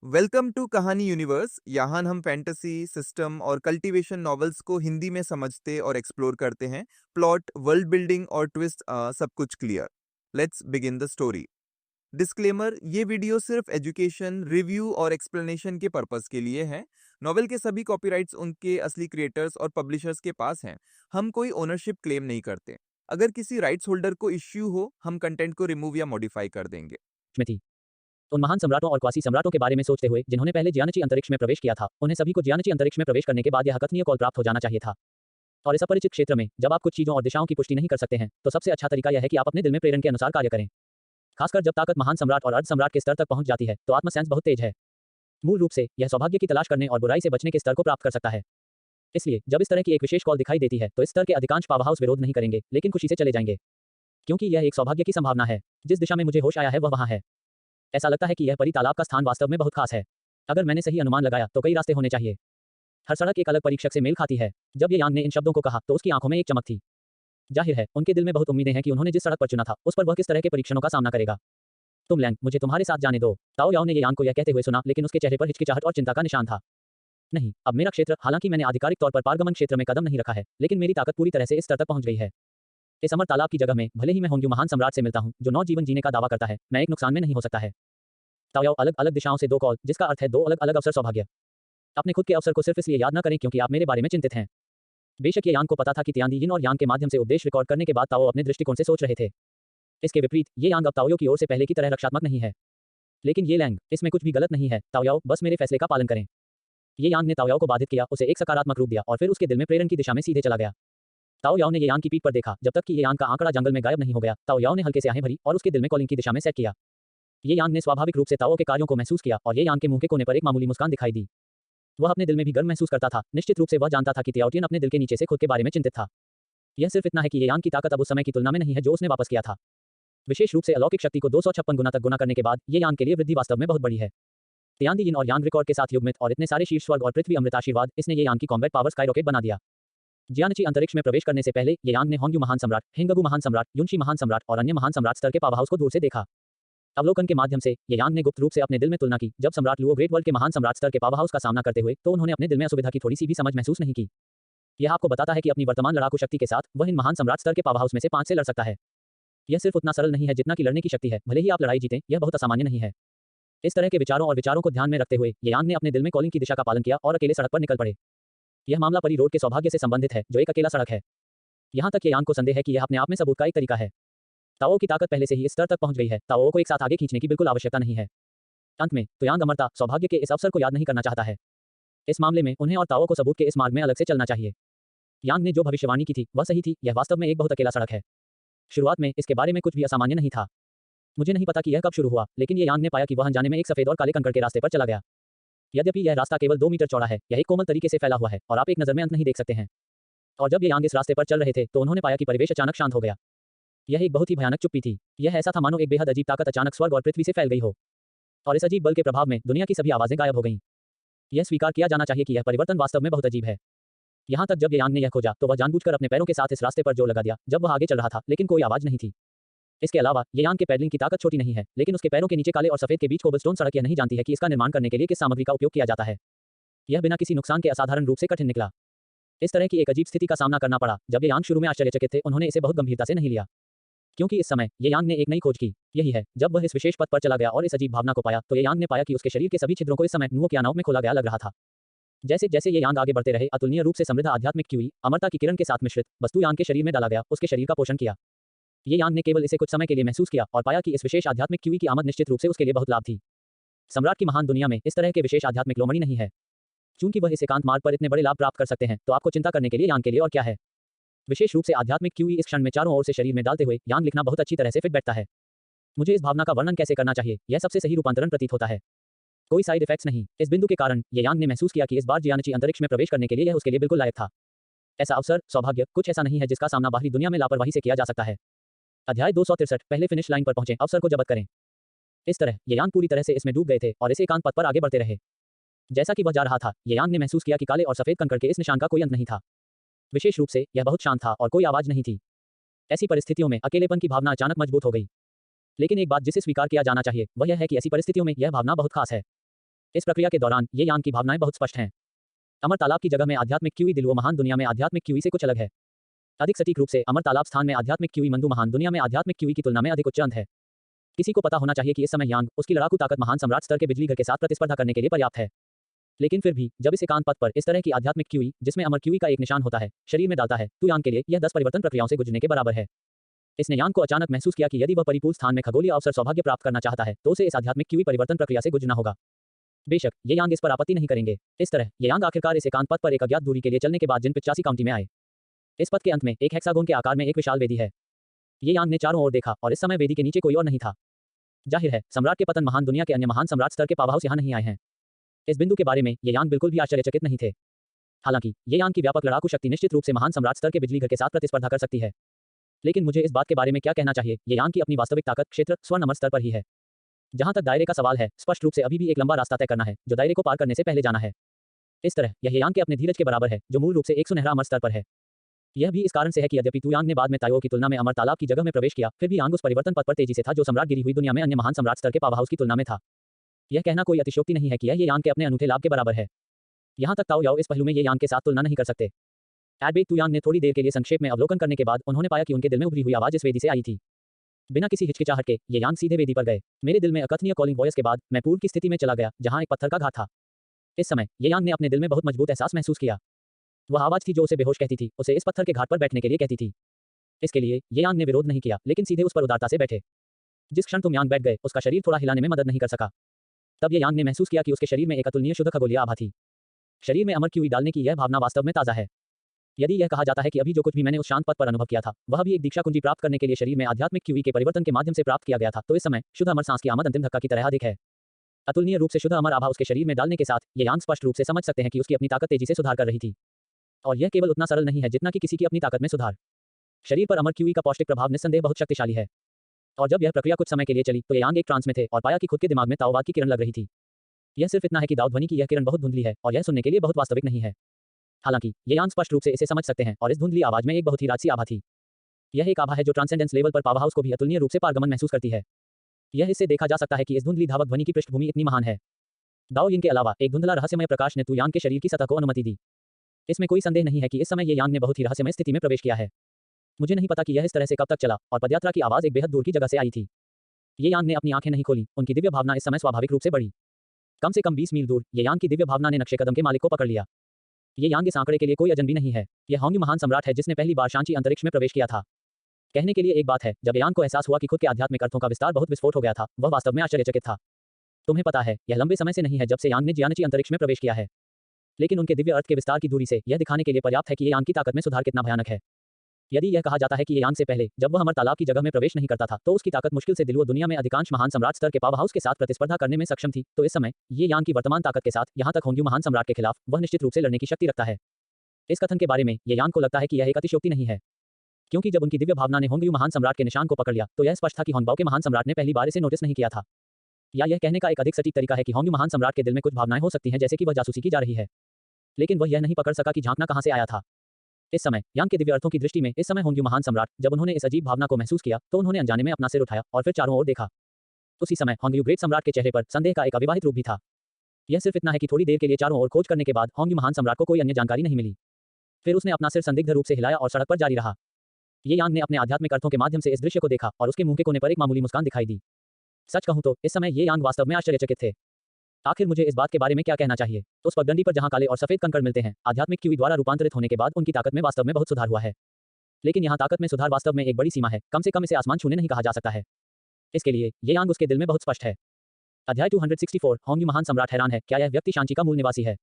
Welcome to Kahani universe. यहाँ हम fantasy system और कल्टीवेशन नॉवेल्स को हिंदी में समझते और एक्सप्लोर करते हैं। प्लॉट, वर्ल्ड बिल्डिंग और ट्विस्ट, सब कुछ clear. Let's begin the story. Disclaimer: ये वीडियो सिर्फ एजुकेशन, रिव्यू और एक्सप्लेनेशन के पर्पस के लिए है। नॉवेल के सभी कॉपीराइट्स उनके असली क्रिएटर्स और पब्लिशर्स के पास हैं। हम कोई ओनरशिप क्लेम नहीं करते। अगर किसी राइट्स होल्डर को इश्यू हो, हम कंटेंट को रिमूव या मॉडिफाई कर देंगे। में थी। उन महान सम्राटों और क्वासी सम्राटों के बारे में सोचते हुए जिन्होंने पहले ज्ञानची अंतरिक्ष में प्रवेश किया था, उन्हें सभी को ज्ञानची अंतरिक्ष में प्रवेश करने के बाद यह कथनीय कॉल प्राप्त हो जाना चाहिए था। और इस अपरिचित क्षेत्र में जब आप कुछ चीजों और दिशाओं की पुष्टि नहीं कर सकते हैं, तो सबसे अच्छा तरीका यह है कि आप अपने दिल में प्रेरण के अनुसार कार्य करें। खासकर जब ताकत महान सम्राट और अर्ध सम्राट के स्तर तक पहुंच जाती है, तो आत्म सेंस बहुत तेज है। मूल रूप से यह सौभाग्य की तलाश करने और बुराई से बचने के स्तर को प्राप्त कर सकता है। इसलिए जब इस तरह की एक विशेष कॉल दिखाई देती है, तो इस स्तर के अधिकांश पावरहाउस विरोध नहीं करेंगे, लेकिन खुशी से चले जाएंगे, क्योंकि यह एक सौभाग्य की संभावना है। जिस दिशा में मुझे होश आया है वह वहां है। ऐसा लगता है कि यह परी तालाब का स्थान वास्तव में बहुत खास है। अगर मैंने सही अनुमान लगाया तो कई रास्ते होने चाहिए। हर सड़क एक अलग परीक्षक से मेल खाती है। जब ये यांग ने इन शब्दों को कहा तो उसकी आंखों में एक चमक थी। जाहिर है उनके दिल में बहुत उम्मीदें हैं कि उन्होंने जिस सड़क पर चुना था उस पर वह किस तरह के परीक्षणों का सामना करेगा। तुम लैंग, मुझे तुम्हारे साथ जाने दो। ताओ याओ ने ये यांग को यह कहते हुए सुना, लेकिन उसके चेहरे पर हिचकिचाहट और चिंता का निशान था। नहीं, अब मेरा क्षेत्र, हालांकि मैंने आधिकारिक तौर पर पारगमन क्षेत्र में कदम नहीं रखा है, लेकिन मेरी ताकत पूरी तरह से इस स्तर तक पहुंच गई है। इस अमर तालाब की जगह में भले ही मैं होंग्यू महान सम्राट से मिलता हूं, जो नौ जीवन जीने का दावा करता है, मैं एक नुकसान में नहीं हो सकता है। ताओ याओ, अलग अलग दिशाओं से दो कॉल, जिसका अर्थ है दो अलग अलग अवसर सौभाग्य। अपने खुद के अवसर को सिर्फ इसलिए याद न करें क्योंकि आप मेरे बारे में चिंतित हैं। बेशक ये यांग को पता था कि तियान यिन और यांग के माध्यम से उपदेश रिकॉर्ड करने के बाद ताओ अपने दृष्टिकोण से सोच रहे थे। इसके विपरीत ये यांग अब ताओयो की ओर से पहले की तरह रक्षात्मक नहीं है। लेकिन ये लैंग, इसमें कुछ भी गलत नहीं है। ताओयाओ, बस मेरे फैसले का पालन करें। ये यांग ने ताओयाओ को बाधित किया, उसे एक सकारात्मक रूप दिया और फिर उसके दिल में प्रेरण की दिशा में सीधे चला गया। ताओयाओ ने ये यांग की पीठ पर देखा जब तक कि ये यांग का आंकड़ा जंगल में गायब नहीं हो गया। ताओयाओ ने हल्के से आहें भरी और उसके दिल में कॉलिंग की दिशा में सेट किया। ये यांग ने स्वाभाविक रूप से ताओ के कार्यों को महसूस किया और ये यांग के मुंह के कोने पर एक मामूली मुस्कान दिखाई दी। वह अपने दिल में भी गर्व महसूस करता था। निश्चित रूप से वह जानता था कि तियाओटियन अपने दिल के नीचे से खुद के बारे में चिंतित था। यह सिर्फ इतना है कि ये यांग की ताकत अब उस समय की तुलना में नहीं है जो उसने वापस किया था। विशेष रूप से अलौकिक शक्ति को 256 गुना तक गुना करने के बाद ये यांग के लिए वृद्धि वास्तव में बहुत बड़ी है। तियान यिन और यांग रिकॉर्ड के साथ युग्मित और इतने सारे शीर्ष स्वर्ग और पृथ्वी अमृत आशीर्वाद, इसने ये यांग की कॉम्बैट पावर स्काईरॉकेट बना दिया। जियानची अंतरिक्ष में प्रवेश करने से पहले ये यांग ने होंग्यू महान सम्राट, हिंगगु महान सम्राट, युनशी महान सम्राट और अन्य महान सम्राट स्तर के पावरहाउस को दूर से देखा। अवलोकन के माध्यम से ये यांग ने गुप्त रूप से अपने दिल में तुलना की। जब सम्राट लुओ ग्रेट वर्ल्ड के महान सम्राट स्तर के पावरहाउस का सामना करते हुए, तो उन्होंने अपने दिल में असुविधा की थोड़ी सी भी समझ महसूस नहीं की। यह आपको बताता है कि अपनी वर्तमान लड़ाकू शक्ति के साथ वह इन महान सम्राट स्तर के पावरहाउस में से 5 से लड़ सकता है। यह सिर्फ उतना सरल नहीं है जितना कि लड़ने की शक्ति है। भले ही आप लड़ाई जीतें, यह बहुत असामान्य नहीं है। इस तरह के विचारों और विचारों को ध्यान में रखते हुए ये यांग ने अपने दिल में कॉलिंग की दिशा का पालन किया और अकेले सड़क पर निकल पड़े। यह मामला परी रोड के सौभाग्य से संबंधित है, जो एक अकेला सड़क है। यहाँ तक ये यांग को संदेह है कि यह अपने आप में सबूत का एक तरीका है। ताओ की ताकत पहले से ही इस स्तर तक पहुंच गई है। ताओ को एक साथ आगे खींचने की बिल्कुल आवश्यकता नहीं है। अंत में तुयांग अमरता, सौभाग्य के इस अवसर को याद नहीं करना चाहता है। इस मामले में उन्हें और ताओ को सबूत के इस मार्ग में अलग से चलना चाहिए। यांग ने जो भविष्यवाणी की थी वह सही थी। यह वास्तव में एक बहुत अकेला सड़क है। शुरुआत में इसके बारे में कुछ भी असामान्य नहीं था। मुझे नहीं पता कि यह कब शुरू हुआ, लेकिन ये यांग ने पाया कि वह अनजाने में एक सफेद और काले कंकड़ के रास्ते पर चला गया। यद्यपि यह रास्ता केवल 2 मीटर चौड़ा है, यह एक कोमल तरीके से फैला हुआ है और आप एक नजर में अंत नहीं देख सकते हैं। और जब ये यांग इस रास्ते पर चल रहे थे तो उन्होंने पाया कि परिवेश अचानक शांत हो गया। यह एक बहुत ही भयानक चुप्पी थी। यह ऐसा था मानो एक बेहद अजीब ताकत अचानक स्वर्ग और पृथ्वी से फैल गई हो। और इस अजीब बल के प्रभाव में दुनिया की सभी आवाजें गायब हो गईं। यह स्वीकार किया जाना चाहिए कि यह परिवर्तन वास्तव में बहुत अजीब है। यहाँ तक जब ये यांग ने यह खोजा तो वह जानबूझकर अपने पैरों के साथ इस रास्ते पर जोर लगा दिया जब वह आगे चल रहा था, लेकिन कोई आवाज नहीं थी। इसके अलावा ये यांग के पैडलिंग की ताकत छोटी नहीं है, लेकिन उसके पैरों के नीचे काले और सफेद के बीच कोबलस्टोन सड़क यह नहीं जानती है कि इसका निर्माण करने के लिए किस सामग्री का उपयोग किया जाता है। यह बिना किसी नुकसान के असाधारण रूप से कठिन निकला। इस तरह की एक अजीब स्थिति का सामना करना पड़ा। जब ये यांग शुरू में आश्चर्यचकित थे, उन्होंने इसे बहुत गंभीरता से नहीं लिया, क्योंकि इस समय ये यांग ने एक नई खोज की। यही है, जब वह इस विशेष पथ पर चला गया और इस अजीब भावना को पाया, तो ये यांग ने पाया कि उसके शरीर के सभी छिद्रों को इस समय नुओ के में खोला गया लग रहा था। जैसे जैसे ये यांग आगे बढ़ते रहे, अतुलनीय रूप से समृद्ध आध्यात्मिक क्यूई, अमरता की किरण के साथ मिश्रित वस्तु यांग के शरीर में डाला गया, उसके शरीर का पोषण किया। ये यांग ने केवल इसे कुछ समय के लिए महसूस किया और पाया कि इस विशेष आध्यात्मिक क्यूई की आमद निश्चित रूप से उसके लिए बहुत लाभ थी। सम्राट की महान दुनिया में इस तरह के विशेष आध्यात्मिक लोमड़ी नहीं है। चूंकि वह इस एकांत मार्ग पर इतने बड़े लाभ प्राप्त कर सकते हैं, तो आपको चिंता करने के लिए यांग के लिए और क्या है। विशेष रूप से आध्यात्मिक क्यूई इस क्षण में चारों ओर से शरीर में डालते हुए यांग लिखना बहुत अच्छी तरह से फिट बैठता है। मुझे इस भावना का वर्णन कैसे करना चाहिए, यह सबसे सही रूपांतरण प्रतीत होता है। कोई साइड इफेक्ट्स नहीं। इस बिंदु के कारण ये यांग ने महसूस किया कि इस बार जियानची अंतरिक्ष में प्रवेश करने के लिए यह उसके लिए बिल्कुल लायक था। ऐसा अवसर, सौभाग्य, कुछ ऐसा नहीं है जिसका सामना बाहरी दुनिया में लापरवाही से किया जा सकता है। अध्याय 263, पहले फिनिश लाइन पर पहुंचे, अवसर को जब्त करें। इस तरह ये यांग पूरी तरह से इसमें डूब गए थे और इस एकांत पथ पर आगे बढ़ते रहे। जैसा कि वह जा रहा था, ये यांग ने महसूस किया कि काले और सफेद कंकड़ के इस निशान का कोई अंत नहीं था। विशेष रूप से यह बहुत शांत था और कोई आवाज नहीं थी। ऐसी परिस्थितियों में अकेलेपन की भावना अचानक मजबूत हो गई। लेकिन एक बात जिसे स्वीकार किया जाना चाहिए वह यह है कि ऐसी परिस्थितियों में यह भावना बहुत खास है। इस प्रक्रिया के दौरान ये यांग की भावनाएं बहुत स्पष्ट हैं। अमर तालाब की जगह में आध्यात्मिक क्यूई दिलवो महान दुनिया में आध्यात्मिक क्यूई से कुछ अलग है। अधिक सटीक रूप से अमर तालाब स्थान में आध्यात्मिक क्यूई मंदु महान दुनिया में आध्यात्मिक क्यूई की तुलना में अधिक उच्च अंत है। किसी को पता होना चाहिए कि इस समय यांग उसकी लड़ाकू ताकत महान सम्राट स्तर के बिजली घर के साथ प्रतिस्पर्धा करने के लिए पर्याप्त है। लेकिन फिर भी जब इस एकांत पथ पर इस तरह की आध्यात्मिक क्यूई जिसमें अमर क्यूई का एक निशान होता है शरीर में डालता है तो यांग के लिए यह 10 परिवर्तन प्रक्रियाओं से गुजरने के बराबर है। इसने यांग को अचानक महसूस किया कि यदि वह परिपूर्ण स्थान में खगोलीय अवसर सौभाग्य प्राप्त करना चाहता है तो उसे इस आध्यात्मिक क्यूई परिवर्तन प्रक्रिया से गुजरना होगा। बेशक ये यांग इस पर आपत्ति नहीं करेंगे। इस तरह ये यांग आखिरकार इस एकांत पथ पर एक अज्ञात दूरी के लिए चलने के बाद जिन 85 काउंटी में आए। इस पथ के अंत में एक हेक्सागोन के आकार में एक विशाल वेदी है। ये यांग ने चारों ओर देखा और इस समय वेदी के नीचे कोई और नहीं था। जाहिर है सम्राट के पतन महान दुनिया के अन्य महान सम्राट स्तर के पावरहाउस यहाँ नहीं आए हैं। इस बिंदु के बारे में ये यांग बिल्कुल भी आश्चर्यचकित नहीं थे। हालांकि ये यांग की व्यापक लड़ाकू शक्ति निश्चित रूप से महान सम्राट स्तर के बिजली घर के साथ प्रतिस्पर्धा कर सकती है। लेकिन मुझे इस बात के बारे में क्या कहना चाहिए, ये यांग की अपनी वास्तविक ताकत क्षेत्र स्वर्ण अमर स्तर पर ही है। जहां तक दायरे का सवाल है स्पष्ट रूप से अभी भी एक लंबा रास्ता तय करना है जो दायरे को पार करने से पहले जाना है। इस तरह यह यांग के अपने धीरज के बराबर है जो मूल रूप से एक सुनहरा अमर स्तर पर है। यह भी इस कारण से है कि यद्यपि तु यांग ने बाद में ताइओ की तुलना में अमर तालाब की जगह में प्रवेश किया फिर भी यांग उस परिवर्तन पथ पर तेजी से था जो सम्राट गिरी हुई दुनिया में अन्य महान सम्राट स्तर के पावरहाउस की तुलना में था। यह कहना कोई अतिशयोक्ति नहीं है कि यह यांग के अपने अनूठे लाभ के बराबर है। यहाँ तक ताओ याओ इस पहलू में ये यांग के साथ तुलना नहीं कर सकते। एडबेक तु यांग ने थोड़ी देर के लिए संक्षेप में अवलोकन करने के बाद उन्होंने पाया कि उनके दिल में उभरी हुई आवाज इस वेदी से आई थी। बिना किसी हिचकिचाहट के ये यांग सीधे वेदी पर गए। मेरे दिल में अकथनीय कॉलिंग वॉयस के बाद मैं पूर्व की स्थिति में चला गया जहां एक पत्थर का घात था। इस समय ये यांग ने अपने दिल में बहुत मजबूत एहसास महसूस किया। वह आवाज थी जो उसे बेहोश कहती थी, उसे इस पत्थर के घाट पर बैठने के लिए कहती थी। इसके लिए ये यांग ने विरोध नहीं किया लेकिन सीधे उस पर उदारता से बैठे। जिस क्षण तुम यांग बैठ गए उसका शरीर थोड़ा हिलाने में मदद नहीं कर सका। तब ये यांग ने महसूस किया कि उसके शरीर में एक अतुलनीय शुद्ध खगोलीय आभा थी। शरीर में अमर क्यूई डालने की यह भावना वास्तव में ताजा है। यदि यह कहा जाता है कि अभी जो कुछ भी मैंने उस शांत पथ पर अनुभव किया था वह भी एक दीक्षा कुंजी प्राप्त करने के लिए शरीर में आध्यात्मिक क्यूई के परिवर्तन के माध्यम से प्राप्त किया गया था तो इस समय शुद्ध अमर सांस की आमद अंतिम धक्का की तरह अधिक है। अतुलनीय रूप से शुद्ध अमर आभा उसके शरीर में डालने के साथ ये यांग स्पष्ट रूप से समझ सकते हैं कि उसकी अपनी ताकत तेजी से सुधार कर रही थी। और यह केवल उतना सरल नहीं है जितना कि किसी की अपनी ताकत में सुधार। शरीर पर अमर क्यूई का पौष्टिक प्रभाव निस्संदेह बहुत शक्तिशाली है। और जब यह प्रक्रिया कुछ समय के लिए चली तो ये यांग एक ट्रांस में थे और पाया कि खुद के दिमाग में ताओवाद की किरण लग रही थी। यह सिर्फ इतना है कि दाऊ ध्वनि की यह किरण बहुत धुंधली है और यह सुनने के लिए बहुत वास्तविक नहीं है। हालांकि ये यांग स्पष्ट रूप से इसे समझ सकते हैं और इस धुंधली आवाज में एक बहुत ही राजसी आभा थी। यह एक आभा है जो ट्रांसेंडेंस लेवल पर पावरहाउस को भी अतुलनीय रूप से पारगमन महसूस करती है। यह इससे देखा जा सकता है कि इस धुंधली धावक ध्वनि की पृष्ठभूमि इतनी महान है। दाओ यिंग के अलावा एक धुंधला रहस्यमय प्रकाश ने तु यांग के शरीर की सतह को अनुमति दी। इसमें कोई संदेह नहीं है कि इस समय ये यांग ने बहुत ही रहस्यमय स्थिति में प्रवेश किया है। मुझे नहीं पता कि यह इस तरह से कब तक चला और पदयात्रा की आवाज एक बेहद दूर की जगह से आई थी। ये यांग ने अपनी आंखें नहीं खोली, उनकी दिव्य भावना इस समय स्वाभाविक रूप से बढ़ी। कम से कम 20 मील दूर ये यांग की दिव्य भावना ने नक्शे कदम के मालिक को पकड़ लिया। ये यांग इस आंकड़े के लिए कोई अजनबी नहीं है। यह होंग्यू महान सम्राट है जिसने पहली बार शांति अंतरिक्ष में प्रवेश किया था। कहने के लिए एक बात है, जब यांग को एहसास हुआ कि खुद के आध्यात्मिक अर्थों का विस्तार बहुत विस्फोट हो गया था वह वास्तव में आश्चर्यचकित था। तुम्हें पता है यह लंबे समय से नहीं है जब से यांग ने जियानची अंतरिक्ष में प्रवेश किया है। लेकिन उनके दिव्य अर्थ के विस्तार की दूरी से यह दिखाने के लिए पर्याप्त है कि ये यांग की ताकत में सुधार कितना भयानक है। यदि यह कहा जाता है कि ये यांग से पहले जब वह अमर तालाब की जगह में प्रवेश नहीं करता था तो उसकी ताकत मुश्किल से दिलवो दुनिया में अधिकांश महान सम्राट स्तर के पावरहाउस के साथ प्रतिस्पर्धा करने में सक्षम थी, तो इस समय ये यांग की वर्तमान ताकत के साथ यहाँ तक होंग्यू महान सम्राट के खिलाफ वह निश्चित रूप से लड़ने की शक्ति रखता है। इस कथन के बारे में ये यांग को लगता है कि यह एक अतिशयोक्ति नहीं है, क्योंकि जब उनकी दिव्य भावना ने होंग्यू महान सम्राट के निशान को पकड़ लिया तो यह स्पष्ट था कि होंगबाओ के महान सम्राट ने पहली बार इसे नोटिस नहीं किया था। या यह कहने का एक अधिक सटीक तरीका है कि होंग्यू महान सम्राट के दिल में कुछ भावनाएं हो सकती हैं जैसे कि वह जासूसी की जा रही है, लेकिन वह यह नहीं पकड़ सका कि झांकना कहां से आया था। इस समय यांग के दिव्य अर्थों की दृष्टि में इस समय होंग्यू महान सम्राट जब उन्होंने इस अजीब भावना को महसूस किया तो उन्होंने अनजाने में अपना सिर उठाया और फिर चारों ओर देखा। उसी समय होंग्यू ग्रेट सम्राट के चेहरे पर संदेह का एक अविवाहित रूप भी था। यह सिर्फ इतना है कि थोड़ी देर के लिए चारों ओर खोज करने के बाद होंग्यू महान सम्राट को कोई अन्य जानकारी नहीं मिली। फिर उसने अपना सिर संदिग्ध रूप से हिलाया और सड़क पर जारी रहा। ये यांग ने अपने आध्यात्मिक अर्थों के माध्यम से इस दृश्य को देखा और उसके मुंह के कोने पर एक मामूली मुस्कान दिखाई दी। सच कहूं तो इस समय ये यांग वास्तव में आश्चर्यचकित थे। आखिर मुझे इस बात के बारे में क्या कहना चाहिए? उस पगडंडी पर जहां काले और सफेद कंकड़ मिलते हैं, आध्यात्मिक क्यूई द्वारा रूपांतरित होने के बाद उनकी ताकत में वास्तव में बहुत सुधार हुआ है। लेकिन यहाँ ताकत में सुधार वास्तव में एक बड़ी सीमा है, कम से कम इसे आसमान छूने नहीं कहा जा सकता है। इसके लिए ये यांग उसके दिल में बहुत स्पष्ट है। अध्याय 264 होंग्यू महान सम्राट हैरान है, क्या यह व्यक्ति शांति का मूल निवासी है?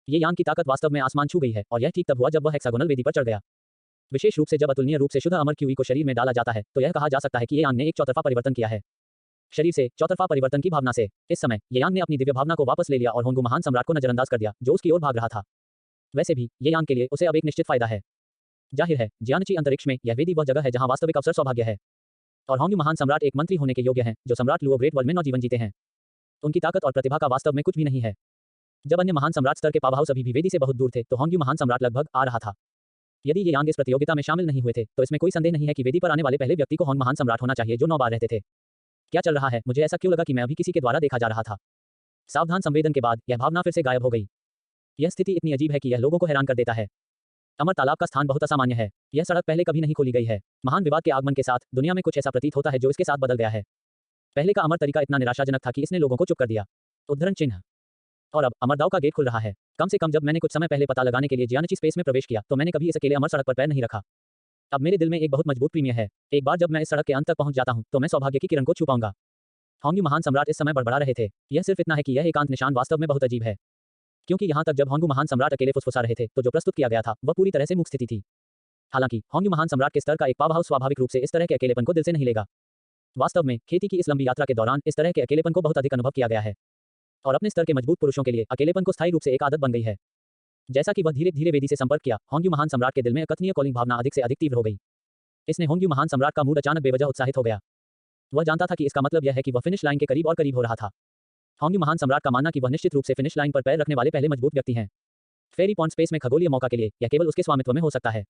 ये यांग की ताकत वास्तव में आसमान छू गई है और यह ठीक तब हुआ जब वह हेक्सागोनल वेदी पर चढ़ गया। विशेष रूप से जब अतुलनीय रूप से शुद्ध अमर क्यूई को शरीर में डाला जाता है तो यह कहा जा सकता है कि ये यांग ने एक चौतरफा परिवर्तन किया है। शरीर से चौतरफा परिवर्तन की भावना से इस समय ये यांग ने अपनी दिव्य भावना को वापस ले लिया और होंगू महान सम्राट को नजरअंदाज कर दिया जो उसकी ओर भाग रहा था। वैसे भी ये यांग के लिए उसे अब एक निश्चित फायदा है। जाहिर है जियानची अंतरिक्ष में यह वेदी वह जगह है जहां वास्तविक अवसर सौभाग्य है और होंग्यू महान सम्राट एक मंत्री होने के योग्य हैं जो सम्राट लुओ ग्रेट वर्ल्ड में नौजीवन जीते हैं। उनकी ताकत और प्रतिभा का वास्तव में कुछ भी नहीं है। जब अन्य महान सम्राट स्तर के पावरहाउस अभी भी वेदी से बहुत दूर थे तो होंग्यू महान सम्राट लगभग आ रहा था। यदि ये यांग इस प्रतियोगिता में शामिल नहीं हुए थे तो इसमें कोई संदेह नहीं है कि वेदी पर आने वाले पहले व्यक्ति को होंग महान सम्राट होना चाहिए जो 9 बार रहते थे। क्या चल रहा है? मुझे ऐसा क्यों लगा कि मैं अभी किसी के द्वारा देखा जा रहा था? सावधान संवेदन के बाद यह भावना फिर से गायब हो गई। यह स्थिति इतनी अजीब है कि यह लोगों को हैरान कर देता है। अमर तालाब का स्थान बहुत असामान्य है। यह सड़क पहले कभी नहीं खोली गई है। महान विवाद के आगमन के साथ दुनिया में कुछ ऐसा प्रतीत होता है जो इसके साथ बदल गया है। पहले का अमर तरीका इतना निराशाजनक था कि इसने लोगों को चुप कर दिया। उद्धरण चिन्ह। और अब अमरदाव का गेट खुल रहा है। कम से कम जब मैंने कुछ समय पहले पता लगाने के लिए जियानची स्पेस में प्रवेश किया तो मैंने कभी इस अकेले अमर सड़क पर पैर नहीं रखा। अब मेरे दिल में एक बहुत मजबूत प्रीमियर है। एक बार जब मैं इस सड़क के अंत तक पहुंच जाता हूं तो मैं सौभाग्य की किरण को छू पाऊंगा। होंगयू महान सम्राट इस समय बड़बड़ा रहे थे। यह सिर्फ इतना है कि यह एकांत निशान वास्तव में बहुत अजीब है। क्योंकि यहां तक जब होंगू महान सम्राट अकेले फुसफुसा रहे थे तो जो प्रस्तुत किया गया था वह पूरी तरह से मूक स्थिति थी। हालांकि होंगयू महान सम्राट के स्तर का एक पावरहाउस स्वाभाविक रूप से इस तरह के अकेलेपन को दिल से नहीं लेगा। वास्तव में खेती की इस लंबी यात्रा के दौरान इस तरह के अकेलेपन को बहुत अधिक अनुभव किया गया है और अपने स्तर के मजबूत पुरुषों के लिए अकेलेपन को स्थायी रूप से एक आदत बन गई है। जैसा कि वह धीरे धीरे वेदी से संपर्क किया, होंगयू महान सम्राट के दिल में अकथनीय कॉलिंग भावना अधिक से अधिक तीव्र हो गई। इसने होंगयू महान सम्राट का मूड अचानक बेवजह उत्साहित हो गया। वह जानता था कि इसका मतलब यह है कि वह फिनिश लाइन के करीब और करीब हो रहा था। होंगयू महान सम्राट का मानना कि वह निश्चित रूप से फिनिश लाइन पर पैर रखने वाले पहले मजबूत व्यक्ति हैं। फेरी पॉन्ड स्पेस में खगोलीय मौका के लिए यह केवल उसके स्वामित्व में हो सकता है।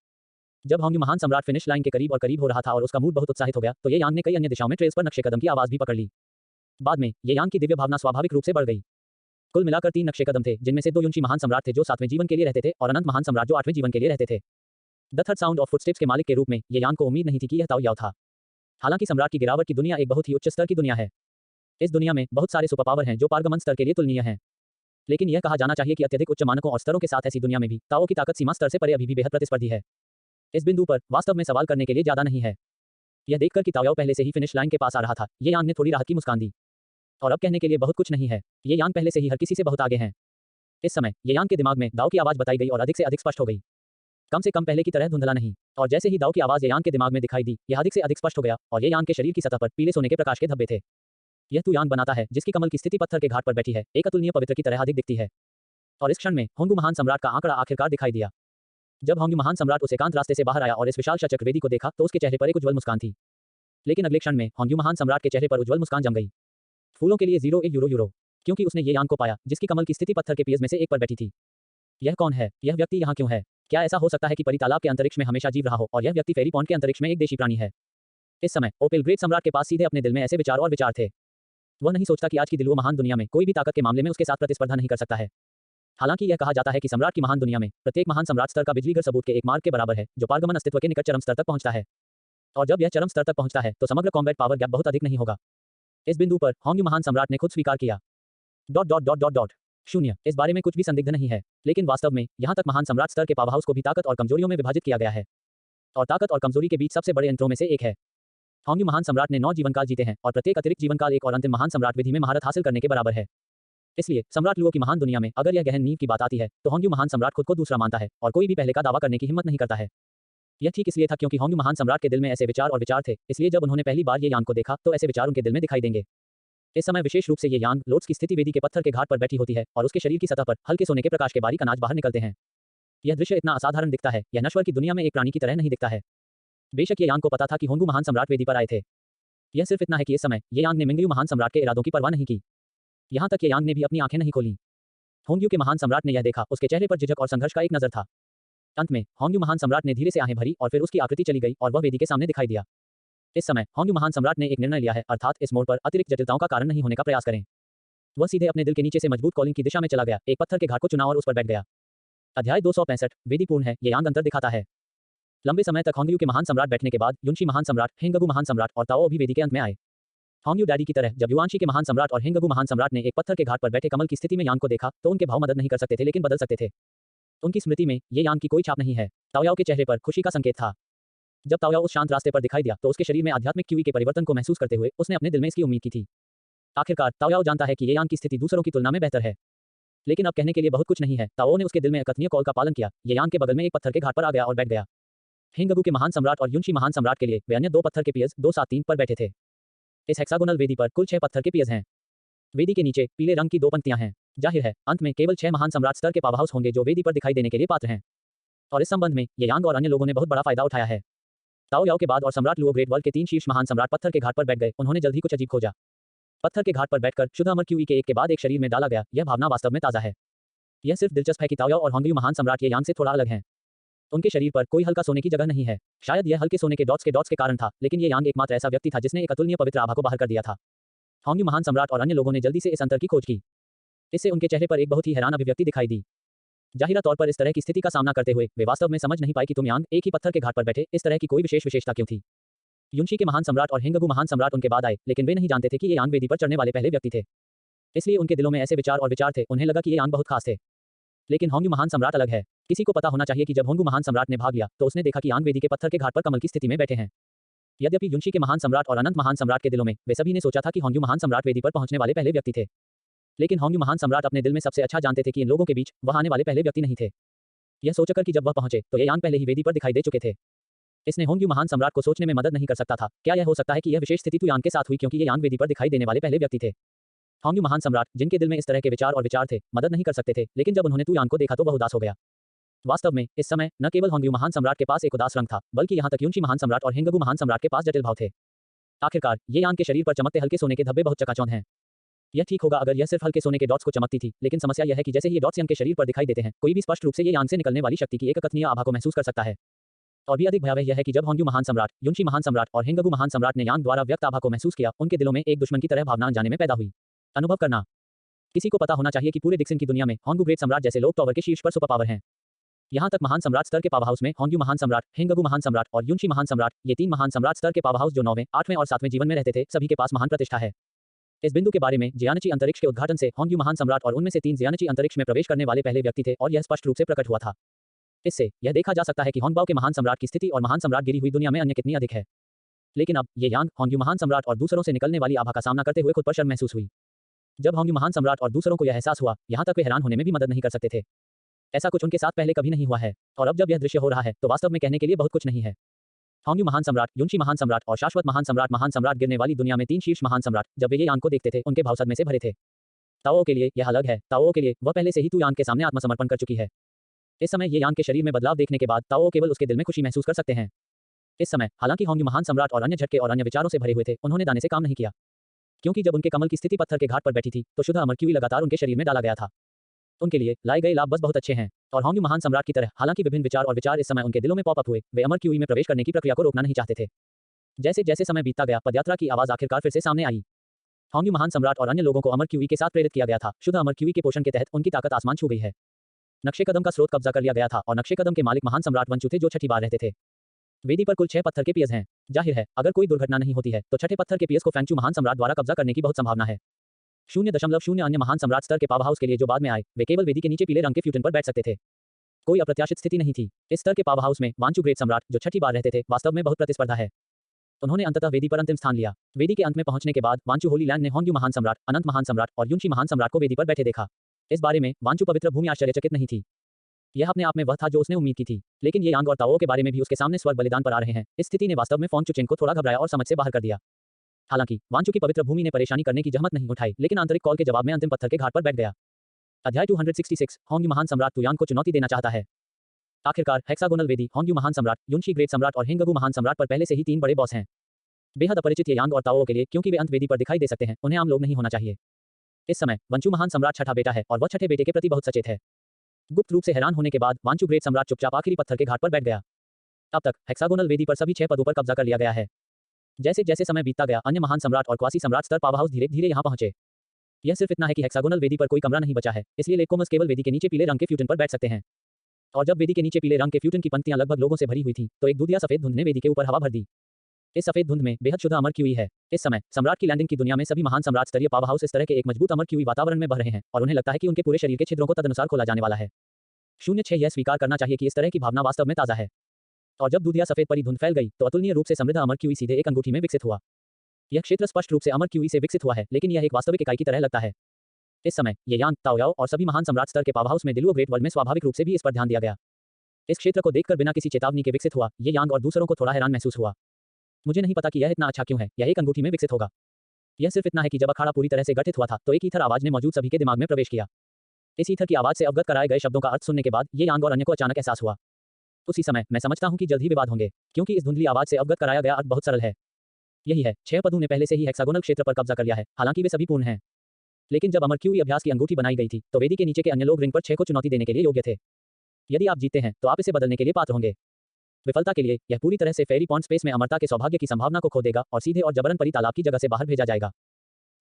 जब होंगयू महान सम्राट फिनिश लाइन के करीब और करीब हो रहा था और उसका मूड बहुत उत्साहित हो गया तो ये यांग ने कई अन्य दिशाओं में ट्रेस पर नक्शे कदम की आवाज भी पकड़ ली। बाद में ये यांग की दिव्य भावना स्वाभाविक रूप से बढ़ गई। कुल मिलाकर 3 नक्शे कदम थे, जिनमें से 2 युनशी महान सम्राट थे जो 7वें जीवन के लिए रहते थे और अनंत महान सम्राट जो 8वें जीवन के लिए रहते थे। The third sound of footsteps के मालिक के रूप में ये यांग को उम्मीद नहीं थी कि यह ताओ याओ था। हालांकि सम्राट की गिरावट की दुनिया एक बहुत ही उच्च स्तर की दुनिया है। इस दुनिया में बहुत सारे सुपर पावर हैं जो पारगमन स्तर के लिए तुलनीय हैं। लेकिन यह कहा जाना चाहिए कि अत्यधिक उच्च मानकों और स्तरों के साथ ऐसी दुनिया में भी ताओ की ताकत सीमा स्तर से परे अभी भी बेहद प्रतिस्पर्धी है। इस बिंदु पर वास्तव में सवाल करने के लिए ज्यादा नहीं है। यह देखकर कि ताओ याओ पहले से ही फिनिश लाइन के पास आ रहा था, ये यांग ने थोड़ी राहत की मुस्कान दी। और अब कहने के लिए बहुत कुछ नहीं है। ये यांग पहले से ही हर किसी से बहुत आगे हैं। इस समय ये यांग के दिमाग में दाओ की आवाज बताई गई और अधिक से अधिक स्पष्ट हो गई। कम से कम पहले की तरह धुंधला नहीं। और जैसे ही दाओ की आवाज ये यांग के दिमाग में दिखाई दी, यह अधिक से अधिक स्पष्ट हो गया और ये यांग के शरीर की सतह पर पीले सोने के प्रकाश के धब्बे थे। यह तू यांग बनाता है जिसकी कमल की स्थिति पत्थर के घाट पर बैठी है, एक अतुलनीय पवित्र की तरह अधिक दिखती है। और इस क्षण में होंगू महान सम्राट का आंकड़ा आखिरकार दिखाई दिया। जब होंगू महान सम्राट उस एकांत रास्ते से बाहर आया और इस विशाल चक्र वेदी को देखा तो उसके चेहरे पर एक उज्ज्वल मुस्कान थी। लेकिन अगले क्षण में होंगू महान सम्राट के चेहरे पर उज्ज्वल मुस्कान जम गई। फूलों के लिए 0 1 यूरो, क्योंकि उसने ये यांग को पाया जिसकी कमल की स्थिति पत्थर के पियर्स में से एक पर बैठी थी। यह कौन है? यह व्यक्ति यहाँ क्यों है? क्या ऐसा हो सकता है कि परी तालाब के अंतरिक्ष में हमेशा जीव रहा हो और यह व्यक्ति फेरी पॉन्ड के अंतरिक्ष में एक देशी प्राणी है? इस समय ओपेल ग्रेट सम्राट के पास सीधे अपने दिल में ऐसे विचार और विचार थे। वह नहीं सोचता कि आज की दिलवो महान दुनिया में कोई भी ताकत के मामले में उसके साथ प्रतिस्पर्धा नहीं कर सकता है। हालांकि यह कहा जाता है कि सम्राट की महान दुनिया में प्रत्येक महान सम्राट स्तर का बिजलीघर सबूत के एक मार्ग के बराबर है जो पारगमन अस्तित्व के निकट चरम स्तर तक पहुंचता है। और जब यह चरम स्तर तक पहुंचता है तो समग्र कॉम्बैट पावर गैप बहुत अधिक नहीं होगा। इस बिंदु पर होंगयू महान सम्राट ने खुद स्वीकार किया। शून्य। इस बारे में कुछ भी संदिग्ध नहीं है। लेकिन वास्तव में यहाँ तक महान सम्राट स्तर के पावरहाउस को भी ताकत और कमजोरियों में विभाजित किया गया है। और ताकत और कमजोरी के बीच सबसे बड़े अंतरों में से एक है। होंगयू महान सम्राट ने 9 जीवनकाल जीते हैं और प्रत्येक अतिरिक्त जीवनकाल एक और अंतिम महान सम्राट विधि में महारत हासिल करने के बराबर है। इसलिए सम्राट लुओ की महान दुनिया में अगर यह गहन नींव की बात आती है तो होंगयू महान सम्राट खुद को दूसरा मानता है और कोई भी पहले का दावा करने की हिम्मत नहीं करता है। यह ठीक इसलिए था क्योंकि होंगयू महान सम्राट के दिल में ऐसे विचार और विचार थे, इसलिए जब उन्होंने पहली बार ये यांग को देखा तो ऐसे विचार उनके दिल में दिखाई देंगे। इस समय विशेष रूप से ये यांग लोट्स की स्थिति वेदी के पत्थर के घाट पर बैठी होती है और उसके शरीर की सतह पर हल्के सोने के प्रकाश के बारीक अनाज बाहर निकलते हैं। यह दृश्य इतना असाधारण दिखता है, यह नश्वर की दुनिया में एक प्राणी की तरह नहीं दिखता है। बेशक ये यांग को पता था कि होंगू महान सम्राट वेदी पर आए थे। यह सिर्फ इतना है कि इस समय ये यांग ने मिंगयू महान सम्राट के इरादों की परवाह नहीं की। यहाँ तक ये यांग ने भी अपनी आंखें नहीं खोली। होंगयू के महान सम्राट ने यह देखा, उसके चेहरे पर झिझक और संघर्ष का एक नजर था। अंत में होंगयू महान सम्राट ने धीरे से आंखें भरी और फिर उसकी आकृति चली गई और वह वेदी के सामने दिखाई दिया। इस समय होंगयू महान सम्राट ने एक निर्णय लिया है, अर्थात इस मोड़ पर अतिरिक्त जटिलताओं का कारण नहीं होने का प्रयास करें। वह सीधे अपने दिल के नीचे से मजबूत कॉलिंग की दिशा में चला गया, एक पत्थर के घाट को चुना और उस पर बैठ गया। अध्याय 265 वेदी पूर्ण है, ये यांग अंतर दिखाता है। लंबे समय तक होंगयू के महान सम्राट बैठने के बाद युनशी महान सम्राट, हेंगगू महान सम्राट और ताओ भी वेदी के अंत में आए। होंगयू डैडी की तरह जब युआनशी के महान सम्राट और हेंगगू महान सम्राट ने एक पत्थर के घाट पर बैठे कमल की स्थिति में यांग को देखा तो उनके भाव मदद नहीं कर सकते थे लेकिन बदल सकते थे। उनकी स्मृति में ये यांग की कोई छाप नहीं है। ताओ याओ के चेहरे पर खुशी का संकेत था। जब ताओ याओ उस शांत रास्ते पर दिखाई दिया तो उसके शरीर में आध्यात्मिक क्यूई के परिवर्तन को महसूस करते हुए उसने अपने दिल में इसकी उम्मीद की थी। आखिरकार ताओ याओ जानता है कि ये यांग की स्थिति दूसरों की तुलना में बेहतर है। लेकिन अब कहने के लिए बहुत कुछ नहीं है। ताओ ने उसके दिल में अकथनीय कॉल का पालन किया। ये यांग के बगल में एक पत्थर के घाट पर आ गया और बैठ गया। हेंगगू के महान सम्राट और युनशी महान सम्राट के लिए वे अन्य 2 पत्थर के पियर्स 2 7 3 पर बैठे थे। इस हेक्सागोनल वेदी पर कुल 6 पत्थर के पियर्स हैं। वेदी के नीचे पीले रंग की 2 पंक्तियां हैं। जाहिर है अंत में केवल 6 महान सम्राट स्तर के पावरहाउस होंगे जो वेदी पर दिखाई देने के लिए पात्र हैं। और इस संबंध में ये यांग और अन्य लोगों ने बहुत बड़ा फायदा उठाया है। ताओ याओ के बाद और सम्राट लुओ ग्रेट वर्ल्ड के 3 शीर्ष महान सम्राट पत्थर के घाट पर बैठ गए। उन्होंने जल्द ही कुछ अजीब खोजा। पत्थर के घाट पर बैठकर शुद्ध अमर क्यूई के एक के बाद एक शरीर में डाला गया, यह भावना वास्तव में ताजा है। यह सिर्फ दिलचस्प है कि ताओ याओ और होंगयू महान सम्राट ये यांग से थोड़ा अलग हैं। उनके शरीर पर कोई हल्का सोने की जगह नहीं है। शायद यह हल्के सोने के डॉट्स के कारण था, लेकिन ये यांग एकमात्र ऐसा व्यक्ति था जिसने एक अतुलनीय पवित्र आभा को बाहर कर दिया था। होंगयू महान सम्राट और अन्य लोगों ने जल्दी से इस अंतर की खोज की। इससे उनके चेहरे पर एक बहुत ही हैरान अभिव्यक्ति दिखाई दी। जाहिरा तौर पर इस तरह की स्थिति का सामना करते हुए वे वास्तव में समझ नहीं पाई कि तुम यांग एक ही पत्थर के घाट पर बैठे इस तरह की कोई विशेष विशेषता क्यों थी। युनशी के महान सम्राट और हिंगगु महान सम्राट उनके बाद आए, लेकिन वे नहीं जानते थे कि ये यांग वेदी पर चढ़ने वाले पहले व्यक्ति थे। इसलिए उनके दिलों में ऐसे विचार थे, उन्हें लगा कि ये यांग बहुत खास थे। लेकिन होंगयू महान सम्राट अलग है। किसी को पता होना चाहिए कि जब होंगू महान सम्राट ने भाग लिया तो उसने देखा कि यांग वेदी के पत्थर के घाट पर कमल की स्थिति में बैठे हैं। यद्यपि युनशी के महान सम्राट और अनंत महान सम्राट के दिलों में वे सभी ने सोचा था कि होंगयू महान सम्राट वेदी पर पहुंचने वाले पहले व्यक्ति थे, लेकिन होंगयू महान सम्राट अपने दिल में सबसे अच्छा जानते थे कि इन लोगों के बीच वह आने वाले पहले व्यक्ति नहीं थे। यह सोचकर कि जब वह पहुंचे तो ये यांग पहले ही वेदी पर दिखाई दे चुके थे, इसने होंगयू महान सम्राट को सोचने में मदद नहीं कर सकता था। क्या यह हो सकता है कि यह विशेष स्थिति तू यांग के साथ हुई क्योंकि ये यांग वेदी पर दिखाई देने वाले पहले व्यक्ति थे। होंगयू महान सम्राट, जिनके दिल में इस तरह के विचार थे, मदद नहीं कर सकते थे, लेकिन जब उन्होंने तू यांग को देखा तो वह उदास हो गया। वास्तव में इस समय न केवल होंगयू महान सम्राट के पास एक उदास रंग था, बल्कि यहाँ तक युनशी महान सम्राट और हिंगगु महान सम्राट के पास जटिल भाव थे। आखिरकार ये यांग के शरीर पर चमकते हल्के सोने के धब्बे बहुत चकाचौंध हैं। यह ठीक होगा अगर यह सिर्फ हल्के सोने के डॉट्स को चमकती थी, लेकिन समस्या यह है कि जैसे ही ये डॉट्स यांग के शरीर पर दिखाई देते हैं, कोई भी स्पष्ट रूप से ये यांग से निकलने वाली शक्ति की एक अकथनीय आभा को महसूस कर सकता है। और भी अधिक भयावह यह है कि जब होंगयू महान सम्राट, युनशी महान सम्राट और हिंगगु महान सम्राट ने यांग द्वारा व्यक्त आभा को महसूस किया, उनके दिलों में एक दुश्मन की तरह भावना अनजाने में पैदा हुई। अनुभव करना। किसी को पता होना चाहिए कि पूरे डिक्सन की दुनिया में होंगू ग्रेट सम्राट जैसे लोग टॉवर के शीर्ष पर सुपर पावर हैं। यहाँ तक महान सम्राट स्तर के पावर हाउस में होंगयू महान सम्राट, हिंगगु महान सम्राट और युनशी महान सम्राट, ये 3 महान सम्राट स्तर के पावर हाउस जो 9वें, 8वें और 7वें जीवन में रहते थे, सभी के पास महान प्रतिष्ठा है। इस बिंदु के बारे में जियानची अंतरिक्ष के उद्घाटन से होंगयू महान सम्राट और उनमें से 3 जियानची अंतरिक्ष में प्रवेश करने वाले पहले व्यक्ति थे और यह स्पष्ट रूप से प्रकट हुआ था। इससे यह देखा जा सकता है कि होंगबाओ के महान सम्राट की स्थिति और महान सम्राट गिरी हुई दुनिया में अन्य कितनी अधिक है। लेकिन अब ये यांग, होंगयू महान सम्राट और दूसरों से निकलने वाली आभा का सामना करते हुए खुद पर शर्म महसूस हुई। जब होंगयू महान सम्राट और दूसरों को यह एहसास हुआ, यहाँ तक वे हैरान होने में भी मदद नहीं कर सकते थे। ऐसा कुछ उनके साथ पहले कभी नहीं हुआ है, और अब जब यह दृश्य हो रहा है तो वास्तव में कहने के लिए बहुत कुछ नहीं है। होंगयू महान सम्राट, युनशी महान सम्राट और शाश्वत महान सम्राट गिरने वाली दुनिया में 3 शीर्ष महान सम्राट, जब वे ये यांग को देखते थे, उनके भाव सदमे से भरे थे। ताओ के लिए यह अलग है। ताओ के लिए वह पहले से ही तू यांग के सामने आत्मसमर्पण कर चुकी है। इस समय ये यांग के शरीर में बदलाव देखने के बाद ताओ केवल उसके दिल में खुशी महसूस कर सकते हैं। इस समय हालांकि होंगयू महान सम्राट और अन्य झटके और अन्य विचारों से भरे हुए थे, उन्होंने दाने से काम नहीं किया, क्योंकि जब उनके कमल की स्थिति पत्थर के घाट पर बैठी थी तो शुद्ध अमर क्यूई लगातार उनके शरीर में डाला गया था। उनके लिए लाए गए लाभ बस बहुत अच्छे हैं, और होंगयू महान सम्राट की तरह हालांकि विभिन्न विचार इस समय उनके दिलों में पॉप अप हुए, वे अमर क्यूई में प्रवेश करने की प्रक्रिया को रोकना नहीं चाहते थे। जैसे जैसे समय बीतता गया, पदयात्रा की आवाज आखिरकार फिर से सामने आई। होंगयू महान सम्राट और अन्य लोगों को अमर क्यूई के साथ प्रेरित किया गया था। शुद्ध अमर क्यूई के पोषण के तहत उनकी ताकत आसमान छू गई है। नक्शे कदम का स्रोत कब्जा कर लिया गया था और नक्शे कदम के मालिक महान सम्राट वंचू थे जो 6ठी बार रहते थे। वेदी पर कुल 6 पत्थर के पियर्स हैं। जाहिर है अगर कोई दुर्घटना नहीं होती है तो 6ठे पत्थर के पियर्स को फेंगचू महान सम्राट द्वारा कब्जा करने की बहुत संभावना है। 0.0 अन्य महान सम्राट स्तर के पावर हाउस के लिए जो बाद में आए, वे केवल वेदी के नीचे पीले रंग के फ्यूटन पर बैठ सकते थे। कोई अप्रत्याशित स्थिति नहीं थी। इस स्तर के पावर हाउस में वांचू ग्रेट सम्राट, जो 6ठी बार रहते थे, वास्तव में बहुत प्रतिस्पर्धा है। उन्होंने अंततः वेदी पर अंतिम स्थान लिया। वेदी के अंत में पहुंचने के बाद वांचू होली लैंड ने होंगयू महान सम्राट, अनंत महान सम्राट और युनशी महान सम्राट को वेदी पर बैठे देखा। इस बारे में वांचू पवित्र भूमि आश्चर्यचकित नहीं थी। यह अपने आप में वह था जो उसने उम्मीद की थी, लेकिन ये यांग और ताओ के बारे में भी उसके सामने स्वर्ग बलिदान पर आ रहे हैं। इस स्थिति ने वास्तव में फोंग चुचेंग को थोड़ा घबराया और समझ से बाहर कर दिया। हालांकि वांचू की पवित्र भूमि ने परेशानी करने की जहमत नहीं उठाई, लेकिन आंतरिक कॉल के जवाब में अंतिम पत्थर के घाट पर बैठ गया। अध्याय 266 होंगयू महान सम्राट तू यांग को चुनौती देना चाहता है। आखिरकार हेक्सागोनल वेदी, होंगयू महान सम्राट, युनशी ग्रेट सम्राट और हिंगगु महान सम्राट पर पहले से ही 3 बड़े बॉस हैं। बेहद अपरिचित ये यांग और ताओ के लिए, क्योंकि वे अंत वेदी पर दिखाई दे सकते हैं, उन्हें आम लोग नहीं होना चाहिए। इस समय वंचू महान सम्राट 6ठा बेटा है और वह 6ठे बेटे के प्रति बहुत सचेत है। गुप्त रूप से हैरान होने के बाद वांचू ग्रेट सम्राट चुपचाप आखिरी पत्थर के घाट पर बैठ गया। अब तक हेक्सागोनल वेदी पर सभी 6 पदों पर कब्जा कर लिया गया है। जैसे जैसे समय बीतता गया, अन्य महान सम्राट और क्वासी सम्राट स्तर पावर हाउस धीरे धीरे यहाँ पहुंचे। यह सिर्फ इतना है कि हेक्सागोनल वेदी पर कोई कमरा नहीं बचा है, इसलिए लेकोमस केवल वेदी के नीचे पीले रंग के फ्यूटन पर बैठ सकते हैं। और जब वेदी के नीचे पीले रंग के फ्यूटन की पंक्तियां लगभग लोगों से भरी हुई थी, तो एक दूधिया सफेद धुंध ने वेदी के ऊपर हवा भर दी। इस सफेद धुंध में बेहद शुद्ध अमर क्यूई है। इस समय सम्राट की लैंडिंग की दुनिया में सभी महान सम्राट स्तरीय पावर हाउस इस तरह के एक मजबूत अमर क्यूई वातावरण में बह रहे हैं, और उन्हें लगता है कि उनके पूरे शरीर के छिद्रों को तदनुसार खोला जाने वाला है। 06 यह स्वीकार करना चाहिए कि इस तरह की भावना वास्तव में ताजा है। और जब दूधिया सफेद परी धुंध फैल गई, तो अतुलनीय रूप से समृद्ध अमर क्यूई सीधे एक अंगूठी में विकसित हुआ। यह क्षेत्र स्पष्ट रूप से अमर क्यूई से विकसित हुआ है, लेकिन यह एक वास्तविक इकाई की तरह लगता है। इस समय ये यांग, ताओयाओ और सभी महान सम्राट स्तर के पावर हाउस में दिलुओ ग्रेट वर्ल्ड में स्वाभाविक रूप से भी इस पर ध्यान दिया गया। इस क्षेत्र को देखकर बिना किसी चेतावनी के विकसित हुआ, ये यांग और दूसरों को थोड़ा हैरान महसूस हुआ। मुझे नहीं पता कि यह इतना अच्छा क्यों है, यह एक अंगूठी में विकसित होगा। यह सिर्फ इतना है कि जब अखाड़ा पूरी तरह से गठित हुआ था, तो एक ईथर आवाज ने मौजूद सभी के दिमाग में प्रवेश किया। इस ईथर की आवाज से अवगत कराए गए शब्दों का अर्थ सुनने के बाद ये यांग और अन्य को अचानक एहसास हुआ। उसी समय मैं समझता हूं कि जल्द ही विवाद होंगे, क्योंकि इस धुंधली आवाज से अवगत कराया गया अर्थ बहुत सरल है। यही है, 6 पदों ने पहले से ही हेक्सागोनल क्षेत्र पर कब्जा कर लिया है, हालांकि वे सभी पूर्ण हैं। लेकिन जब अमर क्यूई अभ्यास की अंगूठी बनाई गई थी, तो वेदी के नीचे के अन्य लोग रिंग पर 6 को चुनौती देने के लिए योग्य थे। यदि आप जीतते हैं तो आप इसे बदलने के लिए पात्र होंगे। विफलता के लिए यह पूरी तरह से फेरी पॉन्ड स्पेस में अमरता के सौभाग्य की संभावना को खो देगा और सीधे और जबरन परी तालाब की जगह से बाहर भेजा जाएगा।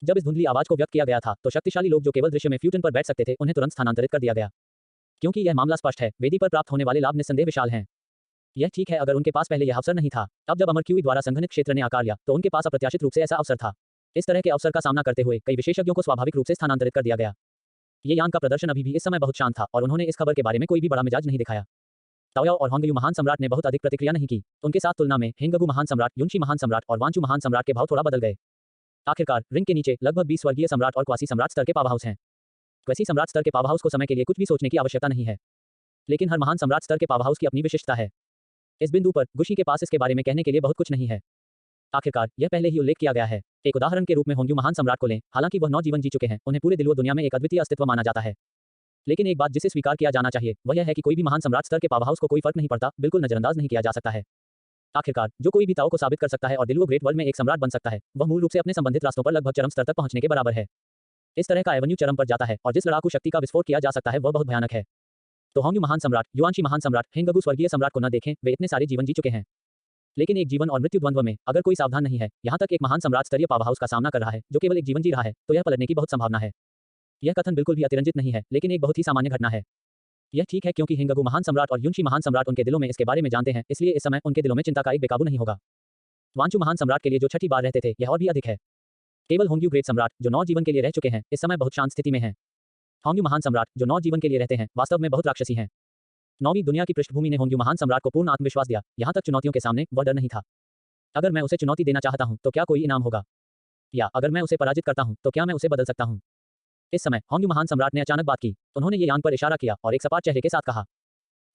जब इस धुंधली आवाज को व्यक्त किया गया था तो शक्तिशाली लोग जो केवल दृश्य में फ्यूजन पर बैठ सकते थे उन्हें तुरंत स्थानांतरित कर दिया गया। क्योंकि यह मामला स्पष्ट है, वेदी पर प्राप्त होने वाले लाभ निस्संदेह विशाल हैं। यह ठीक है अगर उनके पास पहले यह अवसर नहीं था। अब जब अमर क्यूई द्वारा संघनित क्षेत्र ने आकार लिया तो उनके पास अप्रत्याशित रूप से ऐसा अवसर था। इस तरह के अवसर का सामना करते हुए कई विशेषज्ञों को स्वाभाविक रूप से स्थानांतरित कर दिया गया। ये यान का प्रदर्शन अभी भी इस समय बहुत शांत था और उन्होंने इस खबर के बारे में कोई भी बड़ा मिजाज नहीं दिखाया। ताओयाओ और होंगयू महान सम्राट ने बहुत अधिक प्रतिक्रिया नहीं की। उनके साथ तुलना में हेंगगू महान सम्राट, युनशी महान सम्राट और वांचू महान सम्राट के भाव थोड़ा बदल गए। आखिरकार रिंग के नीचे लगभग 20 स्वर्गीय सम्राट और क्वासी सम्राट स्तर के पावर हाउस हैं। क्वासी सम्राट स्तर के पावर हाउस को समय के लिए कुछ भी सोचने की आवश्यकता नहीं है, लेकिन हर महान सम्राट स्तर के पावर हाउस की अपनी विशिष्टता है। इस बिंदु पर गुशी के पास इसके बारे में कहने के लिए बहुत कुछ नहीं है। आखिरकार यह पहले ही उल्लेख किया गया है। एक उदाहरण के रूप में होंगयू महान सम्राट को लें। हालांकि वह 9 जीवन जी चुके हैं, उन्हें पूरे दिलवो दुनिया में एक अद्वितीय अस्तित्व माना जाता है। लेकिन एक बात जिसे स्वीकार किया जाना चाहिए वह यह है कि कोई भी महान सम्राट स्तर के पावर हाउस को कोई फर्क नहीं पड़ता, बिल्कुल नजरअंदाज नहीं किया जा सकता है। आखिरकार जो कोई भी ताओ को साबित कर सकता है और दिलवो ग्रेट वर्ल्ड में एक सम्राट बन सकता है, वह मूल रूप से अपने संबंधित रास्तों पर लगभग चरम स्तर तक पहुंचने के बराबर है। इस तरह का एवेन्यू चरम पर जाता है और जिस लड़ाकू शक्ति का विस्फोट किया जा सकता है वह बहुत भयानक है। तो होंगयू महान सम्राट, युआनशी महान सम्राट, हेंगगू स्वर्गीय सम्राट को न देखें, वे इतने सारे जीवन जी चुके हैं। लेकिन एक जीवन और मृत्यु द्वंद्व में अगर कोई सावधान नहीं है, यहाँ तक एक महान सम्राट स्तरीय पावर हाउस का सामना कर रहा है जो केवल एक जीवन जी रहा है, तो यह पलटने की बहुत संभावना है। यह कथन बिल्कुल भी अतिरंजित नहीं है, लेकिन एक बहुत ही सामान्य घटना है। यह ठीक है क्योंकि हेंगगू महान सम्राट और युनशी महान सम्राट उनके दिलों में इसके बारे में जानते हैं, इसलिए इस समय उनके दिलों में चिंता का एक बेकाबू नहीं होगा। वांचू महान सम्राट के लिए जो छठी बार रहते थे, यह और भी अधिक है। केवल होंगयू ग्रेट सम्राट जो 9 जीवन के लिए रह चुके हैं, इस समय बहुत शांत स्थिति में हैं। होंगयू महान सम्राट जो 9 जीवन के लिए रहते हैं, वास्तव में बहुत राक्षसी हैं। 9वीं दुनिया की पृष्ठभूमि ने होंगयू महान सम्राट को पूर्ण आत्मविश्वास दिया, यहाँ तक चुनौतियों के सामने वह डर नहीं था। अगर मैं उसे चुनौती देना चाहता हूँ तो क्या कोई इनाम होगा? या अगर मैं उसे पराजित करता हूँ तो क्या मैं उसे बदल सकता हूँ? इस समय होंगयू महान सम्राट ने अचानक बात की। उन्होंने ये यान पर इशारा किया और एक सपाट चेहरे के साथ कहा।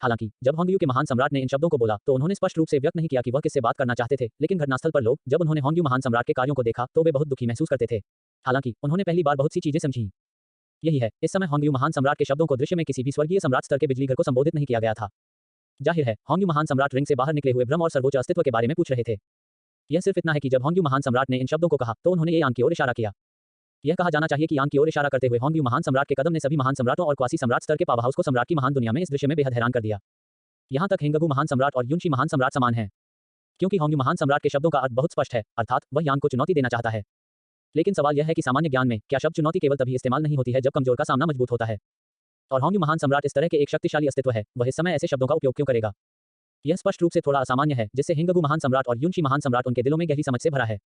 हालांकि जब होंगयू के महान सम्राट ने इन शब्दों को बोला तो उन्होंने स्पष्ट रूप से व्यक्त नहीं किया कि वह किससे बात करना चाहते थे, लेकिन घटनास्थल पर लोग जब उन्होंने होंगयू महान सम्राट के कार्यों को देखा तो वे बहुत दुखी महसूस करते थे। हालांकि उन्होंने पहली बार बहुत सी चीजें समझी। यही है, इस समय होंगयू महान सम्राट के शब्दों को दृश्य में किसी भी स्वर्गीय सम्राट स्तर के बिजली घर को संबोधित नहीं किया गया था। जाहिर है, होंगयू महान सम्राट रिंग से बाहर निकले हुए ब्रह्म और सर्वोच्च अस्तित्व के बारे में पूछ रहे थे। यह सिर्फ इतना है कि जब होंगयू महान सम्राट ने इन शब्दों को कहा तो उन्होंने ये यान की ओर इशारा किया। यह कहा जाना चाहिए कि यान की ओर इशारा करते हुए होंगयू महान सम्राट के कदम ने सभी महान सम्राटों और क्वासी सम्राट स्तर के पावर हाउस को सम्राट की महान दुनिया में इस दृश्य में बेहद हैरान कर दिया। यहाँ तक हेंगगू महान सम्राट और युनशी महान सम्राट समान हैं, क्योंकि होंगयू महान सम्राट के शब्दों का अर्थ बहुत स्पष्ट है, अर्थात वह यान को चुनौती देना चाहता है। लेकिन सवाल यह है कि सामान्य ज्ञान में क्या शब्द चुनौती केवल तभी इस्तेमाल नहीं होती है जब कमजोर का सामना मजबूत होता है। और होंगयू महान सम्राट इस तरह के एक शक्तिशाली अस्तित्व है, वह इस समय ऐसे शब्दों का उपयोग क्यों करेगा? यह स्पष्ट रूप से थोड़ा असामान्य है, जिससे हेंगगू महान सम्राट और युनशी महान सम्राट उनके दिलों में गहरी समझ से भरा है।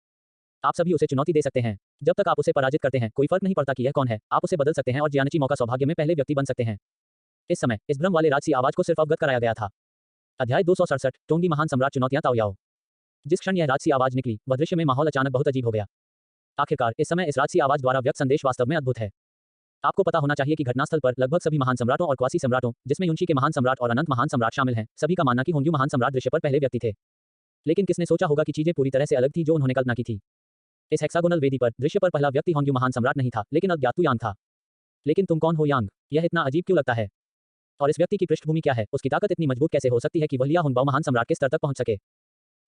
आप सभी उसे चुनौती दे सकते हैं। जब तक आप उसे पराजित करते हैं, कोई फर्क नहीं पड़ता कि यह कौन है, आप उसे बदल सकते हैं और जियानिची मौका सौभाग्य में पहले व्यक्ति बन सकते हैं। इस समय इस भ्रम वाले राजसी आवाज को सिर्फ अवगत कराया गया था। अध्याय 267 टोंगी महान सम्राट चुनौतियां ताओयाओ। जिस क्षण यह राजसी आवाज निकली, वह दृश्य में माहौल अचानक बहुत अजीब हो गया। आखिरकार इस समय इस राजसी आवाज द्वारा व्यक्त संदेश वास्तव में अद्भुत है। आपको पता होना चाहिए कि घटनास्थल पर लगभग सभी महान सम्राटों और क्वासी सम्राटों, जिसमें युनशी के महान सम्राट और अनंत महान सम्राट शामिल हैं, सभी का मानना कि होंगयू महान सम्राट दृश्य पर पहले व्यक्ति थे। लेकिन किसने सोचा होगा कि चीजें पूरी तरह से अलग थी जो उन्होंने कल्पना की थी। इस हेक्सागोनल वेदी पर दृश्य पर पहला व्यक्ति होंगयू महान सम्राट नहीं था, लेकिन अज्ञात तू यांग था। लेकिन तुम कौन हो यांग? यह इतना अजीब क्यों लगता है? और इस व्यक्ति की पृष्ठभूमि क्या है? उसकी ताकत इतनी मजबूत कैसे हो सकती है कि वह लिया हुनबाओ महान सम्राट के स्तर तक पहुंच सके?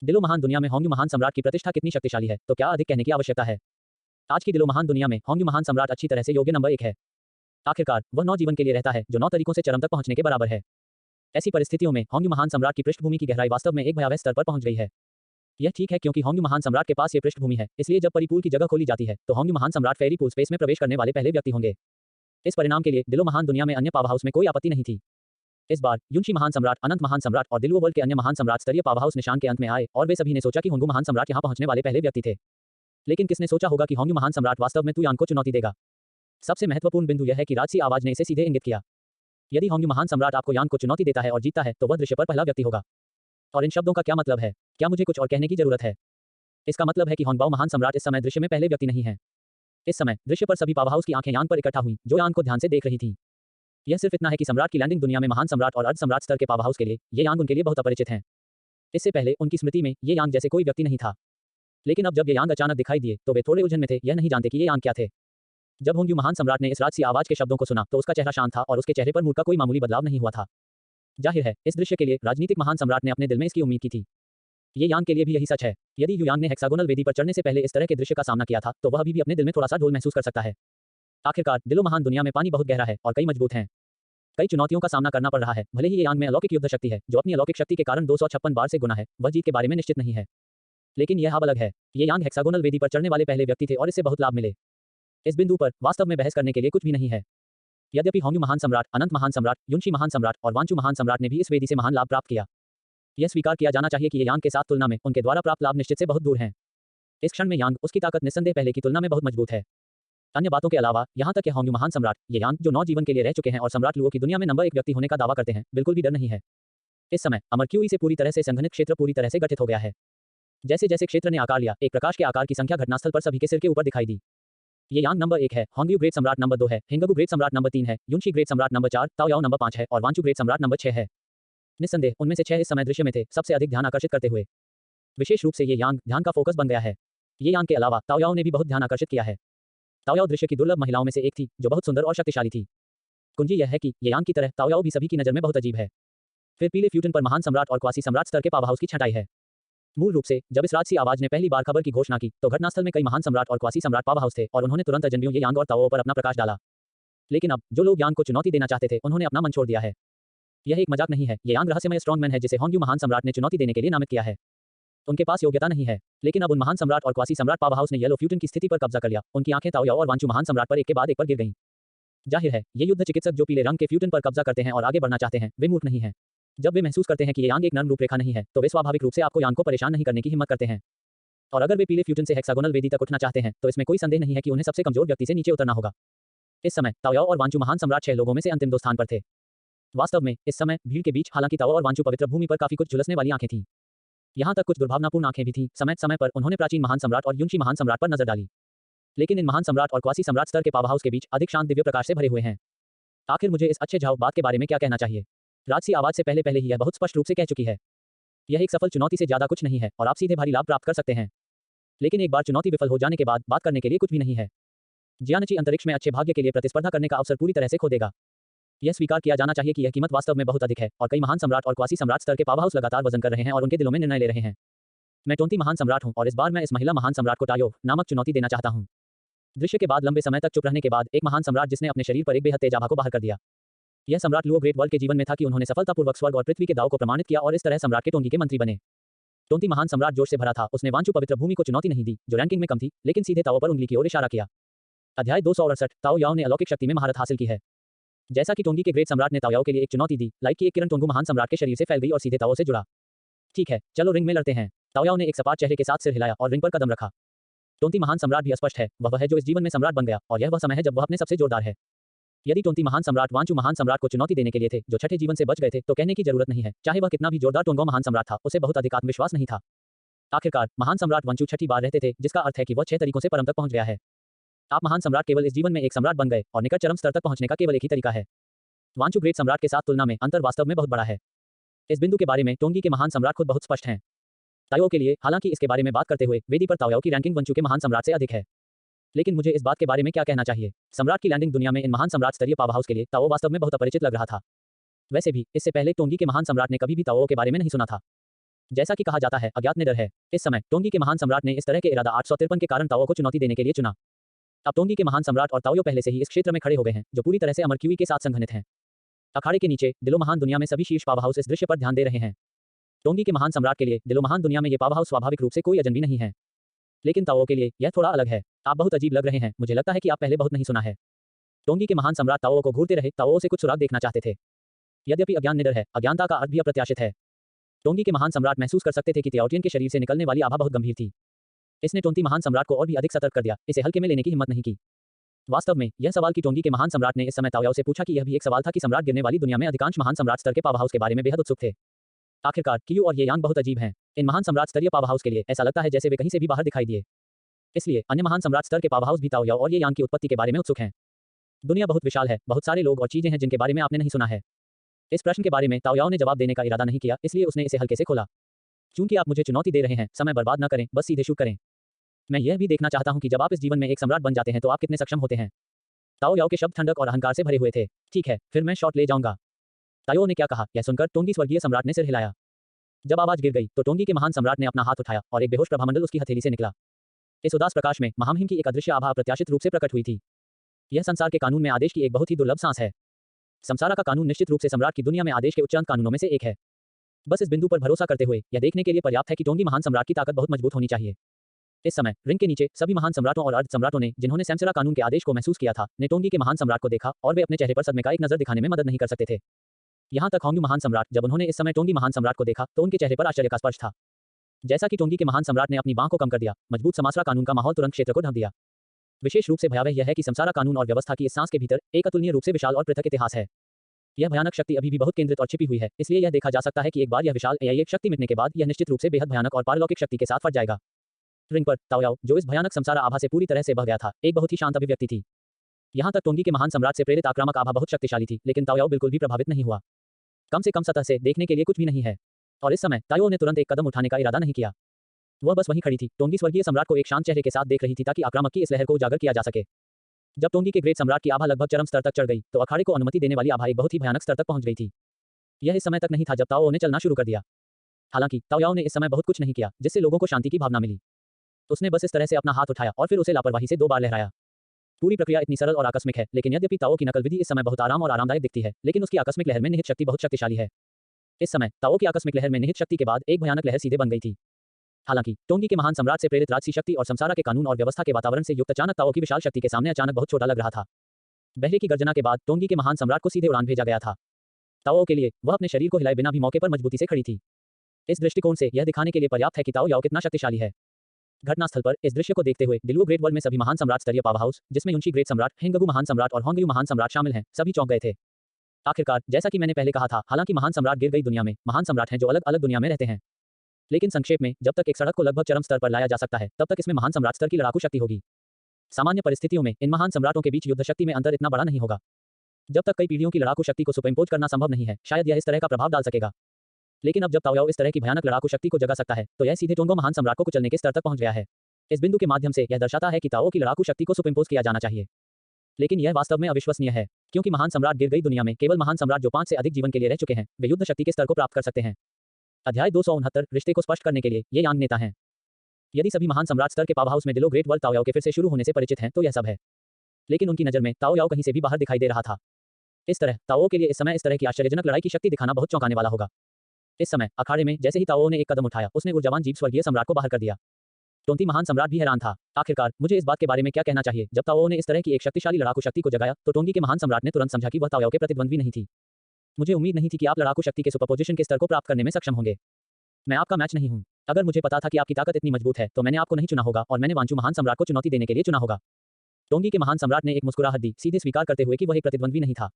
दिलो महान दुनिया में होंगयू महान सम्राट की प्रतिष्ठा कितनी शक्तिशाली है, तो क्या अधिक कहने की आवश्यकता है? आज की दिलो महान दुनिया में होंगयू महान सम्राट अच्छी तरह से योग्य नंबर 1 है। आखिरकार वह 9 जीवन के लिए रहता है, जो 9 तरीकों से चरम तक पहुंचने के बराबर है। ऐसी परिस्थितियों में होंगयू महान सम्राट की पृष्ठभूमि की गहराई वास्तव में एक भयावह स्तर पर पहुंच गई है। यह ठीक है क्योंकि होंगयू महान सम्राट के पास ये पृष्ठभूमि है, इसलिए जब परिपूल की जगह खोली जाती है तो होंगयू महान सम्राट फेरी पूल स्पेस में प्रवेश करने वाले पहले व्यक्ति होंगे। इस परिणाम के लिए दिलो महान दुनिया में अन्य पावर हाउस में कोई आपत्ति नहीं थी। इस बार युनशी महान सम्राट, अनंत महान सम्राट और दिलवो वर्ल्ड के अन्य महान सम्राट स्तरीय पावर हाउस निशान के अंत में आए और वे सभी ने सोचा कि होंगयू महान सम्राट यहां पहुंचने वाले पहले व्यक्ति थे। लेकिन किसने सोचा होगा कि होंगयू महान सम्राट वास्तव में तू यांग को चुनौती देगा? सबसे महत्वपूर्ण बिंदु यह है कि राजसी आवाज ने इसे सीधे इंगित किया। यदि होंगयू महान सम्राट आपको यांग को चुनौती देता है और जीतता है तो वह दृश्य पर पहला व्यक्ति होगा। और इन शब्दों का क्या मतलब है? क्या मुझे कुछ और कहने की जरूरत है? इसका मतलब है कि होनबाओ महान सम्राट इस समय दृश्य में पहले व्यक्ति नहीं है। इस समय दृश्य पर सभी पावर हाउस की आंखें यांग पर इकट्ठा हुई, जो यांग को ध्यान से देख रही थीं। यह सिर्फ इतना है कि सम्राट की लैंडिंग दुनिया में महान सम्राट और अर्ध सम्राट स्तर के पावर हाउस के लिए ये यांग उनके लिए बहुत अपरिचित हैं। इससे पहले उनकी स्मृति में ये यांग जैसे कोई व्यक्ति नहीं था। लेकिन अब जब ये यांग अचानक दिखाई दिए तो वे थोड़े उलझन में थे, यह नहीं जानते कि ये यांग क्या थे। जब होंगयू महान सम्राट ने इस राजसी आवाज के शब्दों को सुना तो उसका चेहरा शांत था और उसके चेहरे पर मूड का कोई मामूली बदलाव नहीं हुआ था। जाहिर है, इस दृश्य के लिए राजनीतिक महान सम्राट ने अपने दिल में इसकी उम्मीद की थी। ये यांग के लिए भी यही सच है। यदि यू यांग ने हेक्सागोनल वेदी पर चढ़ने से पहले इस तरह के दृश्य का सामना किया था तो वह अभी भी अपने दिल में थोड़ा सा ढोल महसूस कर सकता है। आखिरकार दिलो महान दुनिया में पानी बहुत गहरा है और कई मजबूत हैं। कई चुनौतियों का सामना करना पड़ रहा है। भले ही ये यांग में अलौकिक युद्ध शक्ति है जो अपनी अलौकिक शक्ति के कारण 256 बार से गुना है, वह जीत के बारे में निश्चित नहीं है। लेकिन यह अब अलग है। ये यांग हेक्सागोनल वेदी पर चढ़ने वाले पहले व्यक्ति थे और इससे बहुत लाभ मिले। इस बिंदु पर वास्तव में बहस करने के लिए कुछ भी नहीं है। यद्यपि होंग्यू महान सम्राट, अनंत महान सम्राट, युनशी महान सम्राट और वांचू महान सम्राट ने भी इस वेदी से महान लाभ प्राप्त किया, यह स्वीकार किया जाना चाहिए कि ये यांग के साथ तुलना में उनके द्वारा प्राप्त लाभ निश्चित से बहुत दूर हैं। इस क्षण में यांग उसकी ताकत निस्संदेह पहले की तुलना में बहुत मजबूत है। अन्य बातों के अलावा यहाँ तक कि होंग्यू महान सम्राट, ये यांग जो 9 जीवन के लिए रह चुके हैं और सम्राट लुओ की दुनिया में नंबर 1 व्यक्ति होने का दावा करते हैं, बिल्कुल भी डर नहीं है। इस समय अमर क्यूई से पूरी तरह से संघनित क्षेत्र पूरी तरह से गठित हो गया है। जैसे जैसे क्षेत्र ने आकार लिया, एक प्रकाश के आकार की संख्या घटनास्थल पर सभी के सिर के ऊपर दिखाई दी। ये यांग नंबर 1 है, होंग्यू ग्रेट सम्राट नंबर 2 है, हिंगगु ग्रेट सम्राट नंबर 3 है, युनशी ग्रेट सम्राट नंबर 4, ताओयाओ नंबर 5 है और वांचू ग्रेट सम्राट नंबर 6 है। निस्संदेह उनमें से 6 इस समय दृश्य में थे, सबसे अधिक ध्यान आकर्षित करते हुए। विशेष रूप से ये यांग ध्यान का फोकस बन गया है। ये यांग के अलावा ताओयाओ ने भी बहुत ध्यान आकर्षित किया है। ताओयाओ दृश्य की दुर्लभ महिलाओं में से एक थी, जो बहुत सुंदर और शक्तिशाली थी। कुंजी यह है कि ये यांग की तरह ताओयाओ भी सभी की नज़र में बहुत अजीब है। फिर पीले फ्यूटन पर महान सम्राट और क्वासी सम्राट स्तर के पावर हाउस की छंटाई है। मूल रूप से जब इस राजसी आवाज ने पहली बार खबर की घोषणा की, तो घटनास्थल में कई महान सम्राट और क्वासी सम्राट पावर हाउस थे और उन्होंने तुरंत अजनबियों ये यांग और ताओयाओ पर अपना प्रकाश डाला। लेकिन अब जो लोग यांग को चुनौती देना चाहते थे, उन्होंने अपना मन छोड़ दिया है। यह एक मजाक नहीं है, ये यांग रहस्यमय स्ट्रॉन्गमैन है जिसे होंग्यू महान सम्राट ने चुनौती देने के लिए नामित किया है। उनके पास योग्यता नहीं है, लेकिन अब उन महान सम्राट और क्वासी सम्राट पावर हाउस ने येलो फ्यूटन की स्थिति पर कब्जा कर लिया। उनकी आंखें ताओयाओ और वांचू महान सम्राट पर एक के बाद एक पर गिर गईं। जाहिर है, ये युद्ध चिकित्सक जो पीले रंग के फ्यूटन पर कब्जा करते हैं और आगे बढ़ना चाहते हैं, वे मूर्ख नहीं हैं। जब वे महसूस करते हैं कि ये यांग एक नर्म रूपरेखा नहीं है, तो वे स्वाभाविक रूप से आपको यांग को परेशान नहीं करने की हिम्मत करते हैं। और अगर वे पीले फ्यूटन से हेक्सागोनल वेदी तक उठना चाहते हैं, तो इसमें कोई संदेह नहीं है कि उन्हें सबसे कमजोर व्यक्ति से नीचे उतरना होगा। इस समय ताओयाओ और वांचू महान सम्राट 6 लोगों में से अंतिम 2 स्थान पर थे। वास्तव में इस समय भीड़ के बीच हालांकि ताओयाओ और वांचू पवित्र भूमि पर काफी कुछ झुलसने वाली आंखें थीं। यहाँ तक कुछ दुर्भावनापूर्ण आंखें भी थीं। समय समय पर उन्होंने प्राचीन महान सम्राट और युनशी महान सम्राट पर नजर डाली। लेकिन इन महान सम्राट और क्वासी सम्राट स्तर के पावर हाउस के बीच अधिक शांत दिव्य प्रकाश से भरे हुए हैं। आखिर मुझे इस अच्छे झाव बात के बारे में क्या कहना चाहिए? राजसी आवाज से पहले ही यह बहुत स्पष्ट रूप से कह चुकी है। यह एक सफल चुनौती से ज्यादा कुछ नहीं है और आप सीधे भारी लाभ प्राप्त कर सकते हैं। लेकिन एक बार चुनौती विफल हो जाने के बाद बात करने के लिए कुछ भी नहीं है। जियानची अंतरिक्ष में अच्छे भाग्य के लिए प्रतिस्पर्धा करने का अवसर पूरी तरह से खो देगा। यह स्वीकार किया जाना चाहिए कि यह कीमत वास्तव में बहुत अधिक है और कई महान सम्राट और क्वासी सम्राट स्तर के पावर हाउस लगातार वजन कर रहे हैं और उनके दिलों में निर्णय ले रहे हैं। मैं 20 महान सम्राट हूं और इस बार मैं इस महिला महान सम्राट को टायो नामक चुनौती देना चाहता हूं। दृश्य के बाद लंबे समय तक चुप रहने के बाद एक महान सम्राट जिसने अपने शरीर पर एक बेहद तेज आभा को बाहर कर दिया। यह सम्राट लुओ ग्रेट वर्ल्ड के जीवन में था कि उन्होंने सफलतापूर्वक स्वर्ग और पृथ्वी के दाव को प्रमाणित किया और इस तरह सम्राट के टोंगी के मंत्री बने। टोंती महान सम्राट जोश से भरा था, उसने वांचू पवित्र भूमि को चुनौती नहीं दी, जो रैंकिंग में कम थी, लेकिन सीधे ताओ पर उंगली की ओर इशारा किया। अध्याय 268 ताओयाओ ने अलौकिक शक्ति में महारत हासिल की है। जैसा कि टोंगी के ग्रेट सम्राट ने ताओयाओ के लिए एक चुनौती दी, लाइट की एक किरण टोंगू महान सम्राट के शरीर से फैल गई और सीधे ताओ से जुड़ा। ठीक है, चलो रिंग में लड़ते हैं। ताओयाओ ने एक सपाट चेहरे के साथ सिर हिलाया और रिंग पर कदम रखा। टोंती महान सम्राट भी स्पष्ट है, वह है जो इस जीवन में सम्राट बन गया और यह वह समय है जब वह अपने सबसे जोरदार है। यदि टोंती महान सम्राट वांचू महान सम्राट को चुनौती देने के लिए थे, जो छठे जीवन से बच गए थे, तो कहने की जरूरत नहीं है, चाहे वह कितना भी जोरदार टोंगो महान सम्राट था, उसे बहुत अधिक आत्मविश्वास नहीं था। आखिरकार महान सम्राट वांचू छठी बार रहते थे, जिसका अर्थ है कि वह 6 तरीकों से परम तक पहुंच गया है। आप महान सम्राट केवल इस जीवन में एक सम्राट बन गए और निकट चरम स्तर तक पहुंचने का केवल एक ही तरीका है। वांचू ग्रेट सम्राट के साथ तुलना में अंतर वास्तव में बहुत बड़ा है। इस बिंदु के बारे में टोंगी के महान सम्राट खुद बहुत स्पष्ट हैं। ताओयाओ के लिए, हालांकि इसके बारे में बात करते हुए वेदी पर ताओयाओ की रैंकिंग वांचू के महान सम्राट से अधिक है। लेकिन मुझे इस बात के बारे में क्या कहना चाहिए? सम्राट की लैंडिंग दुनिया में इन महान सम्राट स्तरीय पावर हाउस के लिए ताओ वास्तव में बहुत अपरिचित लग रहा था। वैसे भी इससे पहले टोंगी के महान सम्राट ने कभी भी ताओ के बारे में नहीं सुना था। जैसा कि कहा जाता है, अज्ञात निडर है। इस समय टोंगी के महान सम्राट ने इस तरह के इरादा 853 के कारण ताओ को चुनौती देने के लिए चुना। अब टोंगी के महान सम्राट और ताओ पहले से ही इस क्षेत्र में खड़े हो गए हैं, जो पूरी तरह से अमर क्यूई के साथ संघनित हैं। अखाड़े के नीचे दिलो महान दुनिया में सभी शीर्ष पावर हाउस इस दृश्य पर ध्यान दे रहे हैं। टोंगी के महान सम्राट के लिए दिलो महान दुनिया में ये पावर हाउस स्वाभाविक रूप से कोई अजनबी नहीं है। लेकिन ताओ के लिए यह थोड़ा अलग है। आप बहुत अजीब लग रहे हैं, मुझे लगता है कि आप पहले बहुत नहीं सुना है। टोंगी के महान सम्राट ताओ को घूरते रहे, ताओ से कुछ सुराग देखना चाहते थे। यद्यपि अज्ञान निडर है, अज्ञानता का अर्थ भी अप्रत्याशित है। टोंगी के महान सम्राट महसूस कर सकते थे कि त्याओटियन के शरीर से निकलने वाली आभा बहुत गंभीर थी। इसने टोंती महान सम्राट को और भी अधिक सतर्क कर दिया, इसे हल्के में लेने की हिम्मत नहीं की। वास्तव में यह सवाल कि टोंगी के महान सम्राट ने इस समय ताओयाओ से पूछा कि यह भी एक सवाल था कि सम्राट गिरने वाली दुनिया में अधिकांश महान सम्राट स्तर के पावर हाउस के बारे में बेहद उत्सुक थे। आखिरकार कियू और ये यांग बहुत अजीब हैं। इन महान सम्राट स्तरीय पावर हाउस के लिए ऐसा लगता है जैसे वे कहीं से भी बाहर दिखाई दिए। इसलिए अन्य महान सम्राट स्तर के पावर हाउस भी ताओयाओ और ये यांग की उत्पत्ति के बारे में उत्सुक हैं। दुनिया बहुत विशाल है, बहुत सारे लोग और चीजें हैं जिनके बारे में आपने नहीं सुना है। इस प्रश्न के बारे में ताओयाओ ने जवाब देने का इरादा नहीं किया, इसलिए उसने इसे हल्के से खोला। चूंकि आप मुझे चुनौती दे रहे हैं, समय बर्बाद न करें, बस सीधे शूट करें। मैं यह भी देखना चाहता हूं कि जब आप इस जीवन में एक सम्राट बन जाते हैं तो आप कितने सक्षम होते हैं। ताओयाओ के शब्द ठंडक और अहंकार से भरे हुए थे। ठीक है, फिर मैं शॉट ले जाऊंगा। ताओयाओ ने क्या कहा, यह सुनकर टोंगी स्वर्गीय सम्राट ने सिर हिलाया। जब आवाज गिर गई तो टोंगी के महान सम्राट ने अपना हाथ उठाया और एक बेहोश प्रभामंडल उसकी हथेली से निकला। इस उदास प्रकाश में महामहिम की एक अदृश्य आभा अप्रत्याशित रूप से प्रकट हुई थी। यह संसार के कानून में आदेश की एक बहुत ही दुर्लभ सांस है। संसारा का कानून निश्चित रूप से सम्राट की दुनिया में आदेश के उच्चांत कानूनों में से एक है। बस इस बिंदु पर भरोसा करते हुए यह देखने के लिए पर्याप्त है कि टोंगी महान सम्राट की ताकत बहुत मजबूत होनी चाहिए। इस समय रिंग के नीचे सभी महान सम्राटों और अर्ध सम्राटों ने, जिन्होंने सैमसरा कानून के आदेश को महसूस किया था, ने टोंगी के महान सम्राट को देखा और वे अपने चेहरे पर सदमे का एक नजर दिखाने में मदद नहीं कर सकते थे। यहाँ तक होंग्यू महान सम्राट, जब उन्होंने इस समय टोंगी महान सम्राट को देखा तो उनके चेहरे पर आश्चर्य का स्पर्श था। जैसा कि टोंगी के महान सम्राट ने अपनी बांह को कम कर दिया, मजबूत समासरा कानून का माहौल तुरंत क्षेत्र को ढक दिया। विशेष रूप से भयावह यह है कि समसारा कानून और व्यवस्था की इस सांस के भीतर एक अतुलनीय रूप से विशाल और पृथक इतिहास है। यह भयानक शक्ति अभी भी बहुत केंद्रित और छिपी हुई है, इसलिए यह देखा जा सकता है कि एक बार यह विशाल एआई शक्ति मिटने के बाद यह निश्चित रूप से बेहद भयानक और पारलौकिक शक्ति के साथ फट जाएगा। रिंग पर ताओयाओ, जो इस भयानक समसारा आभा से पूरी तरह से बह गया था, एक बहुत ही शांत अभिव्यक्ति थी। यहाँ तक टोंगी के महान सम्राट से प्रेरित आक्रामक आभा बहुत शक्तिशाली थी, लेकिन ताओयाओ बिल्कुल भी प्रभावित नहीं हुआ। कम से कम सतह से देखने के लिए कुछ भी नहीं है। और इस समय ताओयाओ ने तुरंत एक कदम उठाने का इरादा नहीं किया। वह बस वहीं खड़ी थी। टोंगी स्वर्गीय सम्राट को एक शांत चेहरे के साथ देख रही थी ताकि आक्रामक की इस लहर को उजागर किया जा सके। जब टोंगी के ग्रेट सम्राट की आभा लगभग चरम स्तर तक चढ़ गई, तो अखाड़े को अनुमति देने वाली आभा एक बहुत ही भयानक स्तर तक पहुंच गई थी। यह इस समय तक नहीं था जब ताओयाओ ने चलना शुरू कर दिया। हालांकि ताओयाओ ने इस समय बहुत कुछ नहीं किया जिससे लोगों को शांति की भावना मिली। उसने बस इस तरह से अपना हाथ उठाया और फिर उसे लापरवाही से 2 बार लहराया। पूरी प्रक्रिया इतनी सरल और आकस्मिक है, लेकिन यद्यपि ताओ की नकल विधि इस समय बहुत आराम और आरामदायक दिखती है, लेकिन उसकी आकस्मिक लहर में निहित शक्ति बहुत शक्तिशाली है। इस समय ताओ की आकस्मिक लहर में निहित शक्ति के बाद एक भयानक लहर सीधे बन गई थी। हालांकि टोंगी के महान सम्राट से प्रेरित राजसी शक्ति और समसारा के कानून और व्यवस्था के वातावरण से युक्त अचानक ताओ की विशाल शक्ति के सामने अचानक बहुत छोटा लग रहा था। बहरे की गर्जना के बाद टोंगी के महान सम्राट को सीधे उड़ान भेजा गया था। ताओ के लिए वह अपने शरीर को हिलाए बिना भी मौके पर मजबूती से खड़ी थी। इस दृष्टिकोण से यह दिखाने के लिए पर्याप्त है कि ताओयाओ कितना शक्तिशाली है। घटनास्थल पर इस दृश्य को देखते हुए दिलुओ ग्रेट वर्ल्ड में सभी महान सम्राट स्तरीय पावर हाउस, जिसमें युनशी ग्रेट सम्राट, हेंगगु महान सम्राट और होंगयू महान सम्राट शामिल हैं, सभी चौंक गए थे। आखिरकार, जैसा कि मैंने पहले कहा था, हालांकि महान सम्राट गिर गई दुनिया में महान सम्राट हैं जो अलग अलग दुनिया में रहते हैं। लेकिन संक्षेप में, जब तक एक सड़क को लगभग चरम स्तर पर लाया जा सकता है, तब तक इसमें महान सम्राट स्तर की लड़ाकू शक्ति होगी। सामान्य परिस्थितियों में इन महान सम्राटों के बीच युद्ध शक्ति में अंतर इतना बड़ा नहीं होगा। जब तक कई पीढ़ियों की लड़ाकू शक्ति को सुपरइम्पोज करना संभव नहीं है, शायद यह इस तरह का प्रभाव डाल सकेगा। लेकिन अब जब ताओयाओ इस तरह की भयानक लड़ाकू शक्ति को जगा सकता है, तो यह सीधे टोंगो महान सम्राट को कुचलने के स्तर तक पहुंच गया है। इस बिंदु के माध्यम से यह दर्शाता है कि ताओ की लड़ाकू शक्ति को सुपरइम्पोज किया जाना चाहिए। लेकिन यह वास्तव में अविश्वसनीय है, क्योंकि महान सम्राट गिर गई दुनिया में केवल महान सम्राट जो 5 से अधिक जीवन के लिए रह चुके हैं, वे युद्ध शक्ति के स्तर को प्राप्त कर सकते हैं। अध्याय 269 रिश्ते को स्पष्ट करने के लिए ये यांग नेता हैं। यदि सभी महान सम्राट स्तर के पावर हाउस में दिलो ग्रेट वर्ल्ड ताओयाओ के फिर से शुरू होने से परिचित हैं, तो यह सब है। लेकिन उनकी नजर में ताओयाओ कहीं से भी बाहर दिखाई दे रहा था। इस तरह ताओ के लिए इस समय इस तरह की आश्चर्यजनक लड़ाई की शक्ति दिखाना बहुत चौंकाने वाला होगा। इस समय अखाड़े में जैसे ही ताओ ने एक कदम उठाया, उसने ऊर्जावान जीव स्वर्गीय सम्राट को बाहर कर दिया। टोंती महान सम्राट भी हैरान था। आखिरकार मुझे इस बात के बारे में क्या कहना चाहिए। जब ताओ ने इस तरह की एक शक्तिशाली लड़ाकू शक्ति को जगाया, तो टोंगी के महान सम्राट ने तुरंत समझा कि वह ताओयाओ के प्रतिद्वंद्वी नहीं थी। मुझे उम्मीद नहीं थी कि आप लड़ाकू शक्ति के सुपरपोजिशन के स्तर को प्राप्त करने में सक्षम होंगे। मैं आपका मैच नहीं हूं। अगर मुझे पता था कि आपकी ताकत इतनी मजबूत है, तो मैंने आपको नहीं चुना होगा और मैंने वांचू महान सम्राट को चुनौती देने के लिए चुना होगा। टोंगी के महान सम्राट ने एक मुस्कुराहट दी, सीधे स्वीकार करते हुए कि वह एक प्रतिद्वंद्वी नहीं था।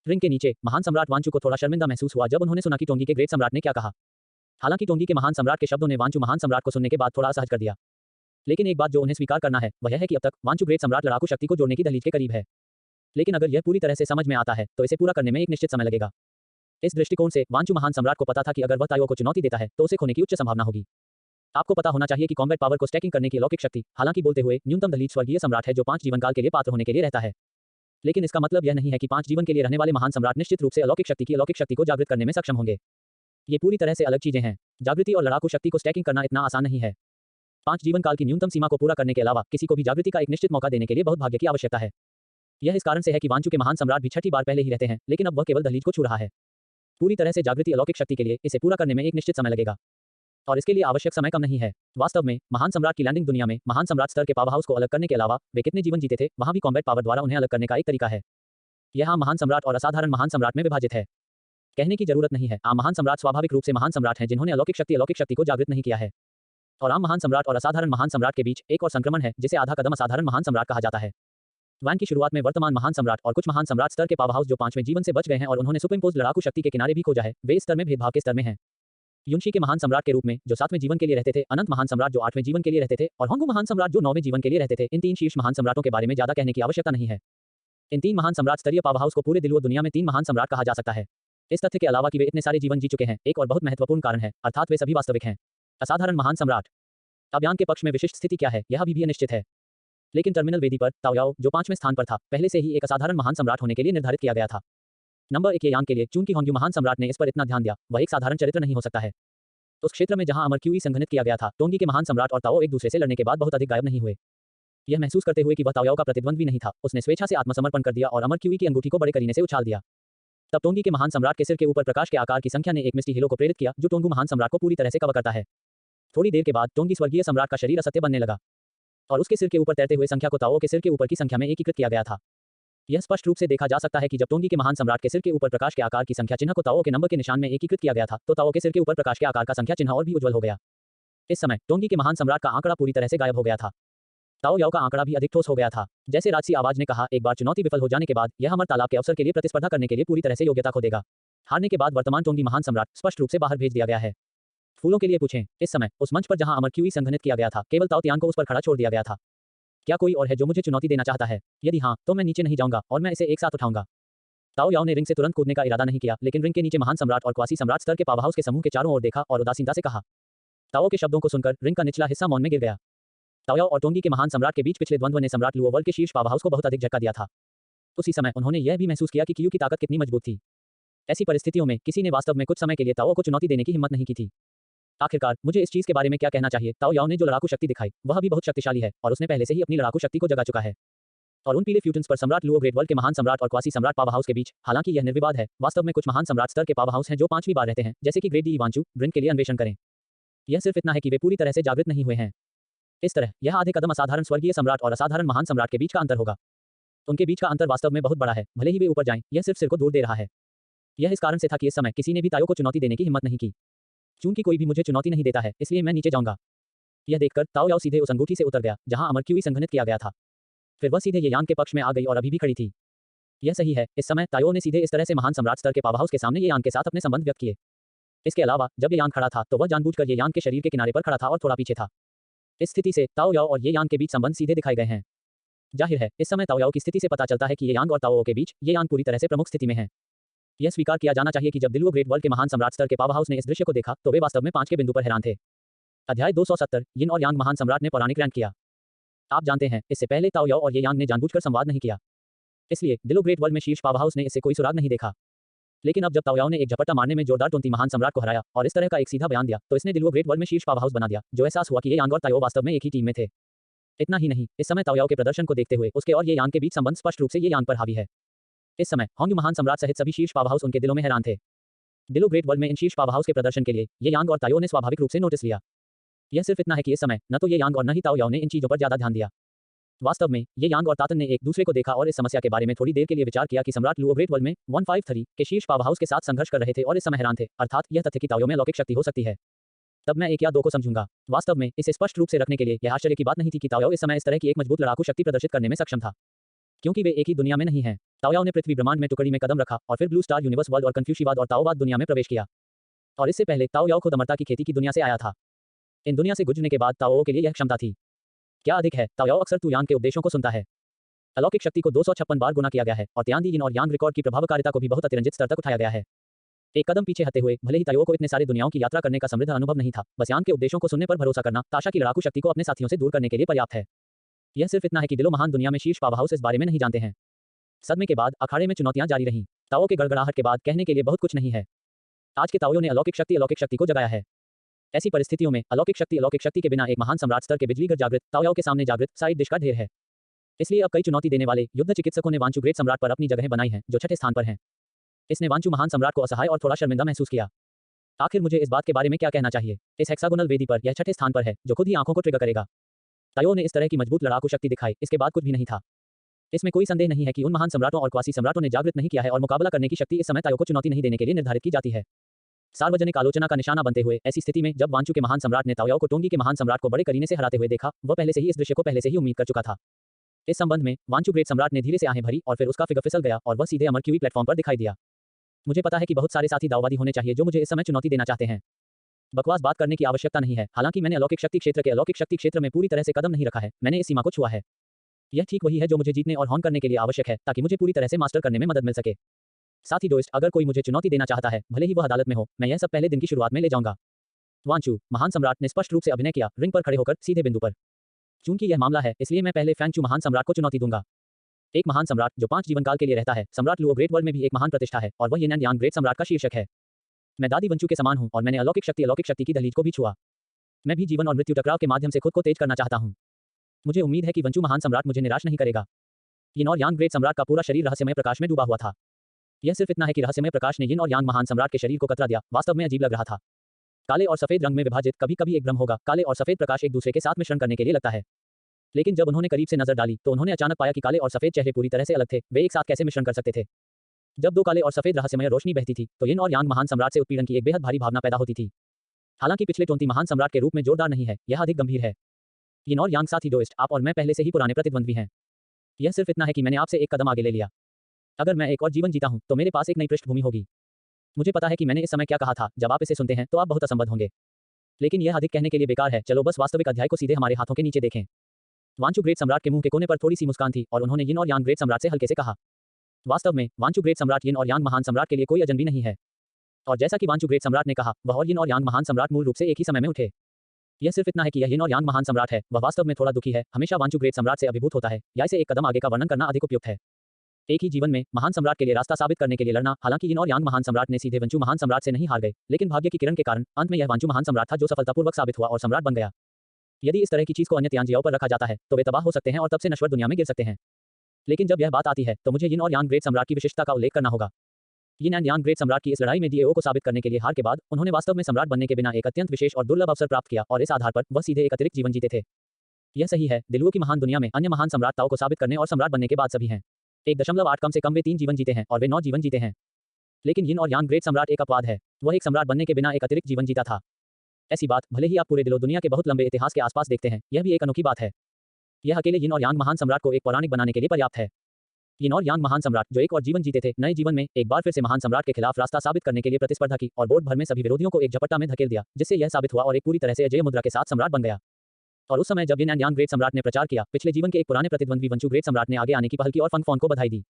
रिंग के नीचे महान सम्राट वांचू को थोड़ा शर्मिंदा महसूस हुआ जब उन्होंने सुना कि टोंगी के ग्रेट सम्राट ने क्या कहा। हालांकि टोंगी के महान सम्राट के शब्दों ने वांचू महान सम्राट को सुनने के बाद थोड़ा असहज कर दिया। लेकिन एक बात जो उन्हें स्वीकार करना है, वह यह है कि अब तक वांचू ग्रेट सम्राट लड़ाकू शक्ति को जोड़ने की दहलीज के करीब है। लेकिन अगर यह पूरी तरह से समझ में आता है, तो इसे पूरा करने में एक निश्चित समय लगेगा। इस दृष्टिकोण से वांचू महान सम्राट को पता था कि अगर वह ताओ को चुनौती देता है, तो उसे खोने की उच्च संभावना होगी। आपको पता होना चाहिए कि कॉम्बैट पावर को स्टैकिंग करने की अलौकिक शक्ति, हालांकि बोलते हुए न्यूनतम दहलीज स्वर्गीय सम्राट है जो 5 जीवन काल के लिए पात्र होने के लिए रहता है। लेकिन इसका मतलब यह नहीं है कि 5 जीवन के लिए रहने वाले महान सम्राट निश्चित रूप से अलौकिक शक्ति की अलौकिक शक्ति को जागृत करने में सक्षम होंगे। ये पूरी तरह से अलग चीजें हैं। जागृति और लड़ाकू शक्ति को स्टैकिंग करना इतना आसान नहीं है। 5 जीवन काल की न्यूनतम सीमा को पूरा करने के अलावा किसी को भी जागृति का एक निश्चित मौका देने के लिए बहुत भाग्य की आवश्यकता है। यह इस कारण से है कि वांचू के महान सम्राट भी 6ठी बार पहले ही रहते हैं, लेकिन अब वह केवल दहलीज को छू रहा है। पूरी तरह से जागृति अलौकिक शक्ति के लिए इसे पूरा करने में एक निश्चित समय लगेगा, और इसके लिए आवश्यक समय कम नहीं है। वास्तव में महान सम्राट की लैंडिंग दुनिया में महान सम्राट स्तर के पावर हाउस को अलग करने के अलावा वे कितने जीवन जीते थे, वहां भी कॉम्बैट पावर द्वारा उन्हें अलग करने का एक तरीका है। यह आम महान सम्राट और असाधारण महान सम्राट में विभाजित है। कहने की जरूरत नहीं है, आम महान सम्राट स्वाभाविक रूप से महान सम्राट हैं जिन्होंने अलौकिक शक्ति को जागृत नहीं किया है। और आम महान सम्राट और असाधारण महान सम्राट के बीच एक और संक्रमण है, जिसे आधा कदम असाधारण महान सम्राट कहा जाता है। वैन की शुरुआत में वर्तमान महान सम्राट और कुछ महान सम्राट स्तर के पावर हाउस जो 5वें जीवन से बच गए हैं और उन्होंने सुपरइम्पोज लड़ाकू शक्ति के किनारे भी खोजा है, वे इस स्तर में भेदभाव के स्तर में हैं। युनशी के महान सम्राट के रूप में जो 7वें जीवन के लिए रहते थे, अनंत महान सम्राट जो 8वें जीवन के लिए रहते थे, और होंगू महान सम्राट जो 9वें जीवन के लिए रहते थे। इन 3 शीर्ष महान सम्राटों के बारे में ज्यादा कहने की आवश्यकता नहीं है। इन 3 महान सम्राट स्तरीय पावर हाउस को पूरे दिलुओ दुनिया में 3 महान सम्राट कहा जा सकता है। इस तथ्य के अलावा कि वे इतने सारे जीवन जी चुके हैं, एक और बहुत महत्वपूर्ण कारण है, अर्थात वे सभी वास्तविक हैं। असाधारण महान सम्राट। अभियान के पक्ष में विशिष्ट स्थिति क्या है, यह अभी भी अनिश्चित है। लेकिन टर्मिनल वेदी पर ताओयाओ, जो 5वें स्थान पर था, पहले से ही एक असाधारण महान सम्राट होने के लिए निर्धारित किया गया था। नंबर 1 यांग के लिए, चूंकि होंगयू महान सम्राट ने इस पर इतना ध्यान दिया, वह एक साधारण चरित्र नहीं हो सकता है। उस क्षेत्र में जहां अमर क्यूई संघनित किया गया था, टोंगी के महान सम्राट और ताओ एक दूसरे से लड़ने के बाद बहुत अधिक गायब नहीं हुए। यह महसूस करते हुए कि वह ताओयाओ का प्रतिद्वंद्वी नहीं था, उसने स्वेच्छा से आत्मसमर्पण कर दिया और अमर क्यूई की अंगूठी को बड़े करीने से उछाल दिया। तब टोंगी के महान सम्राट के सिर के ऊपर प्रकाश के आकार की संख्या ने एक मिस्टी हिलो को प्रेरित किया, जो टोंगू महान सम्राट को पूरी तरह से कवर करता है। थोड़ी देर के बाद टोंगी स्वर्गीय सम्राट का शरीर असत्य बनने लगा और उसके सिर के ऊपर तैरते हुए संख्या को ताओ के सिर के ऊपर की संख्या में एकीकृत किया गया था। यह स्पष्ट रूप से देखा जा सकता है कि जब टोंगी के महान सम्राट के सिर के ऊपर प्रकाश के आकार की संख्या चिन्ह को ताओ के नंबर के निशान में एकीकृत किया गया था, तो ताओ के सिर के ऊपर प्रकाश के आकार का संख्या चिन्ह और भी उज्जवल हो गया। इस समय टोंगी के महान सम्राट का आंकड़ा पूरी तरह से गायब हो गया था। ताओ याओ का आंकड़ा भी अधिक ठोस हो गया था। जैसे राजसी आवाज ने कहा, एक बार चुनौती विफल हो जाने के बाद यह अमर तालाब के अवसर के लिए प्रतिस्पर्धा करने के लिए पूरी तरह से योग्यता खो देगा। हारने के बाद वर्तमान टोंगी महान सम्राट स्पष्ट रूप से बाहर भेज दिया गया है। फूलों के लिए पूछें। इस समय उस मंच पर जहां अमर क्यूई संघनित किया गया था, केवल ताओ तियान को उस पर खड़ा छोड़ दिया गया था। क्या कोई और है जो मुझे चुनौती देना चाहता है? यदि हाँ, तो मैं नीचे नहीं जाऊंगा और मैं इसे एक साथ उठाऊंगा। ताओ याओ ने रिंग से तुरंत कूदने का इरादा नहीं किया, लेकिन रिंग के नीचे महान सम्राट और क्वासी सम्राट स्तर के पावर हाउस के समूह के चारों ओर देखा और उदासीनता से कहा। ताओ के शब्दों को सुनकर रिंग का निचला हिस्सा मौन में गिर गया। ताओ याओ और टोंगी के महान सम्राट के बीच पिछले द्वंद्व ने सम्राट लुओ वर्ल्ड के शीर्ष पावर हाउस को बहुत अधिक झटका दिया था। उसी समय उन्होंने यह भी महसूस किया कि क्यू की ताकत कितनी मजबूत थी। ऐसी परिस्थितियों में किसी ने वास्तव में कुछ समय के लिए ताओ को चुनौती देने की हिम्मत नहीं की थी। आखिरकार मुझे इस चीज के बारे में क्या कहना चाहिए? ताओ याओ ने जो लड़ाकू शक्ति दिखाई वह भी बहुत शक्तिशाली है और उसने पहले से ही अपनी लड़ाकू शक्ति को जगा चुका है। और उन पीले फ्यूटन्स पर सम्राट लुओ ग्रेट वर्ल्ड के महान सम्राट और क्वासी सम्राट पावर हाउस के बीच, हालांकि यह निर्विवाद है, वास्तव में कुछ महान सम्राट स्तर के पावर हाउस हैं जो 5वीं बार रहते हैं, जैसे कि ग्रेट डी वांचू ब्रिंक के लिए अन्वेषण करें। यह सिर्फ इतना है कि वे पूरी तरह से जागृत नहीं हुए हैं। इस तरह यह आधे कदम असाधारण स्वर्गीय सम्राट और असाधारण महान सम्राट के बीच का अंतर होगा। उनके बीच का अंतर वास्तव में बहुत बड़ा है, भले ही वे ऊपर जाएं, यह सिर्फ सिर को दूर दे रहा है। यह इस कारण से था कि इस समय किसी ने भी ताओ को चुनौती देने की हिम्मत नहीं की। चूंकि कोई भी मुझे चुनौती नहीं देता है, इसलिए मैं नीचे जाऊंगा। यह देखकर ताओ याओ सीधे उस अंगूठी से उतर गया जहां अमर क्यूई संघनित किया गया था। फिर वह सीधे ये यान के पक्ष में आ गई और अभी भी खड़ी थी। यह सही है, इस समय ताओ ने सीधे इस तरह से महान सम्राट स्तर के पावर हाउस के सामने ये यान के साथ अपने संबंध व्यक्त किए। इसके अलावा जब ये यान खड़ा था तो वह जानबूझकर ये यान के शरीर के किनारे पर खड़ा था और थोड़ा पीछे था। इस स्थिति से ताओ याओ और ये यान के बीच संबंध सीधे दिखाए गए हैं। जाहिर है, इस समय ताओ याओ की स्थिति से पता चलता है कि ये यान और ताओ के बीच ये यान पूरी तरह से प्रमुख स्थिति में है। यह स्वीकार किया जाना चाहिए कि जब दिलुओ ग्रेट वर्ल्ड के महान सम्राट स्तर के पावर हाउस ने इस दृश्य को देखा तो वे वास्तव में 5 के बिंदु पर हैरान थे। अध्याय 270 यिन और यांग महान सम्राट ने पौराणिक रैंक किया। आप जानते हैं, इससे पहले ताओ याओ और ये यांग ने जानबूझकर संवाद नहीं किया, इसलिए दिलो ग्रेट वर्ल्ड में शीर्ष पावर हाउस ने इससे कोई सुराग नहीं देखा। लेकिन अब जब ताओ याओ ने एक झपट्टा मारने में जोरदार टोंती महान सम्राट को हराया और इस तरह का एक सीधा बयान दिया, तो इसने दिलो ग्रेट वर्ल्ड में शीर्ष पावर हाउस बना दिया, जो एहसास हुआ कि ये यांग और ताओ वास्तव में एक ही टीम में थे। इतना ही नहीं, इस समय ताओ याओ के प्रदर्शन को देखते हुए उसके और ये यांग के बीच संबंध स्पष्ट रूप से ये यांग पर हावी है। इस समय होंग्यू महान सम्राट सहित सभी शीर्ष पावर हाउस उनके दिलों में हैरान थे। दिलो ग्रेट वर्ल्ड में इन शीर्ष पावर हाउस के प्रदर्शन के लिए ये यांग और ताओ ने स्वाभाविक रूप से नोटिस लिया। यह सिर्फ इतना है कि इस समय न तो ये यांग और न ही ताओ याओ ने इन चीजों पर ज्यादा ध्यान दिया। वास्तव में ये यांग और तातन ने एक दूसरे को देखा और इस समस्या के बारे में थोड़ी देर के लिए विचार किया कि सम्राट लुओ ग्रेट वर्ल्ड में 153 के शीर्ष पावर हाउस के साथ संघर्ष कर रहे थे और इस समय हैरान थे, अर्थात यह तथ्य कि ताओ याओ में अलौकिक शक्ति हो सकती है। तब मैं 1 या 2 को समझूंगा। वास्तव में इसे स्पष्ट रूप से रखने के लिए यह आश्चर्य की बात नहीं थी कि ताओ याओ इस समय इस तरह की एक मजबूत लड़ाकू शक्ति प्रदर्शित करने में सक्षम था, क्योंकि वे एक ही दुनिया में नहीं हैं। ताओ याओ ने पृथ्वी ब्रह्मांड में टुकड़ी में कदम रखा और फिर ब्लू स्टार यूनिवर्स वर्ल्ड और कन्फ्यूशिवाद और ताओवाद दुनिया में प्रवेश किया। और इससे पहले ताओ याओ खुद अमरता की खेती की दुनिया से आया था। इन दुनिया से गुजरने के बाद ताओ के लिए यह क्षमता थी। क्या अधिक है, ताओ याओ अक्सर तू यांग के उपदेशों को सुनता है। अलौकिक शक्ति को 256 बार गुना किया गया है और त्यान यिन और यांग रिकॉर्ड की प्रभावकारिता को भी बहुत अतिरंजित स्तर तक उठाया गया है। एक कदम पीछे हटते हुए, भले ही ताओ को इतने सारे दुनियाओं की यात्रा करने का समृद्ध अनुभव नहीं था, बस यांग के उपदेशों को सुनने पर भरोसा करना ताशा की लड़ाकू शक्ति को अपने साथियों से दूर करने के लिए पर्याप्त है। यह सिर्फ इतना है कि दिलो महान दुनिया में शीर्ष पावर हाउस इस बारे में नहीं जानते हैं। सदमे के बाद अखाड़े में चुनौतियां जारी रहीं। ताओ के गड़गड़ाहट के बाद कहने के लिए बहुत कुछ नहीं है। आज के ताओ ने अलौकिक शक्ति को जगाया है। ऐसी परिस्थितियों में अलौकिक शक्ति के बिना एक महान सम्राट स्तर के बिजलीघर जागृत ताओ याओ के सामने जागृत साइड डिश का ढेर है। इसलिए अब कई चुनौती देने वाले युद्ध चिकित्सकों ने वांचू ग्रेट सम्राट पर अपनी जगह बनाई है, जो 6ठे स्थान पर हैं। इसने वांचू महान सम्राट को असहाय और थोड़ा शर्मिंदा महसूस किया। आखिर मुझे इस बात के बारे में क्या कहना चाहिए? इस हेक्सागोनल वेदी पर यह 6ठे स्थान पर है, जो खुद ही आंखों को ट्रिगर करेगा। ताओ ने इस तरह की मजबूत लड़ाकू शक्ति दिखाई, इसके बाद कुछ भी नहीं था। इसमें कोई संदेह नहीं है कि उन महान सम्राटों और क्वासी सम्राटों ने जागृत नहीं किया है और मुकाबला करने की शक्ति इस समय ताओ को चुनौती नहीं देने के लिए निर्धारित की जाती है। सार्वजनिक आलोचना का निशाना बनते हुए ऐसी स्थिति में जब वांचू के महान सम्राट ने ताओ याओ को टोंगी के महान सम्राट को बड़े करीने से हराते हुए देखा, वह पहले से ही इस दृश्य को पहले से ही उम्मीद कर चुका था। इस संबंध में वांचू ग्रेट सम्राट ने धीरे से आहें भरी और फिर उसका फिगर फिसल गया और वह सीधे अमर क्यूई प्लेटफॉर्म पर दिखाई दिया। मुझे पता है कि बहुत सारे साथी दाववादी होने चाहिए जो मुझे इस समय चुनौती देना चाहते हैं। बकवास बात करने की आवश्यकता नहीं है। हालांकि मैंने अलौकिक शक्ति क्षेत्र में पूरी तरह से कदम नहीं रखा है, मैंने इस सीमा को छुआ है। यह ठीक वही है जो मुझे जीतने और हॉन करने के लिए आवश्यक है, ताकि मुझे पूरी तरह से मास्टर करने में मदद मिल सके। साथ ही दोस्त, अगर कोई मुझे चुनौती देना चाहता है, भले ही वह अदालत में हो, मैं यह सब पहले दिन की शुरुआत में ले जाऊंगा। वांचू महान सम्राट ने स्पष्ट रूप से अभिनय किया, रिंग पर खड़े होकर सीधे बिंदु पर। चूंकि यह मामला है, इसलिए मैं पहले फैंगचू महान सम्राट को चुनौती दूंगा। एक महान सम्राट जो 5 जीवनकाल के लिए रहता है। सम्राट लुओ ग्रेट वर्ल्ड में भी एक महान प्रतिष्ठा है और वह यिन एंड यांग ग्रेट सम्राट का शीर्षक है। मैं दादी वंचू के समान हूं और मैंने अलौकिक शक्ति की दहलीज को भी छुआ। मैं भी जीवन और मृत्यु टकराव के माध्यम से खुद को तेज करना चाहता हूं। मुझे उम्मीद है कि वंचू महान सम्राट मुझे निराश नहीं करेगा। यिन और यांग ग्रेट सम्राट का पूरा शरीर रहस्यमय प्रकाश में डूबा हुआ था। यह सिर्फ इतना है कि रहस्यमय प्रकाश ने यिन और यांग महान सम्राट के शरीर को कतरा दिया, वास्तव में अजीब लग रहा था। काले और सफेद रंग में विभाजित कभी कभी एक भ्रम होगा, काले और सफेद प्रकाश एक दूसरे के साथ मिश्रण करने के लिए लगता है। लेकिन जब उन्होंने करीब से नजर डाली तो उन्होंने अचानक पाया कि काले और सफेद चेहरे पूरी तरह से अलग थे, वे एक साथ कैसे मिश्रण कर सकते थे। जब दो काले और सफेद रहस्यमय रोशनी बहती थी तो यिन और यांग महान सम्राट से उत्पीड़न की एक बेहद भारी भावना पैदा होती थी। हालांकि पिछले 34 महान सम्राट के रूप में जोरदार नहीं है, यह अधिक गंभीर है। यिन और यांग साथी डोइस्ट, आप और मैं पहले से ही पुराने प्रतिद्वंद्वी हैं। यह सिर्फ इतना है कि मैंने आपसे एक कदम आगे ले लिया। अगर मैं एक और जीवन जीता हूं तो मेरे पास एक नई पृष्ठभूमि होगी। मुझे पता है कि मैंने इस समय क्या कहा था, जब आप इसे सुनते हैं तो आप बहुत असंबद्ध होंगे। लेकिन यह अधिक कहने के लिए बेकार है, चलो बस वास्तविक अध्याय को सीधे हमारे हाथों के नीचे देखें। वांचू ग्रेट सम्राट के मुंह के कोने पर थोड़ी सी मुस्कान थी और उन्होंने यिन और यांग ग्रेट सम्राट से हल्के से कहा। वास्तव में वांचू ग्रेट सम्राट यिन और यांग महान सम्राट के लिए कोई अजनबी नहीं है। और जैसा कि वांचू ग्रेट सम्राट ने कहा, वह और यिन और यांग महान सम्राट मूल रूप से एक ही समय में उठे। यह सिर्फ इतना है कि यह यिन और यांग महान सम्राट है, वह वास्तव में थोड़ा दुखी है, हमेशा वांचू ग्रेट सम्राट से अभिभूत होता है, या इसे एक कदम आगे का वर्णन करना अधिक उपयुक्त है। एक ही जीवन में महान सम्राट के लिए रास्ता साबित करने के लिए लड़ना। हालांकि यिन और यांग महान सम्राट ने सीधे वांचू महान सम्राट से नहीं हार गए, लेकिन भाग्य की किरण के कारण अंत में यह वांचू महान सम्राट था जो सफलतापूर्वक साबित हुआ और सम्राट बन गया। यदि इस तरह की चीज को अन्य त्यांजियाओं पर रखा जाता है तो वे तबाह हो सकते हैं और तब से नश्वर दुनिया में गिर सकते हैं। लेकिन जब यह बात आती है तो मुझे यिन और यांग ग्रेट सम्राट की विशिष्टता का उल्लेख करना होगा। यिन एंड यांग ग्रेट सम्राट की इस लड़ाई में डीएओ को साबित करने के लिए हार के बाद उन्होंने वास्तव में सम्राट बनने के बिना एक अत्यंत विशेष और दुर्लभ अवसर प्राप्त किया और इस आधार पर वह सीधे एक अतिरिक्त जीवन जीते थे। यह सही है, दिलुओ की महान दुनिया में अन्य महान सम्राटताओं को साबित करने और सम्राट बनने के बाद सभी हैं 1.8 कम से कम वे 3 जीवन जीते हैं और वे 9 जीवन जीते हैं। लेकिन यिन और यांग ग्रेट सम्राट एक अपवाद है, वह एक सम्राट बनने के बिना एक अतिरिक्त जीवन जीता था। ऐसी बात भले ही आप पूरे दिलो दुनिया के बहुत लंबे इतिहास के आसपास देखते हैं, यह भी एक अनोखी बात है। यह अकेले यिन और यांग महान सम्राट को एक पौराणिक बनाने के लिए पर्याप्त है। यिन और यांग महान सम्राट जो एक और जीवन जीते थे, नए जीवन में एक बार फिर से महान सम्राट के खिलाफ रास्ता साबित करने के लिए प्रतिस्पर्धा की और बोर्ड भर में सभी विरोधियों को एक झपट्टा में धकेल दिया, जिससे यह साबित हुआ और एक पूरी तरह से अजेय मुद्रा के साथ सम्राट बन गया। और उस समय जब यिन एंड यांग ग्रेट सम्राट ने प्रचार किया, पिछले जीवन के एक पुराने प्रतिद्वंद्वी वांचू ग्रेट सम्राट ने आगे आने की पहल की और फंगफॉन को बधाई दी।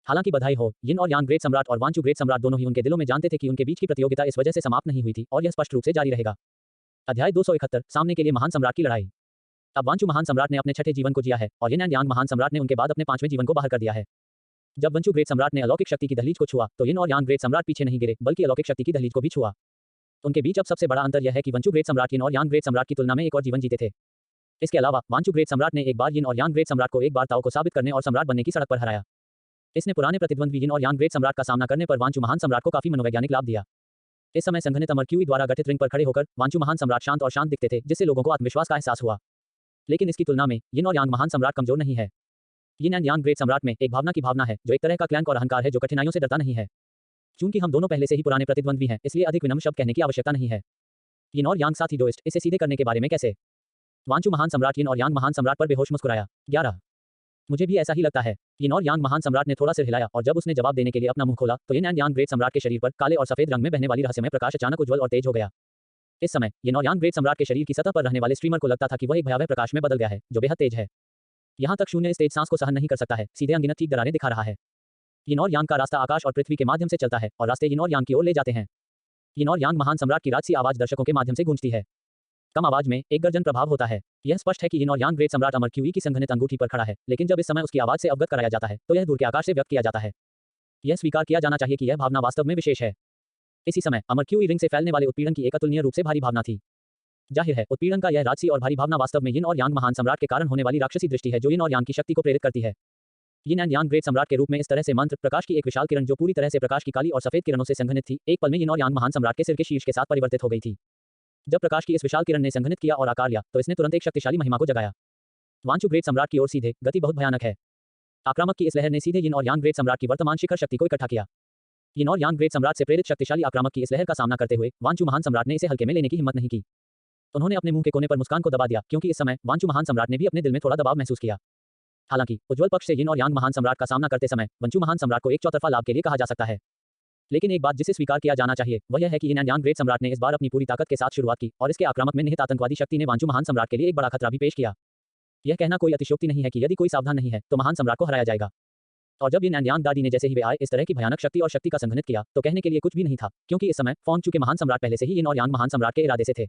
हालांकि बधाई हो, यिन और यांग ग्रेट सम्राट और वांचू ग्रेट सम्राट दोनों ही उनके दिलों में जानते थे कि उनके बीच की प्रतियोगिता इस वजह से समाप्त नहीं हुई थी और यह स्पष्ट रूप से जारी रहेगा। अध्याय 271 सामने के लिए महान सम्राट की लड़ाई। अब वांचू महान सम्राट ने अपने छठे जीवन को जिया है और यिन एंड यांग महान सम्राट ने उनके बाद अपने 5वें जीवन को बाहर कर दिया है। जब वांचू ग्रेट सम्राट ने अलौकिक शक्ति की दहलीज को छुआ तो यिन और यांग ग्रेट सम्राट पीछे नहीं गिरे, बल्कि अलौकिक शक्ति की दहलीज को भी छुआ। उनके बीच अब सबसे बड़ा अंतर यह है कि वांचू ग्रेट सम्राट यिन और यांग ग्रेट सम्राट की तुलना में एक और जीवन जीते थे। इसके अलावा वांचू ग्रेट सम्राट ने एक बार यिन और यांग ग्रेट सम्राट को एक बार ताओ को साबित करने और सम्राट बनने की सड़क पर हराया। इसने पुराने प्रतिद्वंद्वी यिन और यांग ग्रेट सम्राट का सामना करने पर वांचू महान सम्राट को काफी मनोवैज्ञानिक लाभ दिया। इस समय संघनित अमर क्यूई द्वारा गठित रिंग पर खड़े होकर वांचू महान सम्राट शांत और शांत दिखते थे, जिससे लोगों को आत्मविश्वास का एहसास हुआ। लेकिन इसकी तुलना में यिन और यांग महान सम्राट कमजोर नहीं है। यिन एंड यांग ग्रेट सम्राट में एक भावना की भावना है, जो एक तरह का क्लैंक और अहंकार है जो कठिनाइयों से डरता नहीं है। चूंकि हम दोनों पहले से ही पुराने प्रतिद्वंद्वी हैं, इसलिए अधिक विनम्र शब्द कहने की आवश्यकता नहीं है। यिन और यांग साथी डोइस्ट, इसे सीधे करने के बारे में कैसे? वांचू महान सम्राट यिन और यांग महान सम्राट पर बेहोश मुस्कुराया। 11 मुझे भी ऐसा ही लगता है। यिन और यांग महान सम्राट ने थोड़ा सिर हिलाया और जब उसने जवाब देने के लिए अपना मुंह खोला तो यिन एंड यांग ग्रेट सम्राट के शरीर पर काले और सफेद रंग में बहने वाली रहस्यमय प्रकाश अचानक उज्ज्वल और तेज हो गया। इस समय यिन और यांग ग्रेट सम्राट के शरीर की सतह पर रहने वाले स्ट्रीमर को लगता था कि वह एक भयावह प्रकाश में बदल गया है, जो बेहद तेज है। यहाँ तक शून्य इस तेज सांस को सहन नहीं कर सकता है, सीधे अनगिनत ठीक दरारें दिखा रहा है। यिन और यांग का रास्ता आकाश और पृथ्वी के माध्यम से चलता है और रास्ते यिन और यांग की ओर ले जाते हैं। यिन और यांग महान सम्राट की राजसी आवाज दर्शकों के माध्यम से गूंजती है। कम आवाज में एक गर्जन प्रभाव होता है। यह स्पष्ट है कि यिन और यांग ग्रेट सम्राट अमर क्यूई की संघनित अंगूठी पर खड़ा है, लेकिन जब इस समय उसकी आवाज से अवगत कराया जाता है तो यह दूर के आकाश से व्यक्त किया जाता है। यह स्वीकार किया जाना चाहिए कि यह भावना वास्तव में विशेष है। इसी समय अमर क्यूई रिंग से फैलने वाले उत्पीड़न की एक अतुलनीय रूप से भारी भावना थी। जाहिर है, उत्पीड़न का यह राजसी और भारी भावना वास्तव में यिन और यांग महान सम्राट के कारण होने वाली राक्षसी दृष्टि है, जो यिन और यांग की शक्ति को प्रेरित करती है। यिन एंड यांग ग्रेट सम्राट के रूप में इस तरह से मंत्र प्रकाश की एक विशाल किरण जो पूरी तरह से प्रकाश की काली और सफेद किरणों से संघनित थी, एक पल में यिन और यांग महान सम्राट के सिर के शीर्ष के साथ परिवर्तित हो गई थी। जब प्रकाश की इस विशाल किरण ने संघनित किया और आकार लिया तो इसने तुरंत एक शक्तिशाली महिमा को जगाया। वांचू ग्रेट सम्राट की ओर सीधे गति बहुत भयानक है। आक्रामक की इस लहर ने सीधे यिन और यांग ग्रेट सम्राट की वर्तमान शिखर शक्ति को इकट्ठा किया। यिन और यांग ग्रेट सम्राट से प्रेरित शक्तिशाली आक्रामक की इस लहर का सामना करते हुए वांचू महान सम्राट ने इसे हल्के में लेने की हिम्मत नहीं की। उन्होंने अपने मुंह के कोने पर मुस्कान को दबा दिया, क्योंकि इस समय वांचू महान सम्राट ने भी अपने दिल में थोड़ा दबाव महसूस किया। हालांकि उज्ज्वल पक्ष से यिन और यांग महान सम्राट का सामना करते समय वांचू महान सम्राट को एक चौतरफा लाभ के लिए कहा जा सकता है। लेकिन एक बात जिसे स्वीकार किया जाना चाहिए वह यह है कि यिन एंड यांग ग्रेट सम्राट ने इस बार अपनी पूरी ताकत के साथ शुरुआत की और इसके आक्रामक में निहित आतंकवादी शक्ति ने वांचू महान सम्राट के लिए एक बड़ा खतरा भी पेश किया। यह कहना कोई अतिशयोक्ति नहीं है कि यदि कोई सावधान नहीं है तो महान सम्राट को हराया जाएगा। और जब यिन एंड यांग दादी ने जैसे ही वे आए इस तरह की भयानक शक्ति और शक्ति का संघनित किया तो कहने के लिए कुछ भी नहीं था, क्योंकि इस समय वांचू के महान सम्राट पहले से ही यिन और यांग महान सम्राट के इरादे से थे।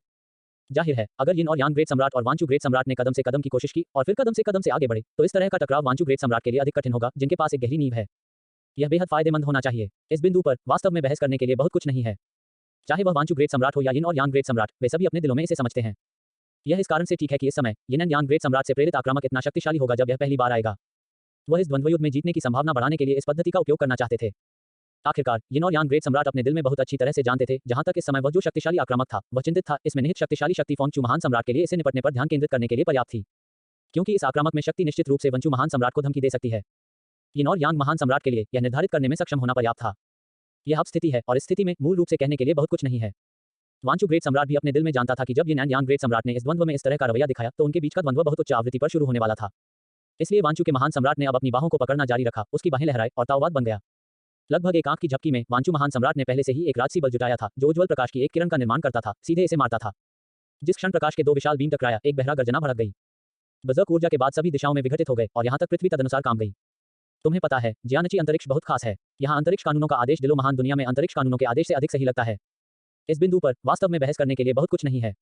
जाहिर है, अगर यिन और यांग ग्रेट सम्राट और वांचू ग्रेट सम्राट ने कदम से कदम की कोशिश की और फिर कदम से आगे बढ़े तो इस तरह का टकराव वांचू ग्रेट सम्राट के लिए अधिक कठिन होगा, जिनके पास एक गहरी नींव है। यह बेहद फायदेमंद होना चाहिए। इस बिंदु पर वास्तव में बहस करने के लिए बहुत कुछ नहीं है। चाहे वह वांचू ग्रेट सम्राट हो या यिन और यांग ग्रेट सम्राट, वे सभी अपने दिलों में इसे समझते हैं। यह इस कारण से ठीक है कि इस समय यिन एंड यांग ग्रेट सम्राट से प्रेरित आक्रामक इतना शक्तिशाली होगा जब यह पहली बार आएगा। वह इस द्वंद्व युद्ध में जीतने की संभावना बढ़ाने के लिए इस पद्धति का उपयोग करना चाहते थे। आखिरकार यिन और यांग ग्रेट सम्राट अपने दिल में बहुत अच्छी तरह से जानते थे, जहां तक इस समय वह जो शक्तिशाली आक्रामक था, वह चिंतित था, इसमें निहित शक्तिशाली शक्ति फोंगचू महान सम्राट के लिए इसे निपटने पर ध्यान केंद्रित करने के लिए पर्याप्त थी। क्योंकि इस आक्रामक में शक्ति निश्चित रूप से वंचू महान सम्राट को धमकी दे सकती है। यिन और यांग महान सम्राट के लिए यह निर्धारित करने में सक्षम होना पर्याप्त था। यह अब स्थिति है और इस स्थिति में मूल रूप से कहने के लिए बहुत कुछ नहीं है। वांचू ग्रेट सम्राट भी अपने दिल में जानता था कि जब यिन एंड यांग ग्रेट सम्राट ने इस द्वंद्व में इस तरह का रवैया दिखाया तो उनके बीच का द्वंद्व बहुत उच्च आवृत्ति पर शुरू होने वाला था। इसलिए वांचू के महान सम्राट ने अब अपनी बाहों को पकड़ना जारी रखा, उसकी बाहें लहराई और ताओवाद बन गया। लगभग एक आंख की झपकी में वांचू महान सम्राट ने पहले से ही एक राजसी बल जुटाया था, जो उज्ज्वल प्रकाश की एक किरण का निर्माण करता था, सीधे इसे मारता था। जिस क्षण प्रकाश के दो विशाल बीम टकराया, एक बहरा गर्जना भड़क गई। बर्ज़र्क ऊर्जा के बाद सभी दिशाओं में विघटित हो गए और यहाँ तक पृथ्वी तदनुसार काम गई। तुम्हें पता है, जियानची अंतरिक्ष बहुत खास है। यहाँ अंतरिक्ष कानूनों का आदेश दिलो महान दुनिया में अंतरिक्ष कानूनों के आदेश से अधिक सही लगता है। इस बिंदु पर वास्तव में बहस करने के लिए बहुत कुछ नहीं है।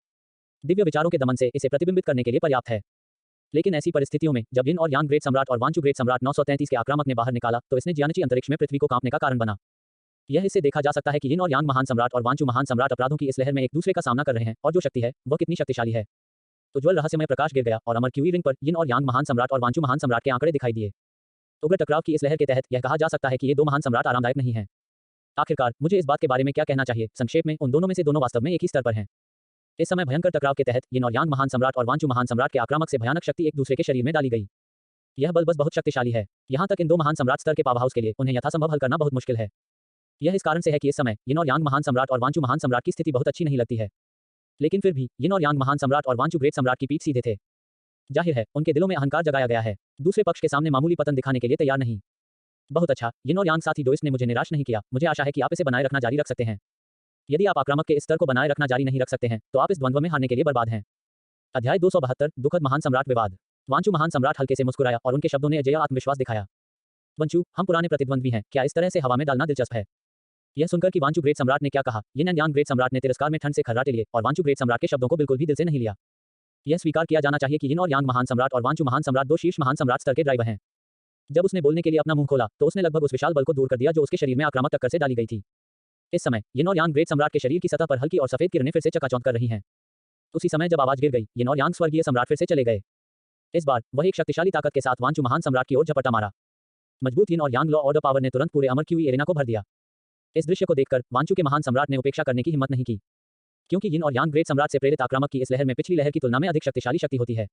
दिव्य विचारों के दमन से इसे प्रतिबिंबित करने के लिए पर्याप्त है। लेकिन ऐसी परिस्थितियों में जब यिन और यांग ग्रेट सम्राट और वांचू ग्रेट सम्राट 933 के आक्रामक ने बाहर निकाला, तो इसने जियानची अंतरिक्ष में पृथ्वी को कांपने का कारण बना। यह इससे देखा जा सकता है कि यिन और यांग महान सम्राट और वांचू महान सम्राट अपराधों की इस लहर में एक दूसरे का सामना कर रहे हैं, और जो शक्ति है वह कितनी शक्तिशाली है। उज्ज्वल रहस्यमय प्रकाश गिर गया और अमर क्यूई रिंग पर यिन और यांग महान सम्राट और वांचू महान सम्राट के आंकड़े दिखाई दिए। उग्र टकराव की इस लहर के तहत यह कहा जा सकता है कि ये दो महान सम्राट आरामदायक नहीं हैं। आखिरकार मुझे इस बात के बारे में क्या कहना चाहिए? संक्षेप में, उन दोनों में से दोनों वास्तव में एक ही स्तर पर हैं। इस समय भयंकर टकराव के तहत यिन और यांग महान सम्राट और वांचू महान सम्राट के आक्रामक से भयानक शक्ति एक दूसरे के शरीर में डाली गई। यह बल बस बहुत शक्तिशाली है। यहाँ तक इन दो महान सम्राट स्तर के पावर हाउस के लिए उन्हें यथासंभव हल करना बहुत मुश्किल है। यह इस कारण से है कि इस समय यिन और यांग महान सम्राट और वांचू महान सम्राट की स्थिति बहुत अच्छी नहीं लगती है। लेकिन फिर भी यिन और यांग महान सम्राट और वांचू ग्रेट सम्राट की पीठ सीधे थे। जाहिर है, उनके दिलों में अहंकार जगाया गया है, दूसरे पक्ष के सामने मामूली पतन दिखाने के लिए तैयार नहीं। बहुत अच्छा, यिन और यांग साथी डोइस ने मुझे निराश नहीं किया। मुझे आशा है कि आप इसे बनाए रखना जारी रख सकते हैं। यदि आप आक्रामक के इस स्तर को बनाए रखना जारी नहीं रख सकते हैं, तो आप इस द्वंद्व में हारने के लिए बर्बाद हैं। अध्याय 272 दुखद महान सम्राट विवाद। वांचू महान सम्राट हल्के से मुस्कुराया और उनके शब्दों ने अजेय आत्मविश्वास दिखाया। वंचू, हम पुराने प्रतिद्वंद्वी हैं, क्या इस तरह से हवा में डालना दिलचस्प है? यह सुनकर कि वांचू ग्रेट सम्राट ने क्या कहा, यिन एंड यांग ग्रेट सम्राट ने तिरस्कार में ठंड से खर्राटे लिए और वांचू ग्रेट सम्राट के शब्दों को बिल्कुल भी दिल से नहीं लिया। यह स्वीकार किया जाना चाहिए कि यिन और यांग महान सम्राट और वांचू महान सम्राट दो शीर्ष महान सम्राट स्तर के ड्राइवर हैं। जब उसने बोलने के लिए अपना मुंह खोला, तो उसने लगभग उस विशाल बल को दूर कर दिया जो उसके शरीर में आक्रामक टक्कर से डाली गई थी। इस समय यिन और यांग ग्रेट सम्राट के शरीर की सतह पर हल्की और सफेद किरणें फिर से चकाचौंध कर रही हैं। उसी समय जब आवाज गिर गई, यिन और यांग स्वर्गीय सम्राट फिर से चले गए। इस बार वह एक शक्तिशाली ताकत के साथ वांचू महान सम्राट की ओर झपट्टा मारा। मजबूत यिन और यांग लॉ ऑर्डर पावर ने तुरंत पूरे अमर क्यूई एरेना को भर दिया। इस दृश्य को देखकर वांचू के महान सम्राट ने उपेक्षा करने की हिम्मत नहीं की, क्योंकि यिन और यांग ग्रेट सम्राट से प्रेरित आक्रामक की इस लहर में पिछली लहर की तुलना में अधिक शक्तिशाली शक्ति होती है।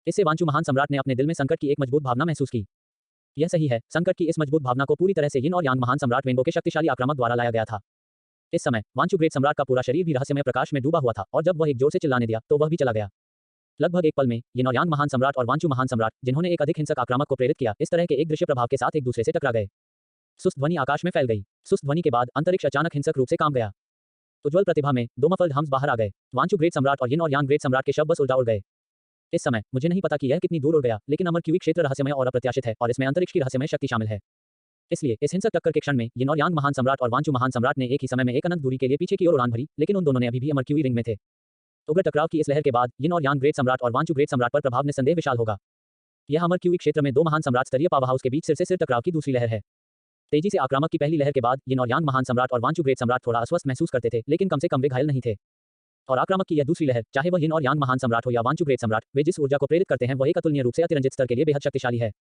इससे वांचू महान सम्राट ने अपने दिल में संकट की एक मजबूत भावना महसूस की। यह सही है, संकट की इस मजबूत भावना को पूरी तरह से यिन और यांग महान सम्राट वेंगो के शक्तिशाली आक्रामक द्वारा लाया गया था। इस समय वांचू ग्रेट सम्राट का पूरा शरीर भी रहस्यमय प्रकाश में डूबा हुआ था, और जब वह एक जोर से चिल्लाने दिया तो वह भी चला गया। लगभग एक पल में यिन और यांग महान सम्राट और वांचू महान सम्राट, जिन्होंने एक अधिक हिंसक आक्रामक को प्रेरित किया, इस तरह के एक दृश्य प्रभाव के साथ एक दूसरे से टकरा गए। सुस्त ध्वनि आकाश में फैल गई। सुस्त ध्वनि के बाद अंतरिक्ष अचानक हिंसक रूप से काम गया। उज्ज्वल प्रतिभा में दो मफल्ड हम्स बाहर आ गए। वांचू ग्रेट सम्राट और यिन और यांग ग्रेट सम्राट के शव बस उल्टा उड़ गए। इस समय मुझे नहीं पता कि यह कितनी दूर उड़ गया, लेकिन अमर क्यूई क्षेत्र रहस्यमय और अप्रत्याशित है, और इसमें अंतरिक्ष की रहस्यमय शक्ति शामिल है। इसलिए इस हिंसक टक्कर के क्षण में यिन और यांग महान सम्राट और वांचू महान सम्राट ने एक ही समय में एक अनंत दूरी के लिए पीछे की ओर उड़ान भरी, लेकिन उन दोनों ने अभी भी अमर क्यूई रिंग में थे। उग्र टकराव की इस लहर के बाद यिन और यांग ग्रेट सम्राट और वांचू ग्रेट सम्राट पर प्रभाव निस्संदेह विशाल होगा। यह अमर क्यूई क्षेत्र में दो महान सम्राट स्तरीय पावर हाउस के बीच सिर से सिर टकराव की दूसरी लहर है। तेजी से आक्रामक की पहली लहर के बाद यिन और यांग महान सम्राट और वांचू ग्रेट सम्राट थोड़ा अस्वस्थ महसूस करते थे, लेकिन कम से कम वे घायल नहीं थे। और आक्रामक की यह दूसरी लहर, चाहे वह यिन और यांग महान सम्राट हो या वांचू ग्रेट सम्राट, वे जिस ऊर्जा को प्रेरित करते हैं वह एक अतुलनीय रूप से अतिरंजित स्तर के लिए बेहद शक्तिशाली है।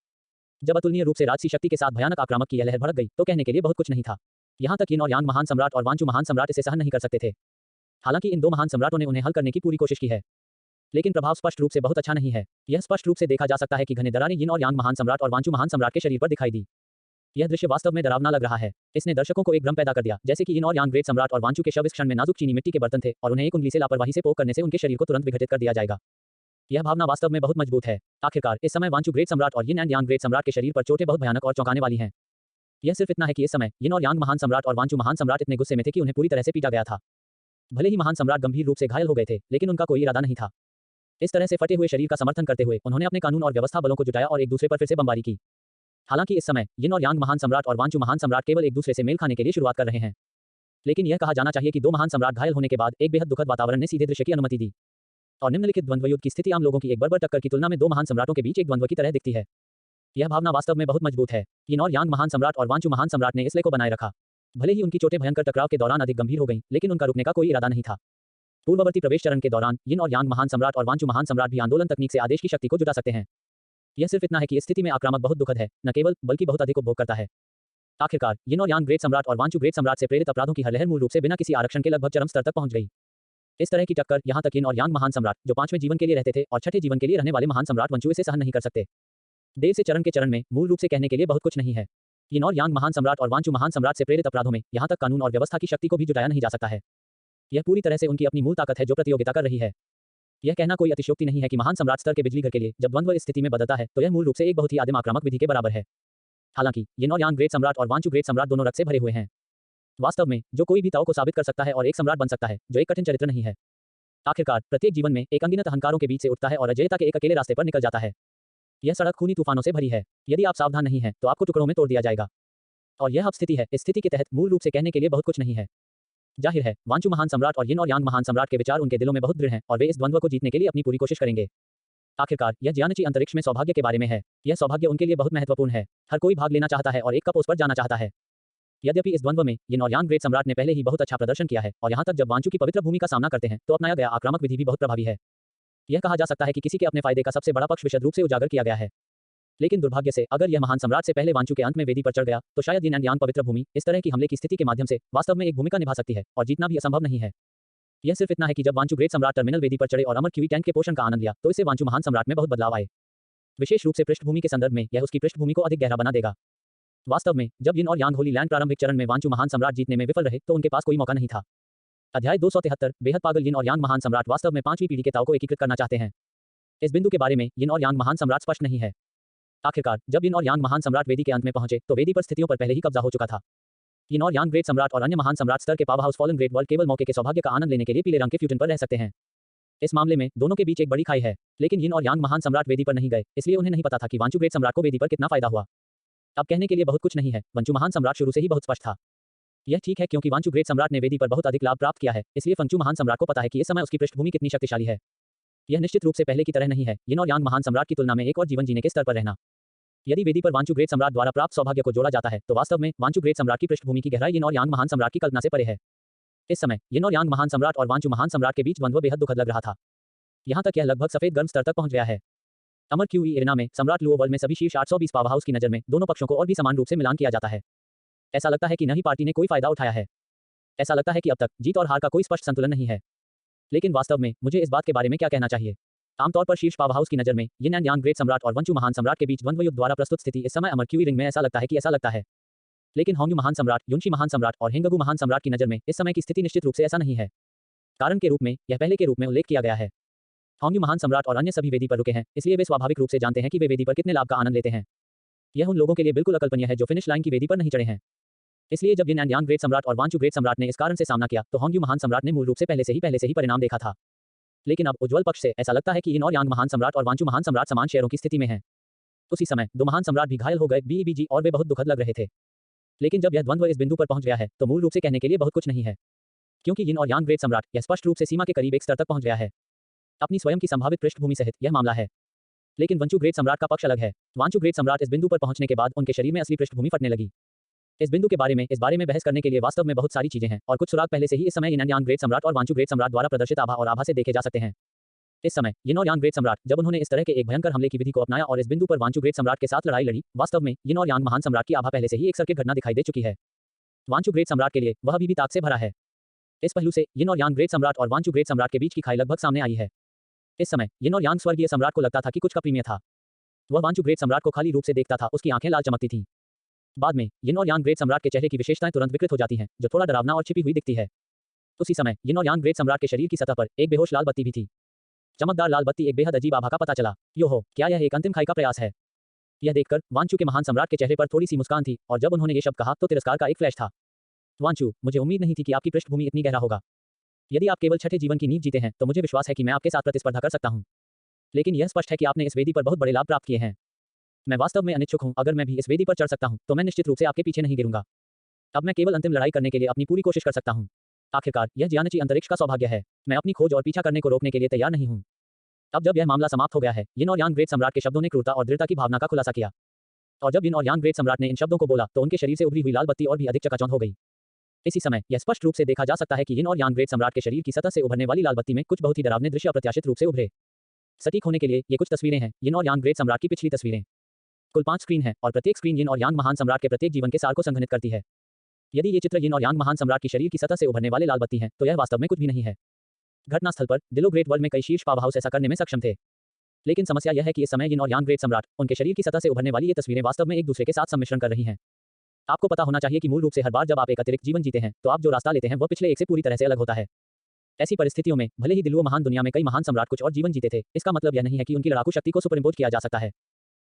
जब अतुलनीय रूप से राजसी शक्ति के साथ भयानक आक्रामक की यह लहर भड़क गई, तो कहने के लिए बहुत कुछ नहीं था। यहाँ तक यिन और यांग महान सम्राट और वांचू महान सम्राट इसे सहन नहीं कर सकते थे। हालांकि इन दो महान सम्राटों ने उन्हें हल करने की पूरी कोशिश की है, लेकिन प्रभाव स्पष्ट रूप से बहुत अच्छा नहीं है। यह स्पष्ट रूप से देखा जा सकता है कि घने दरारें यिन और यांग महान सम्राट और वांचू महान सम्राट के शरीर पर दिखाई दी। यह दृश्य वास्तव में डरावना लग रहा है। इसने दर्शकों को एक भ्रम पैदा कर दिया, जैसे कि यिन और यांग ग्रेट सम्राट और वांचू के शव इस क्षण में नाजुक चीनी मिट्टी के बर्तन थे, और उन्हें एक उंगली से लापरवाही से पोक करने से उनके शरीर को तुरंत विघटित कर दिया जाएगा। यह भावना वास्तव में बहुत मजबूत है। आखिरकार इस समय वांचू ग्रेट सम्राट और यिन एंड यांग ग्रेट सम्राट के शरीर पर चोटें बहुत भयानक और चौंकाने वाली हैं। यह सिर्फ इतना है कि इस समय यिन और यांग महान सम्राट और वांचू महान सम्राट इतने गुस्से में थे कि उन्हें पूरी तरह से पीटा गया था। भले ही महान सम्राट गंभीर रूप से घायल हो गए थे, लेकिन उनका कोई इरादा नहीं था। इस तरह से फटे हुए शरीर का समर्थन करते हुए उन्होंने अपने कानून और व्यवस्था बलों को जुटाया और एक दूसरे पर फिर से बमबारी की। हालांकि इस समय यिन और यांग महान सम्राट और वांचू महान सम्राट केवल एक दूसरे से मेल खाने के लिए शुरुआत कर रहे हैं। लेकिन यह कहा जाना चाहिए कि दो महान सम्राट घायल होने के बाद एक बेहद दुखद वातावरण ने सीधे दृश्य की अनुमति दी, और निम्नलिखित द्वंद्व युद्ध की स्थिति आम लोगों की एक बर्बर टक्कर की तुलना में दो महान सम्राटों के बीच एक द्वंद्व की तरह दिखती है। यह भावना वास्तव में बहुत मजबूत है। यिन और यांग महान सम्राट और वांचू महान सम्राट ने इस लय को बनाए रखा। भले ही उनकी चोटें भयंकर टकराव के दौरान अधिक गंभीर हो गईं, लेकिन उनका रुकने का कोई इरादा नहीं था। पूर्ववर्ती प्रवेश चरण के दौरान यिन और यांग महान सम्राट और वांचू महान सम्राट भी आंदोलन तकनीक से आदेश की शक्ति को जुटा सकते हैं। यह सिर्फ इतना है कि इस स्थिति में आक्रामक बहुत दुखद है, न केवल बल्कि बहुत अधिक उपभोग करता है। आखिरकार यिन और यांग ग्रेट सम्राट और वांचू ग्रेट सम्राट से प्रेरित अपराधों की हर लहर मूल रूप से बिना किसी आरक्षण के लगभग चरम स्तर तक पहुंच गई। इस तरह की टक्कर यहां तक यिन और यांग महान सम्राट जो 5वें जीवन के लिए रहते थे और 6ठे जीवन के लिए रहने वाले महान सम्राट वंचुए से सहन नहीं कर सकते। देर से चरण के चरण में मूल रूप से कहने के लिए बहुत कुछ नहीं है। यिन और यांग महान सम्राट और वांचू महान सम्राट से प्रेरित अपराधों में यहां तक कानून और व्यवस्था की शक्ति को भी जुटाया नहीं जा सकता है। यह पूरी तरह से उनकी अपनी मूल ताकत है जो प्रतियोगिता कर रही है। यह कहना कोई अतिशयोक्ति नहीं है कि महान सम्राट स्तर के बिजली घर के लिए जब द्वंद्व इस स्थिति में बदलता है तो यह मूल रूप से एक बहुत ही आदिम आक्रामक विधि के बराबर है। हालांकि यिन और यांग ग्रेट सम्राट और वांचू ग्रेट सम्राट दोनों रक्त से भरे हुए हैं। वास्तव में जो कोई भी ताओ को साबित कर सकता है और एक सम्राट बन सकता है जो एक कठिन चरित्र नहीं है। आखिरकार प्रत्येक जीवन में एक अनगिनत अहंकारों के बीच से उठता है और अजेयता के एक अकेले रास्ते पर निकल जाता है। यह सड़क खूनी तूफानों से भरी है। यदि आप सावधान नहीं हैं तो आपको टुकड़ों में तोड़ दिया जाएगा। और यह अब स्थिति है। इस स्थिति के तहत मूल रूप से कहने के लिए बहुत कुछ नहीं है। जाहिर है वांचू महान सम्राट और यिन और यांग महान सम्राट के विचार उनके दिलों में बहुत दृढ़ हैं और वे इस द्वंद्व को जीतने के लिए अपनी पूरी कोशिश करेंगे। आखिरकार यह जियानची अंतरिक्ष में सौभाग्य के बारे में है। यह सौभाग्य उनके लिए बहुत महत्वपूर्ण है। हर कोई भाग लेना चाहता है और एक कप उस पर जाना चाहता है। यद्यपि इस द्वंद्व में यिन और यांग ग्रेट सम्राट ने पहले ही बहुत अच्छा प्रदर्शन किया है और यहाँ तक जब वांचू की पवित्र भूमि का सामना करते हैं तो अपनाया गया आक्रामक विधि भी बहुत प्रभावी है। यह कहा जा सकता है कि किसी के अपने फायदे का सबसे बड़ा पक्ष विशद रूप से उजागर किया गया है। लेकिन दुर्भाग्य से अगर यह महान सम्राट से पहले वांचू के अंत में वेदी पर चढ़ गया तो शायद यिन एंड यांग पवित्र भूमि इस तरह की हमले की स्थिति के माध्यम से वास्तव में एक भूमिका निभा सकती है और जीतना भी असंभव नहीं है। यह सिर्फ इतना है कि जब वांचू ग्रेट सम्राट टर्मिनल वेदी पर चढ़े और अमर क्यूई टैंक के पोषण का आनंद लिया तो इससे वांचू महान सम्राट में बहुत बदलाव आए। विशेष रूप से पृष्ठभूमि के संदर्भ में यह उसकी पृष्ठभूमि को अधिक गहरा बना देगा। वास्तव में जब यिन और यांग होली लैंड प्रारंभिक चरण में वांचू महान सम्राट जीतने में विफल रहे तो उनके पास कोई मौका नहीं था। अध्याय 273 बेहद पागल यिन और यांग महान सम्राट वास्तव में 5वीं पीढ़ी के ताओ को एकीकृत करना चाहते हैं। इस बिंदु के बारे में यिन और यांग महान सम्राट स्पष्ट नहीं है। आखिरकार जब यिन और यांग महान सम्राट वेदी के अंत में पहुंचे तो वेदी पर स्थितियों पर पहले ही कब्जा हो चुका था। यिन और यांग ग्रेट सम्राट और अन्य महान सम्राट स्तर के power house fallen great world केवल मौके के सौभाग्य का आनंद लेने के लिए पीले रंग के फ्यूजन पर रह सकते हैं। इस मामले में दोनों के बीच एक बड़ी खाई है। लेकिन यिन और यांग महान सम्राट वेदी पर नहीं गए इसलिए उन्हें नहीं पता था कि वांचू ग्रेट सम्राट को वेदी पर कितना फायदा हुआ। अब कहने के लिए बहुत कुछ नहीं है। वांचू महान सम्राट शुरू से ही बहुत स्पष्ट था। यह ठीक है क्योंकि वांचू ग्रेट सम्राट ने वेदी पर बहुत अधिक लाभ प्राप्त किया है इसलिए वांचू महान सम्राट को पता है कि इस समय उसकी पृष्ठभूमि कितनी शक्तिशाली है। यह निश्चित रूप से पहले की तरह नहीं है यिन और यांग महान सम्राट की तुलना में एक और जीवन जीने के स्तर पर रहना। यदि वेदी पर वांचू ग्रेट सम्राट द्वारा प्राप्त सौभाग्य को जोड़ा जाता है तो वास्तव में वांचू ग्रेट सम्राट की पृष्ठभूमि की गहराई यिन और यांग महान सम्राट की कल्पना से परे है। इस समय यिन और यांग महान सम्राट और वांचू महान सम्राट के बीच द्वंद्व बेहद दुखद लग रहा था। यहाँ तक यह लगभग सफेद गर्म स्तर तक पहुंच गया है। अमर क्यूई एरिना में सम्राट लुओ वर्ल्ड में सभी शीर्ष 820 पावर हाउस की नजर में दोनों पक्षों को और भी समान रूप से मिलान किया जाता है। ऐसा लगता है कि न ही पार्टी ने कोई फायदा उठाया है। ऐसा लगता है कि अब तक जीत और हार का कोई स्पष्ट संतुलन नहीं है। लेकिन वास्तव में मुझे इस बात के बारे में क्या कहना चाहिए। आमतौर पर शीर्ष पावर हाउस की नजर में यिन एंड यांग ग्रेट सम्राट और वांचू महान सम्राट के बीच द्वंद्व युद्ध द्वारा प्रस्तुत स्थिति इस समय अमर क्यूई रिंग में ऐसा लगता है। लेकिन होंग्यू महान सम्राट, युनशी महान सम्राट और हेंगगू महान सम्राट की नजर में इस समय की स्थिति निश्चित रूप से ऐसा नहीं है। कारण के रूप में यह पहले के रूप में उल्लेख किया गया है। होंग्यू महान सम्राट और अन्य सभी वेदी पर रुके हैं इसलिए वे स्वाभाविक रूप से जानते हैं कि वे वेदी पर कितने लाभ का आनंद लेते हैं। यह उन लोगों के लिए बिल्कुल अकल्पनीय है जो फिनिश लाइन की वेदी पर नहीं चढ़े हैं। इसलिए जब यिन एंड यांग ग्रेट सम्राट और वांचू ग्रेट सम्राट ने इस कारण से सामना किया तो होंग्यू महान सम्राट ने मूल रूप से पहले से ही परिणाम देखा था। लेकिन अब उज्ज्वल पक्ष से ऐसा लगता है कि यिन और यांग महान सम्राट और वांचू महान सम्राट समान शेयरों की स्थिति में हैं। उसी समय दो महान सम्राट भी घायल हो गए बीईबीजी और वे बहुत दुखद लग रहे थे। लेकिन जब यह द्वंद्व इस बिंदु पर पहुंच गया है तो मूल रूप से कहने के लिए बहुत कुछ नहीं है क्योंकि यिन और यांग ग्रेट सम्राट यह स्पष्ट रूप से सीमा के करीब एक स्तर तक पहुंच गया है। अपनी स्वयं की संभावित पृष्ठभूमि सहित यह मामला है। लेकिन वांचू ग्रेट सम्राट का पक्ष अलग है। वांचू ग्रेट सम्राट इस बिंदु पर पहुंचने के बाद उनके शरीर में असली पृष्ठभूमि फटने लगी। इस बिंदु के बारे में बहस करने के लिए वास्तव में बहुत सारी चीजें हैं और कुछ सुराग पहले से ही इस समय यिन एंड यांग ग्रेट सम्राट और वांचू ग्रेट सम्राट द्वारा प्रदर्शित आभा और आभा से देखे जा सकते हैं। इस समय यिन और यांग ग्रेट सम्राट जब उन्होंने इस तरह के एक भयंकर हमले की विधि को अपनाया और इस बिंदु पर वांचू ग्रेट सम्राट के साथ लड़ाई लड़ी, वास्तव में यिन और यांग महान सम्राट की आभा पहले से ही एक सर्किट घटना दिखाई दे चुकी है। वांचू ग्रेट सम्राट के लिए वह अभी भी ताक से भरा है। इस पहलू से यिन और यांग ग्रेट सम्राट और वांचू ग्रेट सम्राट के बीच की खाई लगभग सामने आई है। इस समय यिन और यांग स्वर्गीय सम्राट को लगता था कि कुछ का प्रीमियर था। वह वांचू ग्रेट सम्राट को खाली रूप से देखता था, उसकी आंखें लाल चमकती थीं। बाद में यिन और यांग ग्रेट सम्राट के चेहरे की विशेषताएं तुरंत विकृत हो जाती हैं, जो थोड़ा डरावना और छिपी हुई दिखती है। उसी समय यिन और यांग ग्रेट सम्राट के शरीर की सतह पर एक बेहोश लाल बत्ती भी थी। चमकदार लाल बत्ती एक बेहद अजीब आभा का पता चला। यो हो, क्या यह एक अंतिम खाई का प्रयास है? यह देखकर वांचू के महान सम्राट के चेहरे पर थोड़ी सी मुस्कान थी और जब उन्होंने ये शब्द कहा तो तिरस्कार का एक फ्लैश था। वांचू, मुझे उम्मीद नहीं थी कि आपकी पृष्ठभूमि इतनी गहरा होगा। यदि आप केवल छठे जीवन की नींव जीते हैं तो मुझे विश्वास है कि मैं आपके साथ प्रतिस्पर्धा कर सकता हूं। लेकिन यह स्पष्ट है कि आपने इस वेदी पर बहुत बड़े लाभ प्राप्त किए हैं। मैं वास्तव में अनिच्छुक हूं। अगर मैं भी इस वेदी पर चढ़ सकता हूं तो मैं निश्चित रूप से आपके पीछे नहीं गिरूंगा। अब मैं केवल अंतिम लड़ाई करने के लिए अपनी पूरी कोशिश कर सकता हूं। आखिरकार यह जियानची अंतरिक्ष का सौभाग्य है। मैं अपनी खोज और पीछा करने को रोकने के लिए तैयार नहीं हूं। अब जब यह मामला समाप्त हो गया है, यिन और यांग ग्रेट सम्राट के शब्दों ने क्रूरता और दृढ़ता की भावना का खुलासा किया। और जब यिन और यांग ग्रेट सम्राट ने इन शब्दों को बोला तो उनके शरीर से उभरी हुई लाल बत्ती और भी अधिक चकाचौंध हो गई। इसी समय यह स्पष्ट रूप से देखा जा सकता है कि यिन और यांग ग्रेट सम्राट के शरीर की सतह से उभरने वाली लाल बत्ती में कुछ बहुत ही डरावने दृश्य अप्रत्याशित रूप से उभरे। सटीक होने के लिए ये कुछ तस्वीरें हैं, यिन और यांग ग्रेट सम्राट की पिछली तस्वीरें। कुल 5 स्क्रीन हैं और प्रत्येक स्क्रीन यिन और यांग महान सम्राट के प्रत्येक जीवन के सार को संघनित करती है। यदि ये चित्र यिन और यांग महान सम्राट की शरीर की सतह से उभरने वाले लाल बत्ती हैं, तो यह वास्तव में कुछ भी नहीं है। घटनास्थल पर दिलो ग्रेट वर्ल्ड में कई शीर्ष पावर हाउस ऐसा करने में सक्षम थे। लेकिन समस्या यह है कि इस समय यिन और यांग ग्रेट सम्राट उनके शरीर की सतह से उभरने वाली ये तस्वीरें वास्तव में एक दूसरे के साथ सम्मिश्रण कर रही हैं। आपको पता होना चाहिए कि मूल रूप से हर बार जब आप एक अतिरिक्त जीवन जीते हैं, तो आप जो रास्ता लेते हैं वह पिछले एक से पूरी तरह से अलग होता है। ऐसी परिस्थितियों में भले ही दिलुओ महान दुनिया में कई महान सम्राट कुछ और जीवन जीते थे, इसका मतलब यह नहीं है कि उनकी लड़ाकू शक्ति को सुपरइम्पोज किया जा सकता है।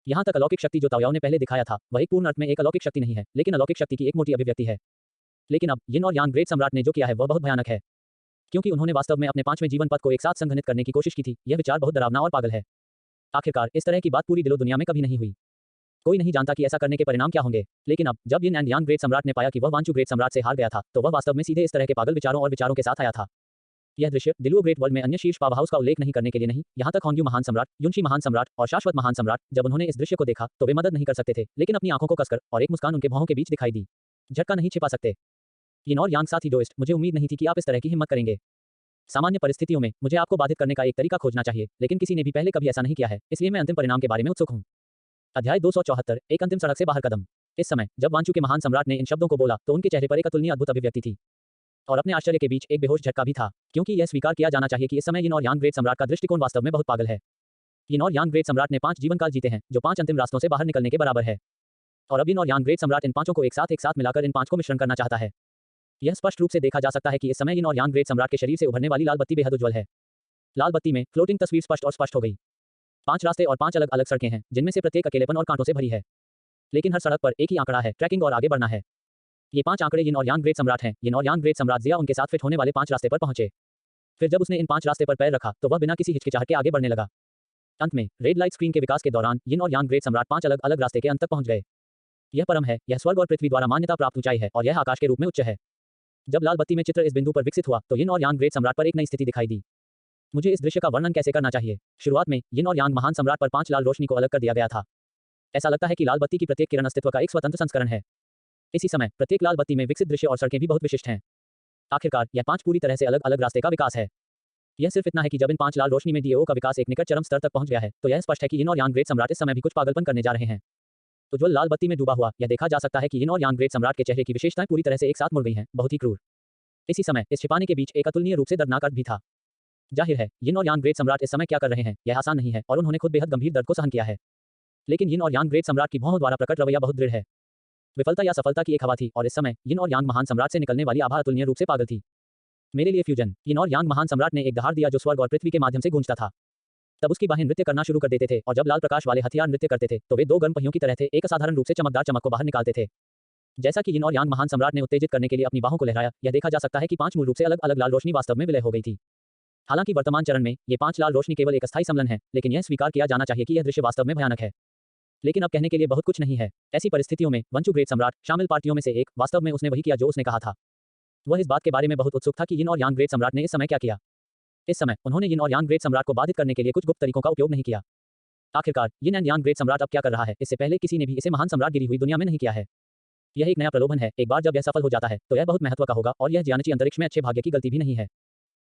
यहाँ तक अलौकिक शक्ति जो ताओयाओ ने पहले दिखाया था, वह एक पूर्ण अर्थ में एक अलौकिक शक्ति नहीं है, लेकिन अलौकिक शक्ति की एक मोटी अभिव्यक्ति है। लेकिन अब यिन और यांग ग्रेट सम्राट ने जो किया है वह बहुत भयानक है, क्योंकि उन्होंने वास्तव में अपने 5वें जीवन पथ को एक साथ संघनित करने की कोशिश की थी। यह विचार बहुत डरावना और पागल है। आखिरकार इस तरह की बात पूरी दिलो दुनिया में कभी नहीं हुई। कोई नहीं जानता कि ऐसा करने के परिणाम क्या होंगे। लेकिन अब जब यिन एंड यांग ग्रेट सम्राट ने पाया कि वह वांचू ग्रेट सम्राट से हार गया था, तो वह वास्तव में सीधे इस तरह के पागल विचारों और विचारों के साथ आया था। यह दृश्य दिलुओ ग्रेट वर्ल्ड में अन्य शीर्ष पावर हाउस का उल्लेख नहीं करने के लिए नहीं, यहाँ तक होंग्यू महान सम्राट, युनशी महान सम्राट और शाश्वत महान सम्राट, जब उन्होंने इस दृश्य को देखा तो वे मदद नहीं कर सकते थे, लेकिन अपनी आंखों को कसकर और एक मुस्कान उनके भौहों के बीच दिखाई दी। झटका नहीं छिपा सकते। यिन और यांग साथी डोइस्ट, मुझे उम्मीद नहीं थी कि आप इस तरह की हिम्मत करेंगे। सामान्य परिस्थितियों में मुझे आपको बाधित करने का एक तरीका खोजना चाहिए, लेकिन किसी ने भी पहले कभी ऐसा नहीं किया है, इसलिए मैं अंतिम परिणाम के बारे में उत्सुक हूँ। अध्याय 274, एक अंतिम सड़क से बाहर कदम। इस समय जब वांचू के महान सम्राट ने इन शब्दों को बोला, तो उनके चेहरे पर एक अतुलनीय अद्भुत अभिव्यक्ति थी और अपने आश्चर्य के बीच एक बेहोश झटका भी था, क्योंकि यह स्वीकार किया जाना चाहिए कि इस समय यिन और यांग ग्रेट सम्राट का दृष्टिकोण वास्तव में बहुत पागल है। यिन और यांग ग्रेट सम्राट ने 5 जीवन काल जीते हैं, जो 5 अंतिम रास्तों से बाहर निकलने के बराबर है। और अब यिन और यांग ग्रेट सम्राट इन पांचों को एक साथ मिलाकर इन 5 को मिश्रण करना चाहता है। यह स्पष्ट रूप से देखा जा सकता है कि इस समय यिन और यांग ग्रेट सम्राट के शरीर से उभरने वाली लाल बत्ती बेहद उज्ज्वल है। लाल बत्ती में फ्लोटिंग तस्वीर स्पष्ट और स्पष्ट हो गई। 5 रास्ते और 5 अलग अलग सड़कें हैं, जिनमें से प्रत्येक अकेलेपन और कांटों से भरी है, लेकिन हर सड़क पर एक ही आंकड़ा है, ट्रैकिंग और आगे बढ़ना है। ये 5 आंकड़े यिन और यांग ग्रेट सम्राट हैं। यिन और यांग ग्रेट सम्राट जिया उनके साथ फिट होने वाले 5 रास्ते पर पहुंचे। फिर जब उसने इन 5 रास्ते पर पैर रखा, तो वह बिना किसी हिचकिचाहट के आगे बढ़ने लगा। अंत में रेड लाइट स्क्रीन के विकास के दौरान यिन और यांग ग्रेट सम्राट 5 अलग अलग रास्ते के अंत तक पहुंच गए। यह परम है, यह स्वर्ग और पृथ्वी द्वारा मान्यता प्राप्त ऊंचाई है, और यह आकाश के रूप में उच्च है। जब लाल बत्ती में चित्र इस बिंदु पर विकसित हुआ, तो यिन और यांग ग्रेट सम्राट पर एक नई स्थिति दिखाई दी। मुझे इस दृश्य का वर्णन कैसे करना चाहिए। शुरुआत में यिन और यांग महान सम्राट पर 5 लाल रोशनी को अलग कर दिया गया था। ऐसा लगता है कि लाल बत्ती की प्रत्येक किरण अस्तित्व का एक स्वतंत्र संस्करण है। इसी समय प्रत्येक लाल बत्ती में विकसित दृश्य और सड़कें भी बहुत विशिष्ट हैं। आखिरकार यह 5 पूरी तरह से अलग अलग रास्ते का विकास है। यह सिर्फ इतना है कि जब इन 5 लाल रोशनी में डीएओ का विकास एक निकट चरम स्तर तक पहुंच गया है, तो यह स्पष्ट है कि यिन और यांग ग्रेट सम्राट इस समय भी कुछ पागलपन करने जा रहे हैं। उज्ज्वल लाल बत्ती में डूबा हुआ यह देखा जा सकता है कि यिन और यांग ग्रेट सम्राट के चेहरे की विशेषताएं पूरी तरह से एक साथ मुड़ गई हैं, बहुत ही क्रूर। इसी समय इस छिपाने के बीच एक अतुलनीय रूप से दर्दनाक अर्थ भी था। जाहिर है यिन और यांग ग्रेट सम्राट इस समय क्या कर रहे हैं, यह आसान नहीं है, और उन्होंने खुद बेहद गंभीर दर्द को सहन किया है। लेकिन यिन और यांग ग्रेट सम्राट की भौहों द्वारा प्रकट रवैया बहुत दृढ़ है। विफलता या सफलता की एक हवा थी, और इस समय यिन और यांग महान सम्राट से निकलने वाली आभा अतुलनीय रूप से पागल थी। मेरे लिए फ्यूजन। यिन और यांग महान सम्राट ने एक दहाड़ दिया जो स्वर्ग और पृथ्वी के माध्यम से गूंजता था। तब उसकी बाहें नृत्य करना शुरू कर देते थे, और जब लाल प्रकाश वाले हथियार नृत्य करते थे, तो वे 2 गर्म पहियों की तरह थे, एक असाधारण रूप से चमकदार चमक को बाहर निकालते थे। जैसा कि यिन और यांग महान सम्राट ने उत्तेजित करने के लिए अपनी बाहों को लहराया, यह देखा जा सकता है कि 5 मूल रूप से अलग अलग लाल रोशनी वास्तव में विलय हो गई थी। हालांकि वर्तमान चरण में ये 5 लाल रोशनी केवल एक अस्थायी सम्मिलन है, लेकिन यह स्वीकार किया जाना चाहिए कि यह दृश्य वास्तव में भयानक है। लेकिन अब कहने के लिए बहुत कुछ नहीं है। ऐसी परिस्थितियों में वंचू ग्रेट सम्राट, शामिल पार्टियों में से एक, वास्तव में उसने वही किया जो उसने कहा था। वह इस बात के बारे में बहुत उत्सुक था कि यिन और यांग ग्रेट सम्राट ने इस समय क्या किया। इस समय उन्होंने यिन और यांग ग्रेट सम्राट को बाधित करने के लिए कुछ गुप्त तरीकों का उपयोग नहीं किया। आखिरकार यिन एंड यांग ग्रेट सम्राट अब क्या कर रहा है, इससे पहले किसी ने भी इसे महान सम्राट गिरी हुई दुनिया में नहीं किया है। यह एक नया प्रलोभन है। एक बार जब यह सफल हो जाता है, तो यह बहुत महत्व का होगा, और यह जियानची अंतरिक्ष में अच्छे भाग्य की गलती भी नहीं है।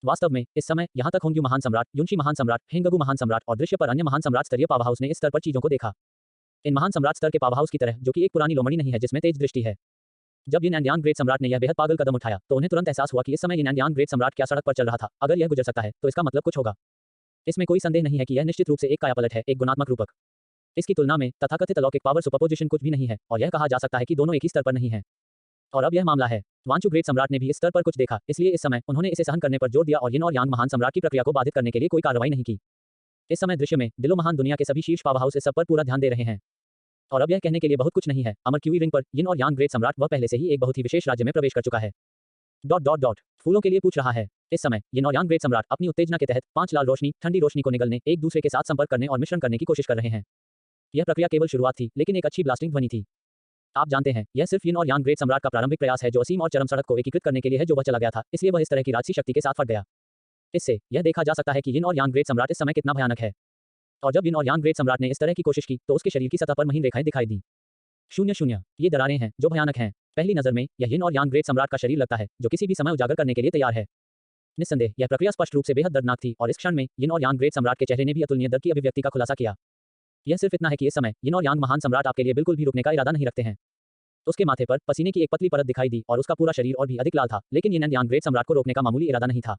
वास्तव में इस समय यहाँ तक होंग्यू महान सम्राट, युनशी महान सम्राट, हेंगगू महान सम्राट और दृश्य पर अन्य महान सम्राट स्तरीय पावर हाउस ने इस स्तर पर चीजों को देखा। इन महान सम्राट स्तर के पावर हाउस की तरह, जो कि एक पुरानी लोमड़ी नहीं है जिसमें तेज दृष्टि है। जब यिन एंड यांग ग्रेट सम्राट ने यह बेहद पागल कदम उठाया, तो उन्हें तुरंत एहसास हुआ कि इस समय यिन एंड यांग ग्रेट सम्राट क्या सड़क पर चल रहा था। अगर यह गुजर सकता है, तो इसका मतलब कुछ होगा। इसमें कोई संदेह नहीं है कि यह निश्चित रूप से एक कायापलट है, एक गुणात्मक रूपक। इसकी तुलना में तथाकथित अलौकिक पावर सुपरपोजिशन कुछ भी नहीं है, और यह कहा जा सकता है कि दोनों एक ही स्तर पर नहीं है। और अब यह मामला है। वांचू ग्रेट सम्राट ने भी इस स्तर पर कुछ देखा, इसलिए इस समय उन्होंने इसे सहन करने पर जोर दिया और यिन और यांग महान सम्राट की प्रक्रिया को बाधित करने के लिए कोई कार्रवाई नहीं की। इस समय दृश्य में दिलो महान दुनिया के सभी शीर्ष पावर हाउस इस सब पर पूरा ध्यान दे रहे हैं। और अब यह कहने के लिए बहुत कुछ नहीं है। अमर क्यूई रिंग पर यिन और यांग ग्रेट सम्राट वह पहले से ही एक बहुत ही विशेष राज्य में प्रवेश कर चुका है। फूलों के लिए पूछ रहा है। इस समय यिन और यांग ग्रेट सम्राट अपनी उत्तेजना के तहत 5 लाल रोशनी, ठंडी रोशनी को निगलने, एक दूसरे के साथ संपर्क करने और मिश्रण करने की कोशिश कर रहे हैं। यह प्रक्रिया केवल शुरुआत थी, लेकिन एक अच्छी ब्लास्टिंग ध्वनि थी। आप जानते हैं, यह सिर्फ यिन और यांग ग्रेट सम्राट का प्रारंभिक प्रयास है, जो असीम और चरम सड़क को एकीकृत करने के लिए है जो वह चला गया था, इसलिए वह इस तरह की राजसी शक्ति के साथ फट गया। इससे यह देखा जा सकता है कि यिन और यांग ग्रेट सम्राट इस समय कितना भयानक है। और जब यिन और यांग ग्रेट सम्राट ने इस तरह की कोशिश की, तो उसके शरीर की सतह पर महीन रेखाएं दिखाई दी। 0 ये दरारें हैं जो भयानक हैं। पहली नजर में यह यिन और यांग ग्रेट सम्राट का शरीर लगता है, जो किसी भी समय उजागर करने के लिए तैयार है। निस्संदेह यह प्रक्रिया स्पष्ट रूप से बेहद दर्दनाक थी, और इस क्षण में यिन और यांग ग्रेट सम्राट के चेहरे ने भी अतुलनीय दर्द की अभिव्यक्ति का खुलासा किया। यह सिर्फ इतना है कि इस समय यिन और यांग महान सम्राट आपके लिए बिल्कुल भी रुकने का इरादा नहीं रखते हैं। उसके माथे पर पसीने की एक पतली परत दिखाई दी और उसका पूरा शरीर और भी अधिक लाल था, लेकिन यिन एंड यांग ग्रेट सम्राट को रोकने का मामूली इरादा नहीं था।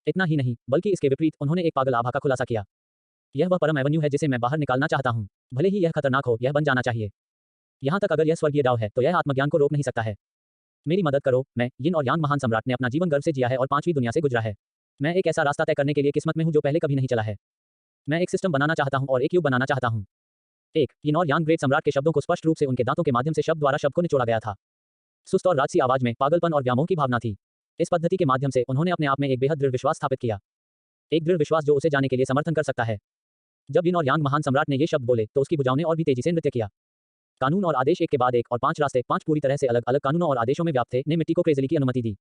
इतना ही नहीं, बल्कि इसके विपरीत उन्होंने एक पागल आभा का खुलासा किया। यह वह परम एवेन्यू है जिसे मैं बाहर निकालना चाहता हूँ। भले ही यह खतरनाक हो, यह बन जाना चाहिए। यहाँ तक अगर यह स्वर्गीय डाव है तो यह आत्मज्ञान को रोक नहीं सकता है। मेरी मदद करो। मैं यिन और यांग महान सम्राट ने अपना जीवन गर्व से जिया है और 5वीं दुनिया से गुजरा है। मैं एक ऐसा रास्ता तय करने के लिए किस्मत में हूँ जो पहले कभी नहीं चला है। मैं एक सिस्टम बनाना चाहता हूँ और एक युग बनाना चाहता हूँ। एक यिन और यांग ग्रेट सम्राट के शब्दों को स्पष्ट रूप से उनके दांतों के माध्यम से शब्द द्वारा शब्द को निचोड़ा गया था। सुस्त और राजसी आवाज में पागलपन और व्यामोह की भावना थी। इस पद्धति के माध्यम से उन्होंने अपने आप में एक बेहद दृढ़ विश्वास स्थापित किया। एक दृढ़ विश्वास जो उसे जाने के लिए समर्थन कर सकता है। जब यिन और यांग महान सम्राट ने ये शब्द बोले तो उसकी भुजाओं ने और भी तेजी से नृत्य किया। कानून और आदेश एक के बाद एक और 5 रास्ते, 5 पूरी तरह से अलग अलग कानूनों और आदेशों में व्याप्त थे, ने मिट्टी को क्रेजली की अनुमति दी।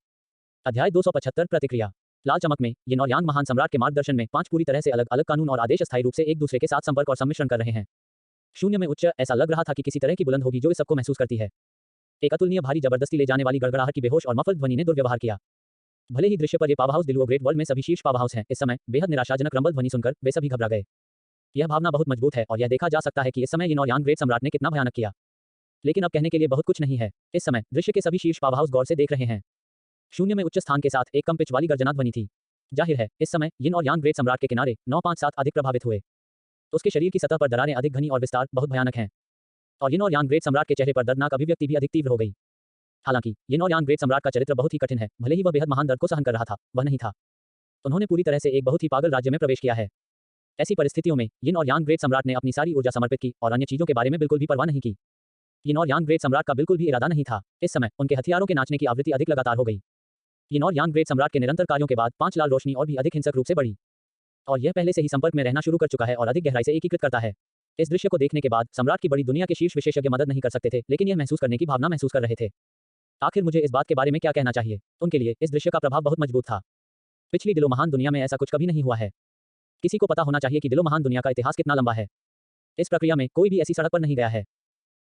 अध्याय 275 प्रतिक्रिया। लाल चमक में यिन और यांग महान सम्राट के मार्गदर्शन में 5 पूरी तरह से अलग अलग कानून और आदेश अस्थायी रूप से एक दूसरे के साथ संपर्क और सम्मिश्रण कर रहे हैं। शून्य में उच्च, ऐसा लग रहा था कि किसी तरह की बुलंद होगी जो इस सबको महसूस करती है। एक अतुलनीय भारी जबरदस्ती ले जाने वाली गड़गड़ाहट की बेहोश और मफल ध्वनि ने दुर्व्यवहार किया। भले ही दृश्य पर ये पावर हाउस दिलुओ ग्रेट वर्ल्ड में सभी शीर्ष पावर हाउस हैं, इस समय बेहद निराशाजनक रंबल ध्वनि सुनकर वे सभी घबरा गए। यह भावना बहुत मजबूत है और यह देखा जा सकता है कि इस समय यिन और यांग ग्रेट सम्राट ने कितना भयानक किया। लेकिन अब कहने के लिए बहुत कुछ नहीं है। इस समय दृश्य के सभी शीर्ष पावर हाउस गौर से देख रहे हैं। शून्य में उच्च स्थान के साथ एक कम पिच वाली गर्जना ध्वनि थी। जाहिर है, इस समय यिन और यांग ग्रेट सम्राट के किनारे 957 अधिक प्रभावित हुए। उसके शरीर की सतह पर दरारें अधिक घनी और विस्तार बहुत भयानक हैं। और यिन और यांग ग्रेट सम्राट के चेहरे पर दर्दनाक अभिव्यक्ति भी अधिक तीव्र हो गई। हालांकि यिन और यांग ग्रेट सम्राट का चरित्र बहुत ही कठिन है, भले ही वह बेहद महान दर्द को सहन कर रहा था, वह नहीं था। उन्होंने पूरी तरह से एक बहुत ही पागल राज्य में प्रवेश किया है। ऐसी परिस्थितियों में यिन और यांग ग्रेट सम्राट ने अपनी सारी ऊर्जा समर्पित की और अन्य चीजों के बारे में बिल्कुल भी परवाह नहीं की। यिन और यांग ग्रेट सम्राट का बिल्कुल भी इरादा नहीं था। इस समय उनके हथियारों के नाचने की आवृत्ति अधिक लगातार हो गई। यिन और यांग ग्रेट सम्राट के निरंतर कार्यों के बाद 5 लाल रोशनी और भी अधिक हिंसक रूप से बढ़ी। और यह पहले से ही संपर्क में रहना शुरू कर चुका है और अधिक गहराई से एकीकृत करता है। इस दृश्य को देखने के बाद सम्राट की बड़ी दुनिया के शीर्ष विशेषज्ञ मदद नहीं कर सकते थे, लेकिन यह महसूस करने की भावना महसूस कर रहे थे। आखिर मुझे इस बात के बारे में क्या कहना चाहिए? उनके लिए इस दृश्य का प्रभाव बहुत मजबूत था। पिछली दिलो महान दुनिया में ऐसा कुछ कभी नहीं हुआ है। किसी को पता होना चाहिए कि दिलो महान दुनिया का इतिहास कितना लंबा है। इस प्रक्रिया में कोई भी ऐसी सड़क पर नहीं गया है।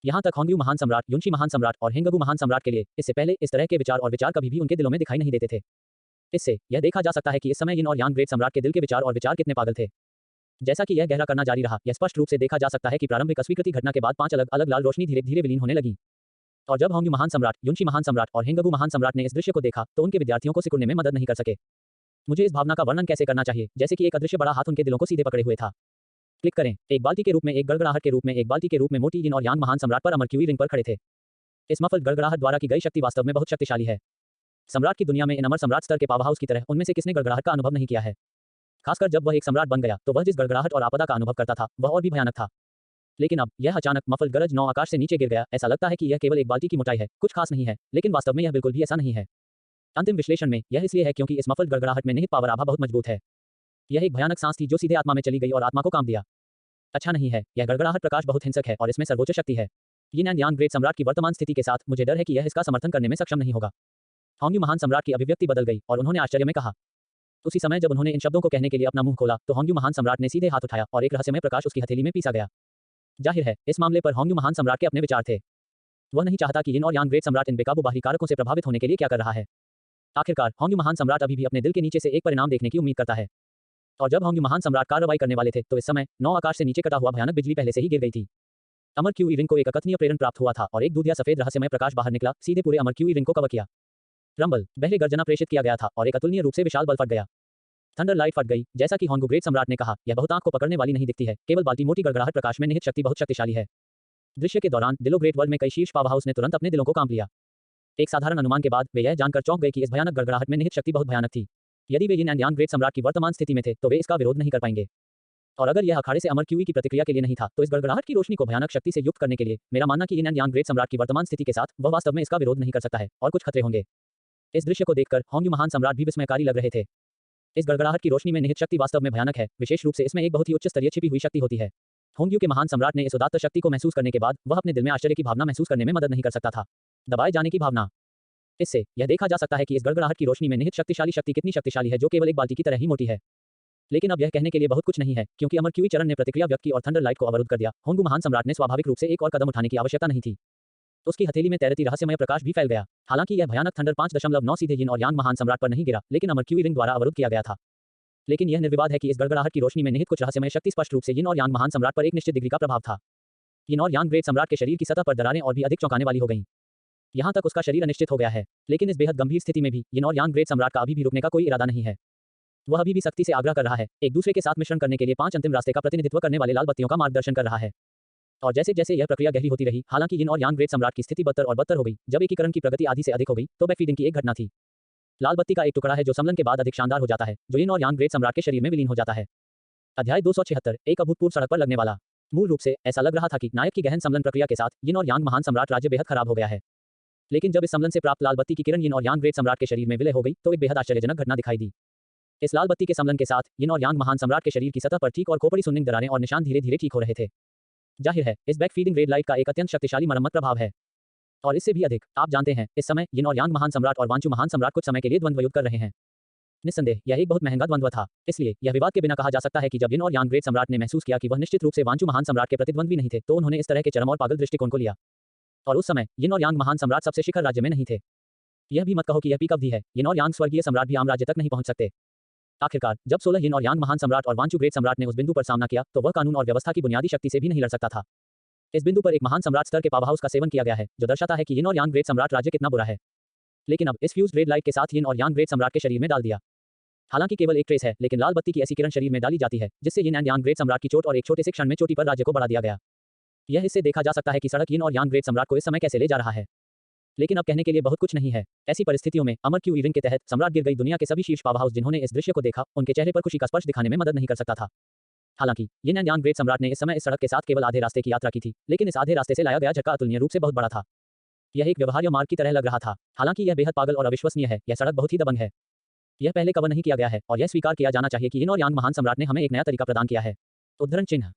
यहाँ तक होंग्यू महान सम्राट, युनशी महान सम्राट और हेंगगू महान सम्राट के लिए इससे पहले इस तरह के विचार और विचार कभी भी उनके दिलों में दिखाई नहीं देते थे। इससे यह देखा जा सकता है कि इस समय यिन और यांग ग्रेट सम्राट के दिल के विचार और विचार कितने पागल थे। जैसा कि यह गहरा करना जारी रहा, यह स्पष्ट रूप से देखा जा सकता है कि प्रारंभिक अस्वीकृति घटना के बाद 5 अलग अलग लाल रोशनी धीरे धीरे विलीन होने लगी। और जब होंग्यू महान सम्राट, युनशी महान सम्राट और हेंगगू महान सम्राट ने इस दृश्य को देखा तो उनके विद्यार्थियों को सिकुड़ने में मदद नहीं कर सके। मुझे इस भावना का वर्णन कैसे करना चाहिए, जैसे कि एक अदृश्य बड़ा हाथ उनके दिलों को सीधे पकड़े हुए था। क्लिक करें। एक बाल्टी के रूप में, एक गड़गड़ाहट के रूप में, एक बाल्टी के रूप में मोटी यिन और यांग महान सम्राट पर अमरक्यूई रिंग पर खड़े थे। इस मफल गड़गड़ाहट द्वारा की गई शक्ति वास्तव में बहुत शक्तिशाली है। सम्राट की दुनिया में इन अमर सम्राट स्तर के पावर हाउस की तरह उनमें से किसने गड़गड़ाहट का अनुभव नहीं किया है? खासकर जब वह एक सम्राट बन गया तो वह जिस गड़गड़ाहट और आपदा का अनुभव करता था वह और भी भयानक था। लेकिन अब यह अचानक मफल गरज 9 आकाश से नीचे गिर गया। ऐसा लगता है कि यह केवल एक बाल्टी की मोटाई है, कुछ खास नहीं है, लेकिन वास्तव में यह बिल्कुल भी ऐसा नहीं है। अंतिम विश्लेषण में यह इसलिए है क्योंकि इस मफल गड़गड़ाहट में निहित पावर आभा बहुत मजबूत है। यह एक भयानक सांस थी जो सीधे आत्मा में चली गई और आत्मा को काम दिया। अच्छा नहीं है, यह गड़गड़ाहट प्रकाश बहुत हिंसक है और इसमें सर्वोच्च शक्ति है। यिन एंड यांग ग्रेट सम्राट की वर्तमान स्थिति के साथ मुझे डर है कि यह इसका समर्थन करने में सक्षम नहीं होगा। होंग्यू महान सम्राट की अभिव्यक्ति बदल गई और उन्होंने आश्चर्य में कहा। उसी समय जब उन्होंने इन शब्दों को कहने के लिए अपना मुंह खोला तो होंग्यू महान सम्राट ने सीधे हाथ उठाया और एक रहस्यमय प्रकाश उसकी हथेली में पीसा गया। जाहिर है, इस मामले पर होंग्यू महान सम्राट के अपने विचार थे। वह नहीं चाहता कि यिन और यांग ग्रेट सम्राट इन बेकाबू बाहरी कारकों से प्रभावित होने के लिए क्या कर रहा है। आखिरकार होंग्यू महान सम्राट अभी भी अपने दिल के नीचे से एक परिणाम देखने की उम्मीद करता है। और जब होंग्यू महान सम्राट कार्रवाई करने वाले थे तो इस समय 9 आकाश से नीचे कटा हुआ भयानक बिजली पहले से ही गिर गई थी। अमरक्यूई रिंग को एक अकथनीय प्रेरण प्राप्त हुआ था और एक दूधिया सफेद रहस्यमय प्रकाश बाहर निकला, सीधे पूरे अमरक्यूई रिंग को कवर किया। रंबल, बहरे गर्जना प्रेषित किया गया था और एक अतुलनीय रूप से विशाल बल फट गया। थंडर लाइट फट गई। जैसा कि होंगू ग्रेट सम्राट ने कहा, यह बहुत आंख को पकड़ने वाली नहीं दिखती है, केवल बाल्टी मोटी गड़गड़ाहट प्रकाश में निहित शक्ति बहुत शक्तिशाली है। दृश्य के दौरान दिलो ग्रेट वर्ल्ड में कई शीर्ष पावर हाउस ने तुरंत अपने दिलों को कांप लिया। एक साधारण अनुमान के बाद वे यह जानकर चौंक गए कि इस भयानक गड़गड़ाहट में निहित शक्ति बहुत भयानक थी। यदि वे यिन एंड यांग ग्रेट सम्राट की वर्तमान स्थिति में थे तो वे इसका विरोध नहीं कर पाएंगे। और अगर यह अखाड़े से अमरक्यूई की प्रतिक्रिया के लिए नहीं था तो इस गड़गड़ाहट की रोशनी को भयानक शक्ति से युक्त करने के लिए मेरा मानना कि यिन एंड यांग ग्रेट सम्राट की वर्तमान स्थिति के साथ वह वास्तव में इसका विरोध नहीं कर सकता है और कुछ खतरे होंगे। इस दृश्य को देखकर होंग्यू महान सम्राट भी विस्मयकारी लग रहे थे। इस गड़गड़ाहट की रोशनी में निहित शक्ति वास्तव में भयानक है, विशेष रूप से इसमें एक बहुत ही उच्च स्तरीय छिपी हुई शक्ति होती है। होंग्यू के महान सम्राट ने इस उदात्त शक्ति को महसूस करने के बाद वह अपने दिल में आश्चर्य की भावना महसूस करने में मदद नहीं कर सकता था। दबाए जाने की भावना। इससे यह देखा जा सकता है कि इस गड़गड़ाहट की रोशनी में निहित शक्तिशाली शक्ति कितनी शक्तिशाली है, जो केवल एक बाल्टी की तरह ही मोटी है। लेकिन अब यह कहने के लिए बहुत कुछ नहीं है क्योंकि अमरक्यूई चरण ने प्रतिक्रिया व्यक्त की और थंडर लाइट को अवरुद्ध कर दिया। होंगू महान सम्राट ने स्वाभाविक रूप से एक और कदम उठाने की आवश्यकता नहीं थी। उसकी हथेली में तैरती रहस्यमय प्रकाश भी फैल गया। हालांकि यह भयानक थंडर 5.9 सीधे यिन और यांग महान सम्राट पर नहीं गिरा, लेकिन अमरक्यूई रिंग द्वारा अवरुद्ध किया गया था। लेकिन यह निर्विवाद है कि इस गड़गड़ाहट की रोशनी में निहित कुछ रहस्यमय शक्ति स्पष्ट रूप से यिन और यांग महान सम्राट पर एक निश्चित डिग्री का प्रभाव था। यिन और यांग ग्रेट सम्राट के शरीर की सतह पर दरारें और भी अधिक चौंकाने वाली हो गईं। यहाँ तक उसका शरीर अनिश्चित हो गया है, लेकिन इस बेहद गंभीर स्थिति में भी यिन और यांग ग्रेट सम्राट का अभी भी रुकने का कोई इरादा नहीं है। वह अभी भी सख्ती से आग्रह कर रहा है, एक दूसरे के साथ मिश्रण करने के लिए 5 अंतिम रास्ते का प्रतिनिधित्व करने वाले लाल बत्तियों का मार्गदर्शन कर रहा है। और जैसे जैसे यह प्रक्रिया गहरी होती रही, हालांकि यिन और यांग ग्रेट सम्राट की स्थिति बदतर और बदतर हो गई। जब एकीकरण की प्रगति आधी से अधिक हो गई, तो बैकफीडिंग की एक घटना थी। लाल बत्ती का एक टुकड़ा है जो समलन के बाद अधिक शानदार हो जाता है, जो यिन और यांग ग्रेट सम्राट के शरीर में विलीन हो जाता है। अध्याय 276, एक अभूतपूर्व सड़क पर लगने वाला। मूल रूप से ऐसा लग रहा था कि नायक की गहन समलन प्रक्रिया के साथ यिन और यांग महान सम्राट राज्य बेहद खराब हो गया है। लेकिन जब इस समलन से प्राप्त लाल बत्ती की किरण यिन और यांग ग्रेट सम्राट के शरीर में विलय हो गई, तो एक बेहद आश्चर्यजनक घटना दिखाई दी। इस लाल बत्ती के समलन के साथ यिन और यांग महान सम्राट के शरीर की सतह पर ठीक और खोपड़ी सुन्निंग दरारें और निशान धीरे धीरे ठीक हो रहे थे। जाहिर है, इस बैकफीडिंग रेड लाइट का एक अत्यंत शक्तिशाली मरम्मत प्रभाव है। और इससे भी अधिक, आप जानते हैं, इस समय यिन और यांग महान सम्राट और वांचू महान सम्राट कुछ समय के लिए द्वंद्व युद्ध कर रहे हैं। निस्संदेह यह एक बहुत महंगा द्वंद्व था, इसलिए यह विवाद के बिना कहा जा सकता है कि जब यिन और यांग ग्रेट सम्राट ने महसूस किया कि वह निश्चित रूप से वांचू महान सम्राट के प्रतिद्वंद्वी नहीं थे, तो उन्होंने इस तरह के चरम और पागल दृष्टिकोण को लिया। और उस समय यिन और यांग महान सम्राट सबसे शिखर राज्य में नहीं थे। यह भी मत कहो कि यह पीक अवधि है, यिन और यांग स्वर्गीय सम्राट भी आम राज्य तक नहीं पहुंच सकते। आखिरकार जब 16 यिन और यांग महान सम्राट और वांचू ग्रेट सम्राट ने उस बिंदु पर सामना किया, तो वह कानून और व्यवस्था की बुनियादी शक्ति से भी नहीं लड़ सकता था। इस बिंदु पर एक महान सम्राट स्तर के पावर हाउस का सेवन किया गया है, जो दर्शाता है कि यिन और यांग ग्रेट सम्राट राज्य कितना बुरा है। लेकिन अब इस फ्यूज्ड रेड लाइट के साथ यिन और यांग ग्रेट सम्राट के शरीर में डाल दिया। हालांकि केवल एक ट्रेस है, लेकिन लाल बत्ती की ऐसी किरण शरीर में डाली जाती है, जिससे यिन एंड यांग ग्रेट सम्राट की चोट और एक छोटे से क्षण में चोटी पर राज्य को बढ़ा दिया गया। यह इससे देखा जा सकता है कि सड़क यिन और यांग ग्रेट सम्राट को इस समय कैसे ले जा रहा है। लेकिन अब कहने के लिए बहुत कुछ नहीं है। ऐसी परिस्थितियों में अमर क्यू रिंग के तहत सम्राट गिर गई दुनिया के सभी शीर्ष पावर हाउस जिन्होंने इस दृश्य को देखा, उनके चेहरे पर खुशी का स्पर्श दिखाने में मदद नहीं कर सकता था। हालांकि यिन एंड यांग ग्रेट सम्राट ने इस समय इस सड़क के साथ केवल आधे रास्ते की यात्रा की थी, लेकिन इस आधे रास्ते से लाया गया झटका अतुलनीय रूप से बहुत बड़ा था। यह एक व्यवहार्य मार्ग की तरह लग रहा था। हालांकि यह बेहद पागल और अविश्वसनीय है, यह सड़क बहुत ही दबंग है। यह पहले कवर नहीं किया गया है, और यह स्वीकार किया जाना चाहिए कि यिन और यांग महान सम्राट ने हमें एक नया तरीका प्रदान किया है। उद्धरण चिन्ह।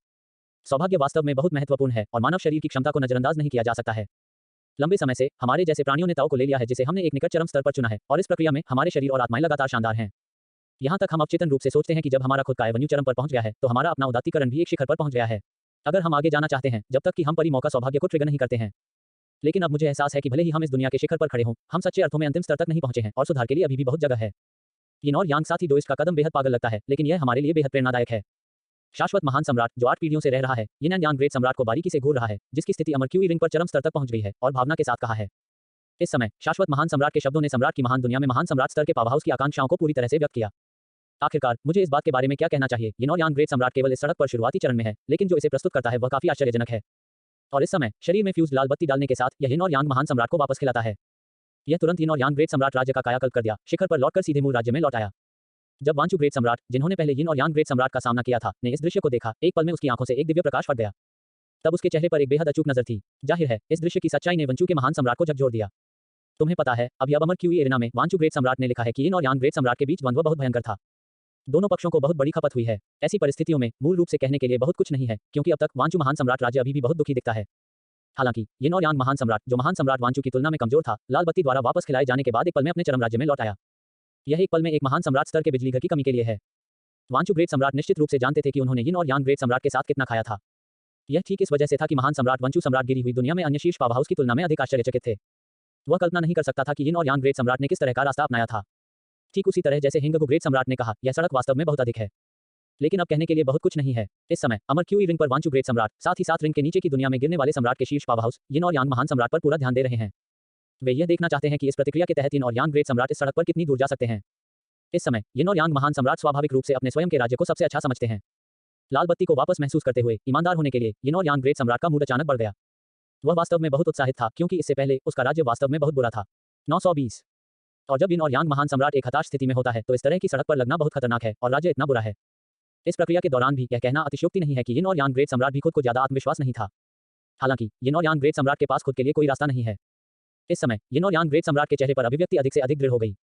सौभाग्य वास्तव में बहुत महत्वपूर्ण है, और मानव शरीर की क्षमता को नजरअंदाज नहीं किया जा सकता है। लंबे समय से हमारे जैसे प्राणियों ने ताओ को ले लिया है, जिसे हमने एक निकट चरम स्तर पर चुना है, और इस प्रक्रिया में हमारे शरीर और आत्माएं लगातार शानदार हैं। यहाँ तक हम अवचेतन रूप से सोचते हैं कि जब हमारा खुद का एवन्यू चरम पर पहुंच गया है, तो हमारा अपना उदात्तीकरण भी एक शिखर पर पहुंच गया है। अगर हम आगे जाना चाहते हैं, जब तक कि हम परी मौका सौभाग्य को ट्रिगर नहीं करते हैं। लेकिन अब मुझे एहसास है कि भले ही हम इस दुनिया के शिखर पर खड़े हों, हम सच्चे अर्थों में अंतिम स्तर तक नहीं पहुंचे हैं, और सुधार के लिए अभी भी बहुत जगह है। यिन और यांग साथ ही डोइस्ट का कदम बेहद पागल लगता है, लेकिन यह हमारे लिए बेहद प्रेरणादायक है। शाश्वत महान सम्राट जो 8 पीढ़ियों से रह रहा है, यिन एंड यांग ग्रेट सम्राट को बारीकी से घूर रहा है, जिसकी स्थिति अमर क्यू रिंग पर चरम स्तर तक पहुंच गई है, और भावना के साथ कहा है। इस समय शाश्वत महान सम्राट के शब्दों ने सम्राट की महान दुनिया में महान सम्राट स्तर के पावर हाउस की आकांक्षाओं को पूरी तरह से व्यक्त किया। आखिरकार मुझे इस बात के बारे में क्या कहना चाहिए, यिन और यांग ग्रेट सम्राट केवल इस सड़क पर शुरुआती चरण में है, लेकिन जो इसे प्रस्तुत करता है वह काफी आश्चर्यजनक है। और इस समय शरीर में फ्यूज लाल बत्ती डालने के साथ यह यिन और यांग महान सम्राट को वापस खिलाता है। यह तुरंत यिन और यांग ग्रेट सम्राट राज्य का कायाकल्प कर दिया, शिखर पर लौटकर सीधे मूल राज्य में लौट आया। जब वांचू ग्रेट सम्राट, जिन्होंने पहले यिन और यांग ग्रेट सम्राट का सामना किया था, ने इस दृश्य को देखा, एक पल में उसकी आंखों से एक दिव्य प्रकाश फट गया। तब उसके चेहरे पर एक बेहद अचूक नजर थी। जाहिर है, इस दृश्य की सच्चाई ने वांचू के महान सम्राट को झकझोर दिया। तुम्हें पता है, अभी अब अमर क्यू एरिना में वांचू ग्रेट सम्राट ने लिखा है कि यिन और यांग ग्रेट सम्राट के बीच द्वंद्व बहुत भयंकर था। दोनों पक्षों को बहुत बड़ी खपत हुई है। ऐसी परिस्थितियों में मूल रूप से कहने के लिए बहुत कुछ नहीं है, क्योंकि अब तक वांचू महान सम्राट राज्य अभी भी बहुत दुखी दिखता है। हालांकि यिन और यांग महान सम्राट, जो महान सम्राट वांचू की तुलना में कमजोर था, लाल बत्ती द्वारा वापस खिलाए जाने के बाद एक पल में अपने चरम राज्य में लौट आया। यह एक पल में एक महान सम्राट स्तर के बिजली घर की कमी के लिए है। वांचू ग्रेट सम्राट निश्चित रूप से जानते थे कि उन्होंने यिन और यांग ग्रेट सम्राट के साथ कितना खाया था। यह ठीक इस वजह से था कि महान सम्राट वांचू सम्राट गिरी हुई दुनिया में अन्य शीर्ष पावर हाउस की तुलना में अधिक आश्चर्यचकित थे। वह कल्पना नहीं कर सकता था कि यिन और यांग ग्रेट सम्राट ने किस तरह का रास्ता अपनाया था। ठीक उसी तरह जैसे हिंगगु ग्रेट सम्राट ने कहा, यह सड़क वास्तव में बहुत अधिक है। लेकिन अब कहने के लिए बहुत कुछ नहीं है। इस समय अमर क्यू रिंग पर वांचू ग्रेट सम्राट, साथ ही साथ रिंग के नीचे की दुनिया में गिरने वाले सम्राट के शीर्ष पावर हाउस यिन और यांग महान सम्राट पर पूरा ध्यान दे रहे हैं। वे यह देखना चाहते हैं कि इस प्रतिक्रिया के तहत यिन और यांग ग्रेट सम्राट इस सड़क पर कितनी दूर जा सकते हैं। इस समय यिन और यांग महान सम्राट स्वाभाविक रूप से अपने स्वयं के राज्य को सबसे अच्छा समझते हैं। लाल बत्ती को वापस महसूस करते हुए ईमानदार होने के लिए यिन और यांग ग्रेट सम्राट का मूड अचानक बढ़ गया। वह वास्तव में बहुत उत्साहित था, क्योंकि इससे पहले उसका राज्य वास्तव में बहुत बुरा था। 920। और जब यिन और यांग महान सम्राट एक हताश स्थिति में होता है, तो इस तरह की सड़क पर लगना बहुत खतरनाक है, और राज्य इतना बुरा है। इस प्रक्रिया के दौरान भी यह कहना अतिशयोक्ति नहीं है कि यिन और यांग ग्रेट सम्राट भी खुद को ज्यादा आत्मविश्वास नहीं था। हालांकि यिन और यांग ग्रेट सम्राट के पास खुद के लिए कोई रास्ता नहीं है। इस समय यिन और यांग ग्रेट सम्राट के चेहरे पर अभिव्यक्ति अधिक से अधिक दृढ़ हो गई।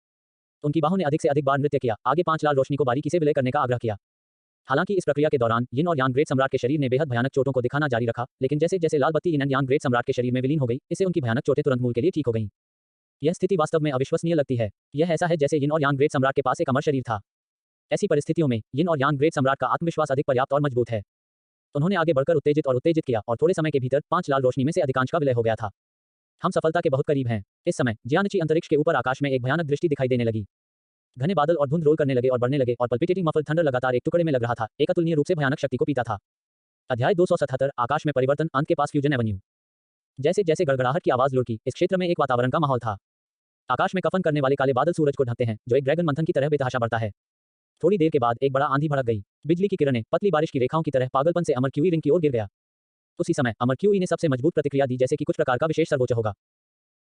उनकी बाहों ने अधिक से अधिक बार नृत्य किया, आगे 5 लाल रोशनी को बारीकी से विलय करने का आग्रह किया। हालांकि इस प्रक्रिया के दौरान यिन और यांग ग्रेट सम्राट के शरीर ने बेहद भयानक चोटों को दिखाना जारी रखा, लेकिन जैसे जैसे लाल बत्ती यिन एंड यांग ग्रेट सम्राट के शरीर में विलीन हो गई, इससे उनकी भयानक चोटें तुरंत मूल के लिए ठीक हो गईं। यह स्थिति वास्तव में अविश्वसनीय लगती है। यह ऐसा है जैसे यिन और यांग ग्रेट सम्राट के पास एक अमर शरीर था। ऐसी परिस्थितियों में यिन और यांग ग्रेट सम्राट का आत्मविश्वास अधिक पर्याप्त और मजबूत है। उन्होंने आगे बढ़कर उत्तेजित किया, और थोड़े समय के भीतर 5 लाल रोशनी में से अधिकांश का विलय हो गया था। हम सफलता के बहुत करीब हैं। इस समय जियानची अंतरिक्ष के ऊपर आकाश में एक भयानक दृष्टि दिखाई देने लगी। घने बादल और धुंध रोल करने लगे और बढ़ने लगे और पल्पिटेटिंग मफल थंडर लगातार एक टुकड़े में लग रहा था, एक अतुलनीय रूप से भयानक शक्ति को पीता था। अध्याय 277 आकाश में परिवर्तन, अंत के पास फ्यूजन एवेन्यू। जैसे जैसे गड़गड़ाहट की आवाज लुढ़की, इस क्षेत्र में एक वातावरण का माहौल था। आकाश में कफन करने वाले काले बादल सूरज को ढकते हैं, जो एक ड्रैगन मंथन की तरह बेतहाशा बढ़ता है। थोड़ी देर के बाद एक बड़ा आंधी भड़क गई। बिजली की किरणें पतली बारिश की रेखाओं की तरह पागलपन से अमर क्यूई रिंग की ओर गिर गया। उसी समय अमर क्यूई ने सबसे मजबूत प्रतिक्रिया दी, जैसे कि कुछ प्रकार का विशेष सर्वोच्च होगा।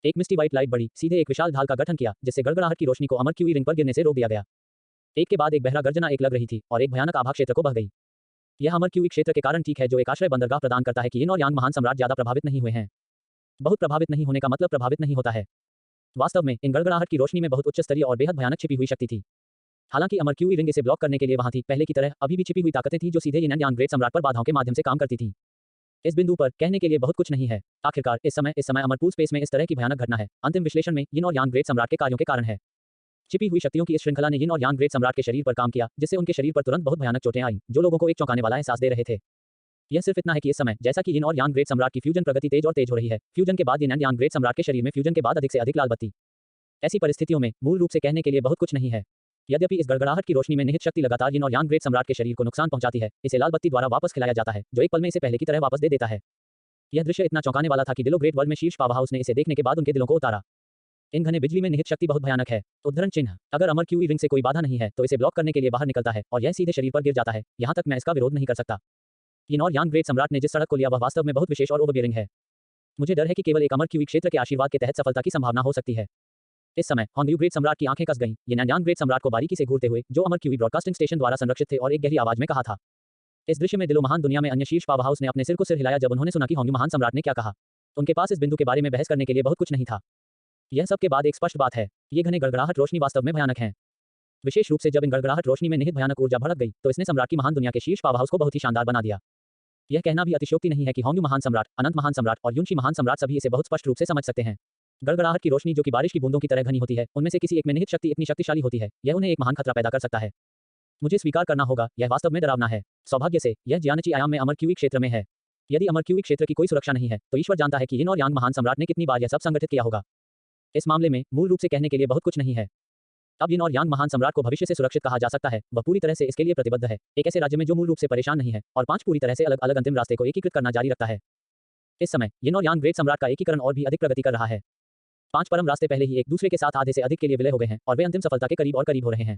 एक मिस्टी व्हाइट लाइट बढ़ी, सीधे एक विशाल ढाल का गठन किया, जिससे गड़गड़ाहट की रोशनी को अमर क्यूई रिंग पर गिरने से रोक दिया गया। एक के बाद एक बहरा गर्जना एक लग रही थी और एक भयानक आभा क्षेत्र को बह गई। यह अमर क्यूई क्षेत्र के कारण ठीक है, जो एक आश्रय बंदरगाह प्रदान करता है कि यिन और यांग महान सम्राट ज्यादा प्रभावित नहीं हुए हैं। बहुत प्रभावित नहीं होने का मतलब प्रभावित नहीं होता है। वास्तव में इन गड़गड़ाहट की रोशनी में बहुत उच्च स्तरीय और बेहद भयानक छिपी हुई शक्ति थी। हालांकि अमर क्यूई रिंग इसे ब्लॉक करने के लिए वहां थी, पहले की तरह अभी भी छिपी हुई ताकतें थी जो सीधे यिन एंड यांग ग्रेट सम्राट पर बाधाओं के माध्यम से काम करती थी। इस बिंदु पर कहने के लिए बहुत कुछ नहीं है। आखिरकार इस समय अमरपूल स्पेस में इस तरह की भयानक घटना है, अंतिम विश्लेषण में यिन और यांग ग्रेट सम्राट के कार्यों के कारण है। छिपी हुई शक्तियों की इस श्रृंखला ने यिन और यांग ग्रेट सम्राट के शरीर पर काम किया, जिससे उनके शरीर पर तुरंत बहुत भयानक चोटें आईं, जो लोगों को एक चौंकाने वाला एहसास दे रहे थे। यह सिर्फ इतना है कि इस समय जैसा कि यिन और यांग ग्रेट सम्राट की फ्यूजन प्रगति तेज और तेज हो रही है, फ्यूजन के बाद यिन एंड यांग ग्रेट सम्राट के शरीर में फ्यूजन के बाद अधिक से अधिक लाल बत्ती। ऐसी परिस्थितियों में मूल रूप से कहने के लिए बहुत कुछ नहीं है। यद्यपि इस गड़गड़ाहट की रोशनी में निहित शक्ति लगातार यिन और यांग ग्रेट सम्राट के शरीर को नुकसान पहुंचाती है, इसे लाल बत्ती द्वारा वापस खिलाया जाता है, जो एक पल में इसे पहले की तरह वापस दे देता है। यह दृश्य इतना चौंकाने वाला था कि दिलो ग्रेट वर्ल्ड में शीर्ष पावर हाउस ने इसे देखने के बाद उनके दिलों को उतारा। इन घने बिजली में निहित शक्ति बहुत भयानक है। उद्धरण चिन्ह, अगर अमर क्यूई रिंग से कोई बाधा नहीं है तो इसे ब्लॉक करने के लिए बाहर निकलता है और यह सीधे शरीर पर गिर जाता है। यहाँ तक मैं इसका विरोध नहीं कर सकता। यिन और यांग ग्रेट सम्राट ने जिस सड़क को लिया वह वास्तव में बहुत विशेष और ओवरबियरिंग है। मुझे डर है कि केवल एक अमर क्यूई क्षेत्र के आशीर्वाद के तहत सफलता की संभावना हो सकती है। इस समय होंग्यू ग्रेट सम्राट की आंखें कस गईं, यिन एंड यांग ग्रेट सम्राट को बारीकी से घूरते हुए, जो अमर क्यूई ब्रॉडकास्टिंग स्टेशन द्वारा संरक्षित थे, और एक गहरी आवाज में कहा था। इस दृश्य में दिलो महान दुनिया में अन्य शीर्ष पावर हाउस ने अपने सिर को सिर हिलाया जब उन्होंने सुना कि होंग्यू महान सम्राट ने क्या कहा। उनके पास इस बिंदु के बारे में बहस करने के लिए बहुत कुछ नहीं था। यह सब के बाद एक स्पष्ट बात है, ये घने गड़गड़ाहट रोशनी वास्तव में भयानक है। विशेष रूप से जब इन गड़गड़ाहट रोशनी में निहित भयानक ऊर्जा भड़क गई, तो इसने सम्राट की महान दुनिया के शीर्ष पावर हाउस को बहुत ही शानदार बना दिया। यह कहना भी अतिशयोक्ति नहीं है कि होंग्यू महान सम्राट, अनंत महान सम्राट और युनशी महान सम्राट सभी इसे बहुत स्पष्ट रूप से समझ सकते हैं। गड़गड़ाहट की रोशनी जो कि बारिश की बूंदों की तरह घनी होती है, उनमें से किसी एक में निहित शक्ति इतनी शक्तिशाली होती है, यह उन्हें एक महान खतरा पैदा कर सकता है। मुझे स्वीकार करना होगा, यह वास्तव में डरावना है। सौभाग्य से यह जियानची आयाम में अमर क्यूई क्षेत्र में है। यदि अमर क्यूई क्षेत्र की कोई सुरक्षा नहीं है, तो ईश्वर जानता है कि यिन और यांग महान सम्राट ने कितनी बार यह सब संगठित किया होगा। इस मामले में मूल रूप से कहने के लिए बहुत कुछ नहीं है। अब यिन और यांग महान सम्राट को भविष्य से सुरक्षित कहा जा सकता है, वह पूरी तरह से इसके लिए प्रतिबद्ध है, एक ऐसे राज्य में जो मूल रूप से परेशान नहीं है और 5 पूरी तरह से अलग अलग अंतिम रास्ते को एकीकृत करना जारी रखता है। इस समय यिन और यांग ग्रेट सम्राट का एकीकरण और भी अधिक प्रगति कर रहा है। 5 परम रास्ते पहले ही एक दूसरे के साथ आधे से अधिक के लिए विलय हो गए हैं और वे अंतिम सफलता के करीब और करीब हो रहे हैं।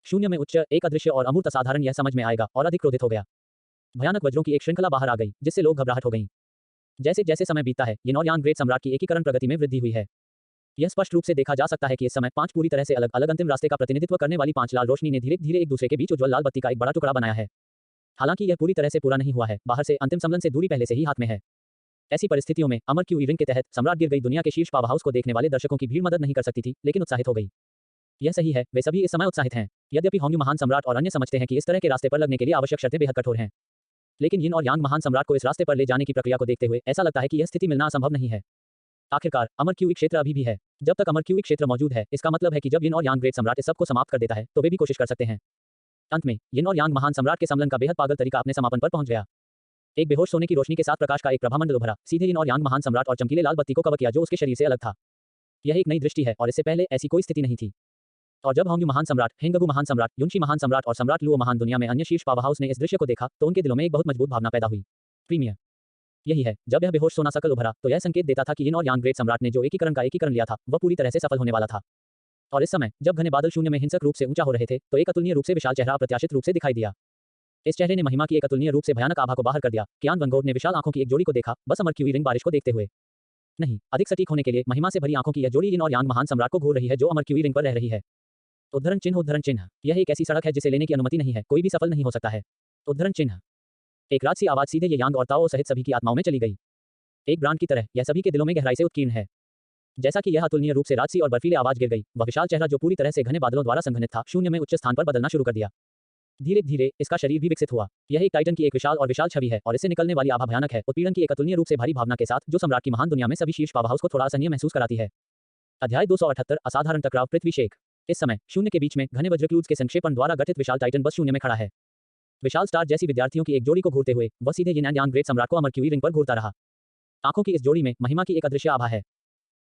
शून्य में उच्च, एक अदृश्य और अमूर्त असाधारण यह समझ में आएगा और अधिक क्रोधित हो गया। भयानक वज्रों की एक श्रृंखला बाहर आ गई, जिससे लोग घबराहट हो गई। जैसे जैसे समय बीतता है, यिन और यांग ग्रेट सम्राट की एकीकरण प्रगति में वृद्धि हुई है। यह स्पष्ट रूप से देखा जा सकता है कि इस समय 5 पूरी तरह से अलग अलग अंतिम रास्ते का प्रतिनिधित्व करने वाली 5 लाल रोशनी ने धीरे धीरे एक दूसरे के बीच उज्ज्वल लाल बत्ती का एक बड़ा टुकड़ा बनाया है। हालांकि यह पूरी तरह से पूरा नहीं हुआ है, बाहर से अंतिम समलन से दूरी पहले से ही हाथ में है। ऐसी परिस्थितियों में अमर क्यूई रिंग के तहत सम्राट गिर गई दुनिया के शीर्ष पावर हाउस को देखने वाले दर्शकों की भीड़ मदद नहीं कर सकती थी, लेकिन उत्साहित हो गई। यह सही है, वे सभी इस समय उत्साहित हैं। यद्यपि होंग्यू महान सम्राट और अन्य समझते हैं कि इस तरह के रास्ते पर लगने के लिए आवश्यक शर्तें बेहद कठोर हैं, लेकिन यिन और यांग महान सम्राट को इस रास्ते पर ले जाने की प्रक्रिया को देखते हुए ऐसा लगता है कि यह स्थिति मिलना असंभव नहीं है। आखिरकार अमर क्यूई क्षेत्र अभी भी है। जब तक अमर क्यूई क्षेत्र मौजूद है, इसका मतलब है कि जब यिन और यांग ग्रेट सम्राट इस सब को समाप्त कर देता है, तो वे भी कोशिश कर सकते हैं। अंत में यिन और यांग महान सम्राट के सम्मेलन का बेहद पागल तरीका अपने समापन पर पहुंच गया। एक बेहोश सोने की रोशनी के साथ प्रकाश का एक प्रभामंडल उभरा, सीधे यिन और यांग महान सम्राट और चमकीले लाल बत्ती को कवर किया जो उसके शरीर से अलग था। यह एक नई दृष्टि है और इससे पहले ऐसी कोई स्थिति नहीं थी। और जब होंग्यू महान सम्राट, हेंगगू महान सम्राट, युनशी महान सम्राट और सम्राट लुओ महान दुनिया में अन्य शीर्ष पावर हाउस ने इस दृश्य को देखा, तो उनके दिलों में एक बहुत मजबूत भावना पैदा हुई, प्रीमियर। यही है, जब यह बेहोश सोना सकल उभरा, तो यह संकेत देता था कि यिन और यांग ग्रेट सम्राट ने जो एकीकरण लिया था, वह पूरी तरह से सफल होने वाला था। और इस समय जब घने बादल शून्य में हिंसक रूप से ऊंचा हो रहे थे, तो एक अतुलनीय रूप से विशाल चेहरा अप्रत्याशित रूप से दिखाई दिया। इस चेहरे ने महिमा की एक अतुलनीय रूप से भयानक आभा को बाहर कर दिया। कियान वनगोव ने विशाल आंखों की एक जोड़ी को देखा, बस अमर क्यूई रिंग बारिश को देखते हुए। नहीं, अधिक सटीक होने के लिए महिमा से भरी आंखों की यह जोड़ी यिन और यांग महान सम्राट को घूर रही है, जो अमर क्यूई रिंग पर रह रही है। उद्धरण चिन्ह, यह एक ऐसी सड़क है जिसे लेने की अनुमति नहीं है, कोई भी सफल नहीं हो सकता है। उद्धरण चिन्ह। एक राजसी आवाज सीधे ये यांग और ताओ सहित सभी की आत्माओं में चली गई। एक ब्रांड की तरह यह सभी के दिलों में गहराई से उत्कीर्ण है। जैसा कि यह अतुलनीय रूप से राजसी और बर्फीले आवाज गिर गई, वह विशाल चेहरा जो पूरी तरह से घने बादलों द्वारा संघनित था, शून्य में उच्च स्थान पर बदलना शुरू कर दिया। धीरे धीरे इसका शरीर भी विकसित हुआ। यह एक टाइटन की एक विशाल छवि है और इससे निकलने वाली आभा भयानक है, उत्पीड़न की एक अतुलनीय रूप से भारी भावना के साथ, जो सम्राट की महान दुनिया में सभी शीर्ष पावर हाउस को थोड़ा असहनीय महसूस कराती है। अध्याय 278 असाधारण टकराव, पृथ्वी शेख। इस समय शून्य के बीच में घने वज्रक्लूज के संक्षेपण द्वारा गठित विशाल टाइटन बस शून्य में खड़ा है। विशाल स्टार जैसी विद्यार्थियों की एक जोड़ी को घूरते हुए वह सीधे यिन एंड यांग ग्रेट सम्राट को अमर क्यूई रिंग पर घूरता रहा। आंखों की इस जोड़ी में महिमा की एक अदृश्य आभा है।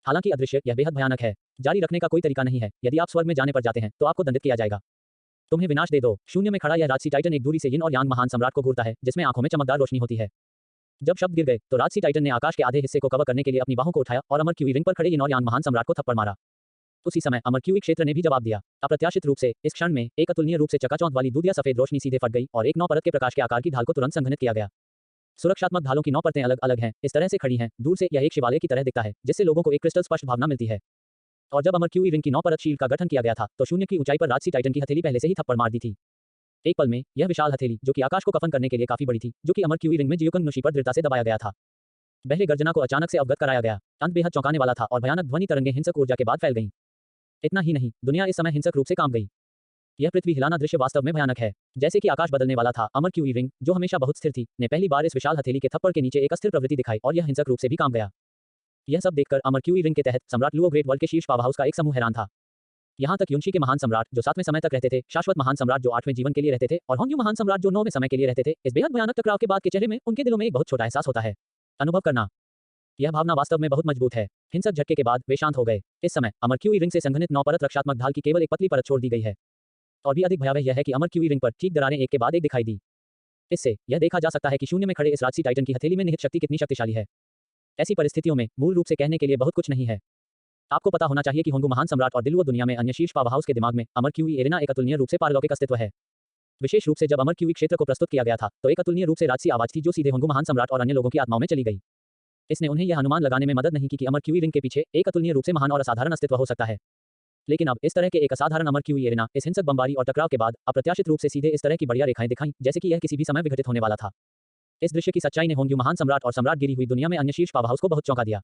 हालांकि अदृश्य यह बेहद भयानक है। जारी रखने का कोई तरीका नहीं है। यदि आप स्वर्ग में जाने पर जाते हैं तो आपको दंडित किया जाएगा। तुम्हें विनाश दे दो। शून्य में खड़ा यह राजसी टाइटन एक दूरी से यिन और यांग महान सम्राट को घूरता है, जिसमें आंखों में चमकदार रोशनी होती है। जब शब्द गिर गए तो राजसी टाइटन ने आकाश के आधे हिस्से को कवर करने के लिए अपनी बाहों को उठाया और अमर क्यूई रिंग पर खड़े यिन और यांग महान सम्राट को थप्पड़ मारा। उसी समय अमर क्यूई क्षेत्र ने भी जवाब दिया। अप्रत्याशित रूप से इस क्षण में एक अतुलनीय रूप से चकाचौंध वाली दूधिया सफेद रोशनी सीधे फट गई और एक 9 परत के प्रकाश के आकार की ढाल को तुरंत संघनित किया गया। सुरक्षात्मक ढालों की 9 परतें अलग अलग हैं, इस तरह से खड़ी हैं। दूर से यह एक शिवालय की तरह दिखता है, जिससे लोगों को एक क्रिस्टल स्पष्ट भावना मिलती है। और जब अमर क्यूई रिंग की 9 परत शील्ड का गठन किया गया था तो शून्य की ऊंचाई पर राजसी टाइटन की हथेली पहले से ही थप्पड़ मार दी थी। एक पल में यह विशाल हथेली, जो कि आकाश को कफन करने के लिए काफी बड़ी थी, जो कि अमर क्यूई रिंग में जियोकंग नुशी पर दृढ़ता से दबाया गया था। बहरे गर्जना को अचानक से अवगत कराया गया। अंत बेहद चौंकाने वाला था और भयानक ध्वनि तरंगें हिंसक ऊर्जा के बाद फैल गईं। इतना ही नहीं, दुनिया इस समय हिंसक रूप से कांप गई। यह पृथ्वी हिलाना दृश्य वास्तव में भयानक है। जैसे कि आकाश बदलने वाला था, अमर क्यूई रिंग, जो हमेशा बहुत स्थिर थी, ने पहली बार इस विशाल हथेली के थप्पड़ के नीचे एक अस्थिर प्रवृत्ति दिखाई और यह हिंसक रूप से भी कांप गया। यह सब देखकर अमर क्यूई रिंग के तहत सम्राट लुओ ग्रेट वर्ल्ड के शीर्ष पावर हाउस का एक समूह हैरान था। यहाँ तक युनशी के महान सम्राट जो 7वें समय तक रहते थे, शाश्वत महान सम्राट जो 8वें जीवन के लिए रहते थे, और होंग्यू महान सम्राट जो 9वें समय के लिए रहते थे, इस बेहद भयानक टकराव के बाद के चेहरे में उनके दिलों में एक बहुत छोटा एहसास होता है। अनुभव करना। यह भावना वास्तव में बहुत मजबूत है। हिंसक झटके के बाद वे शांत हो गए। इस समय अमर क्यूई रिंग से संघनित 9 परत रक्षात्मक ढाल की केवल एक पतली परत छोड़ दी गई है। और भी अधिक भयावह यह है कि अमर क्यूई रिंग पर ठीक दरारें एक के बाद एक दिखाई दी। इससे यह देखा जा सकता है कि शून्य में खड़े इस राजसी टाइटन की हथेली में निहित शक्ति कितनी शक्तिशाली है। ऐसी परिस्थितियों में मूल रूप से कहने के लिए बहुत कुछ नहीं है। आपको पता होना चाहिए कि होंगू महान सम्राट और दिलुओ दुनिया में अन्य शीर्ष पावर हाउस के दिमाग में अमर क्यूई एरेना एक अतुलनीय रूप से पारलौकिक अस्तित्व है। विशेष रूप से जब अमर क्यूई क्षेत्र को प्रस्तुत किया गया था तो एक अतुलनीय रूप से राजसी आवाज थी जो सीधे होंगू महान सम्राट और अन्य लोगों की आत्माओं में चली गई। इसने उन्हें यह अनुमान लगाने में मदद नहीं की कि अमर क्यूई रिंग के पीछे एक अतुलनीय रूप से महान और असाधारण अस्तित्व हो सकता है। लेकिन अब इस तरह के एक असाधारण अमर क्यूई एरेना इस हिंसक बमबारी और टकराव के बाद अप्रत्याशित रूप से सीधे इस तरह की बढ़िया रेखाएं दिखाई, जैसे कि यह किसी भी समय विघटित होने वाला था। इस दृश्य की सच्चाई ने होंग्यू महान सम्राट और सम्राट गिरी हुई दुनिया में अन्य शीर्ष पावर हाउस को बहुत चौंका दिया।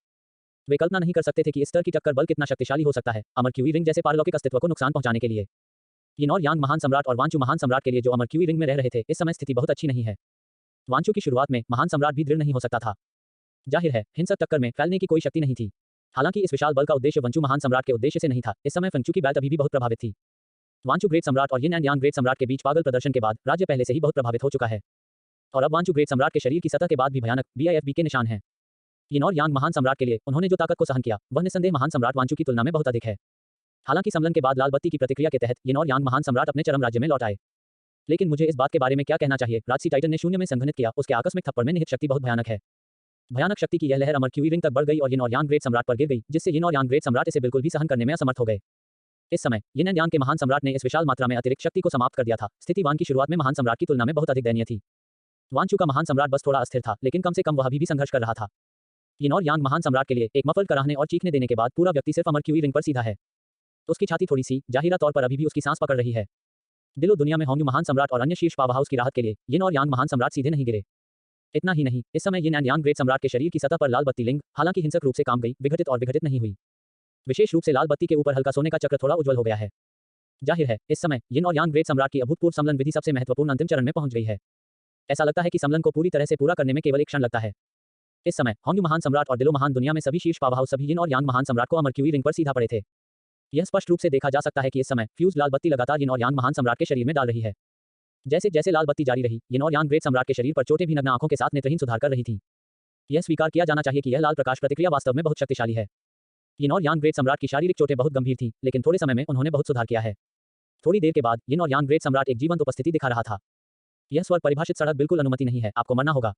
वे कल्पना नहीं कर सकते थे कि इस स्तर की टक्कर बल कितना शक्तिशाली हो सकता है अमर क्यूई रिंग जैसे पारलौकिक अस्तित्व को नुकसान पहुंचाने के लिए। यिन और यांग महान सम्राट और वांचू महान सम्राट के लिए जो अमर क्यूई रिंग में रह रहे थे, इस समय स्थिति बहुत अच्छी नहीं है। वांचू की शुरुआत में महान सम्राट भी दृढ़ नहीं हो सकता था। जाहिर है, हिंसक टक्कर में फैलने की कोई शक्ति नहीं थी। हालांकि इस विशाल बल का उद्देश्य वंचू महान सम्राट के उद्देश्य से नहीं था। इस समय फंगचू की बैट अभी भी बहुत प्रभावित थी। वांचू ग्रेट सम्राट और यिन एंड यांग ग्रेट सम्राट के बीच पागल प्रदर्शन के बाद राज्य पहले से ही बहुत प्रभावित हो चुका है। और अब वांचू ग्रेट सम्राट के शरीर की सतह के बाद भी भयानक BIFB के निशान हैं। यिन और यांग महान सम्राट के लिए उन्होंने जो ताकत को सहन किया, वह निस्संदेह महान सम्राट वांचू की तुलना में बहुत अधिक है। हालांकि समलन के बाद लाल बत्ती की प्रतिक्रिया के तहत यिन और यांग महान सम्राट अपने चरम राज्य में लौट आए। लेकिन मुझे इस बात के बारे में क्या कहना चाहिए, राजसी टाइटन ने शून्य में संघनित किया, उसके आकस्मिक थप्पड़ में निहित शक्ति बहुत भयानक है। भयानक शक्ति की यह लहर अमर क्यूई रिंग तक बढ़ गई और यिन और यांग ग्रेट सम्राट पर गिर गई, जिससे यिन और यांग ग्रेट सम्राट इसे बिल्कुल भी सहन करने में असमर्थ हो गए। इस समय यिन एंड यांग के महान सम्राट ने इस विशाल मात्रा में अतिरिक्त शक्ति को समाप्त कर दिया था। स्थिति वान की शुरुआत में महान सम्राट की तुलना में बहुत अधिक दयनीय थी। वांचू का महान सम्राट बस थोड़ा अस्थिर था, लेकिन कम से कम वह अभी भी संघर्ष कर रहा था। यिन और यांग महान सम्राट के लिए एक मफल्ड कराहने और चीखने देने के बाद पूरा व्यक्ति सिर्फ अमर क्यूई रिंग पर सीधा है। उसकी छाती थोड़ी सी जाहिरा तौर पर अभी भी उसकी सांस पकड़ रही है। दिलो दुनिया में होंग्यू महान सम्राट और अन्य शीर्ष पावर हाउस की राहत के लिए यिन और यांग महान सम्राट सीधे नहीं गिरे। इतना ही नहीं, इस समय यिन एंड यांग ग्रेट सम्राट के शरीर की सतह पर लाल बत्ती लिंग, हालांकि हिंसक रूप से काम गई, विघटित और विघटित नहीं हुई। विशेष रूप से लाल बत्ती के ऊपर हल्का सोने का चक्र थोड़ा उज्जवल हो गया है। जाहिर है, इस समय यिन और यांग ग्रेट सम्राट की अभूतपूर्व समलन विधि सबसे महत्वपूर्ण अंतिम चरण में पहुंच गई है। ऐसा लगता है कि समलन को पूरी तरह से पूरा करने में केवल एक क्षण लगता है। इस समय होंग्यू महान सम्राट और दिलो महान दुनिया में सभी शीर्ष पावर हाउस सभी यिन और यांग महान सम्राट को अमर क्यूई रिंग पर सीधा पड़े थे। यह स्पष्ट रूप से देखा जा सकता है कि इस समय फ्यूज लाल बत्ती लगातार यिन और यांग महान सम्राट के शरीर में डाल रही है। जैसे जैसे लाल बत्ती जारी रही, यिन और यांग ग्रेट सम्राट के शरीर पर चोटें भी नग्न आंखों के साथ नेत्रहीन सुधार कर रही थी। यह स्वीकार किया जाना चाहिए कि यह लाल प्रकाश प्रतिक्रिया वास्तव में बहुत शक्तिशाली है। यिन और यांग ग्रेट सम्राट की शारीरिक चोटें बहुत गंभीर थीं, लेकिन थोड़े समय में उन्होंने बहुत सुधार किया है। थोड़ी देर के बाद यिन और यांग ग्रेट सम्राट एक जीवंत उपस्थिति दिखा रहा था। यह स्वर परिभाषित सड़क बिल्कुल अनुमति नहीं है, आपको मरना होगा।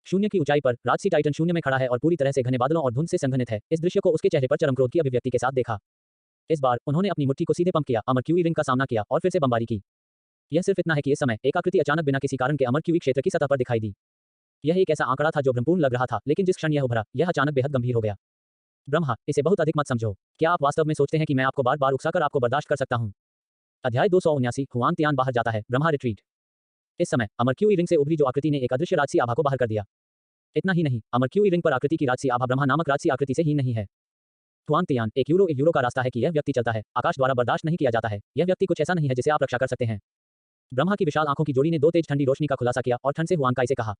शून्य की ऊंचाई पर राजसी टाइटन शून्य में खड़ा है और पूरी तरह से घने बादलों और धुंध से संघनित है। इस दृश्य को उसके चेहरे पर चरम क्रोध की अभिव्यक्ति के साथ देखा। इस बार उन्होंने अपनी मुट्ठी को सीधे पंप किया, अमर क्यूई रिंग का सामना किया और फिर से बमबारी की। यह सिर्फ इतना है कि इस समय एक आकृति अचानक बिना किसी कारण के अमर क्यूई क्षेत्र की सतह पर दिखाई दी। यह एक ऐसा आंकड़ा था जो भ्रमपूर्ण लग रहा था, लेकिन जिस क्षण यह उभरा, यह अचानक बेहद गंभीर हो गया। ब्रह्मा, इसे बहुत अधिक मत समझो। क्या आप वास्तव में सोचते हैं कि मैं आपको बार बार उकसाकर आपको बर्दाश्त कर सकता हूं? अध्याय 279 हुआंग तियान बाहर जाता है, ब्रह्मा रिट्रीट। इस समय अमर क्यूई रिंग से उभरी जो आकृति ने एक अदृश्य राजसी आभा को बाहर कर दिया। इतना ही नहीं, अमर क्यूई रिंग पर आकृति की राजसी आभा ब्रह्मा नामक राजसी आकृति से ही नहीं है। हुआंग तियान, एक यूरो का रास्ता है कि यह व्यक्ति चलता है, आकाश द्वारा बर्दाश्त नहीं किया जाता है। यह व्यक्ति कुछ ऐसा नहीं है जिसे आप रक्षा कर सकते हैं। ब्रह्मा की विशाल आंखों की जोड़ी ने दो तेज ठंडी रोशनी का खुलासा किया और ठंड से हुआंग काई से कहा,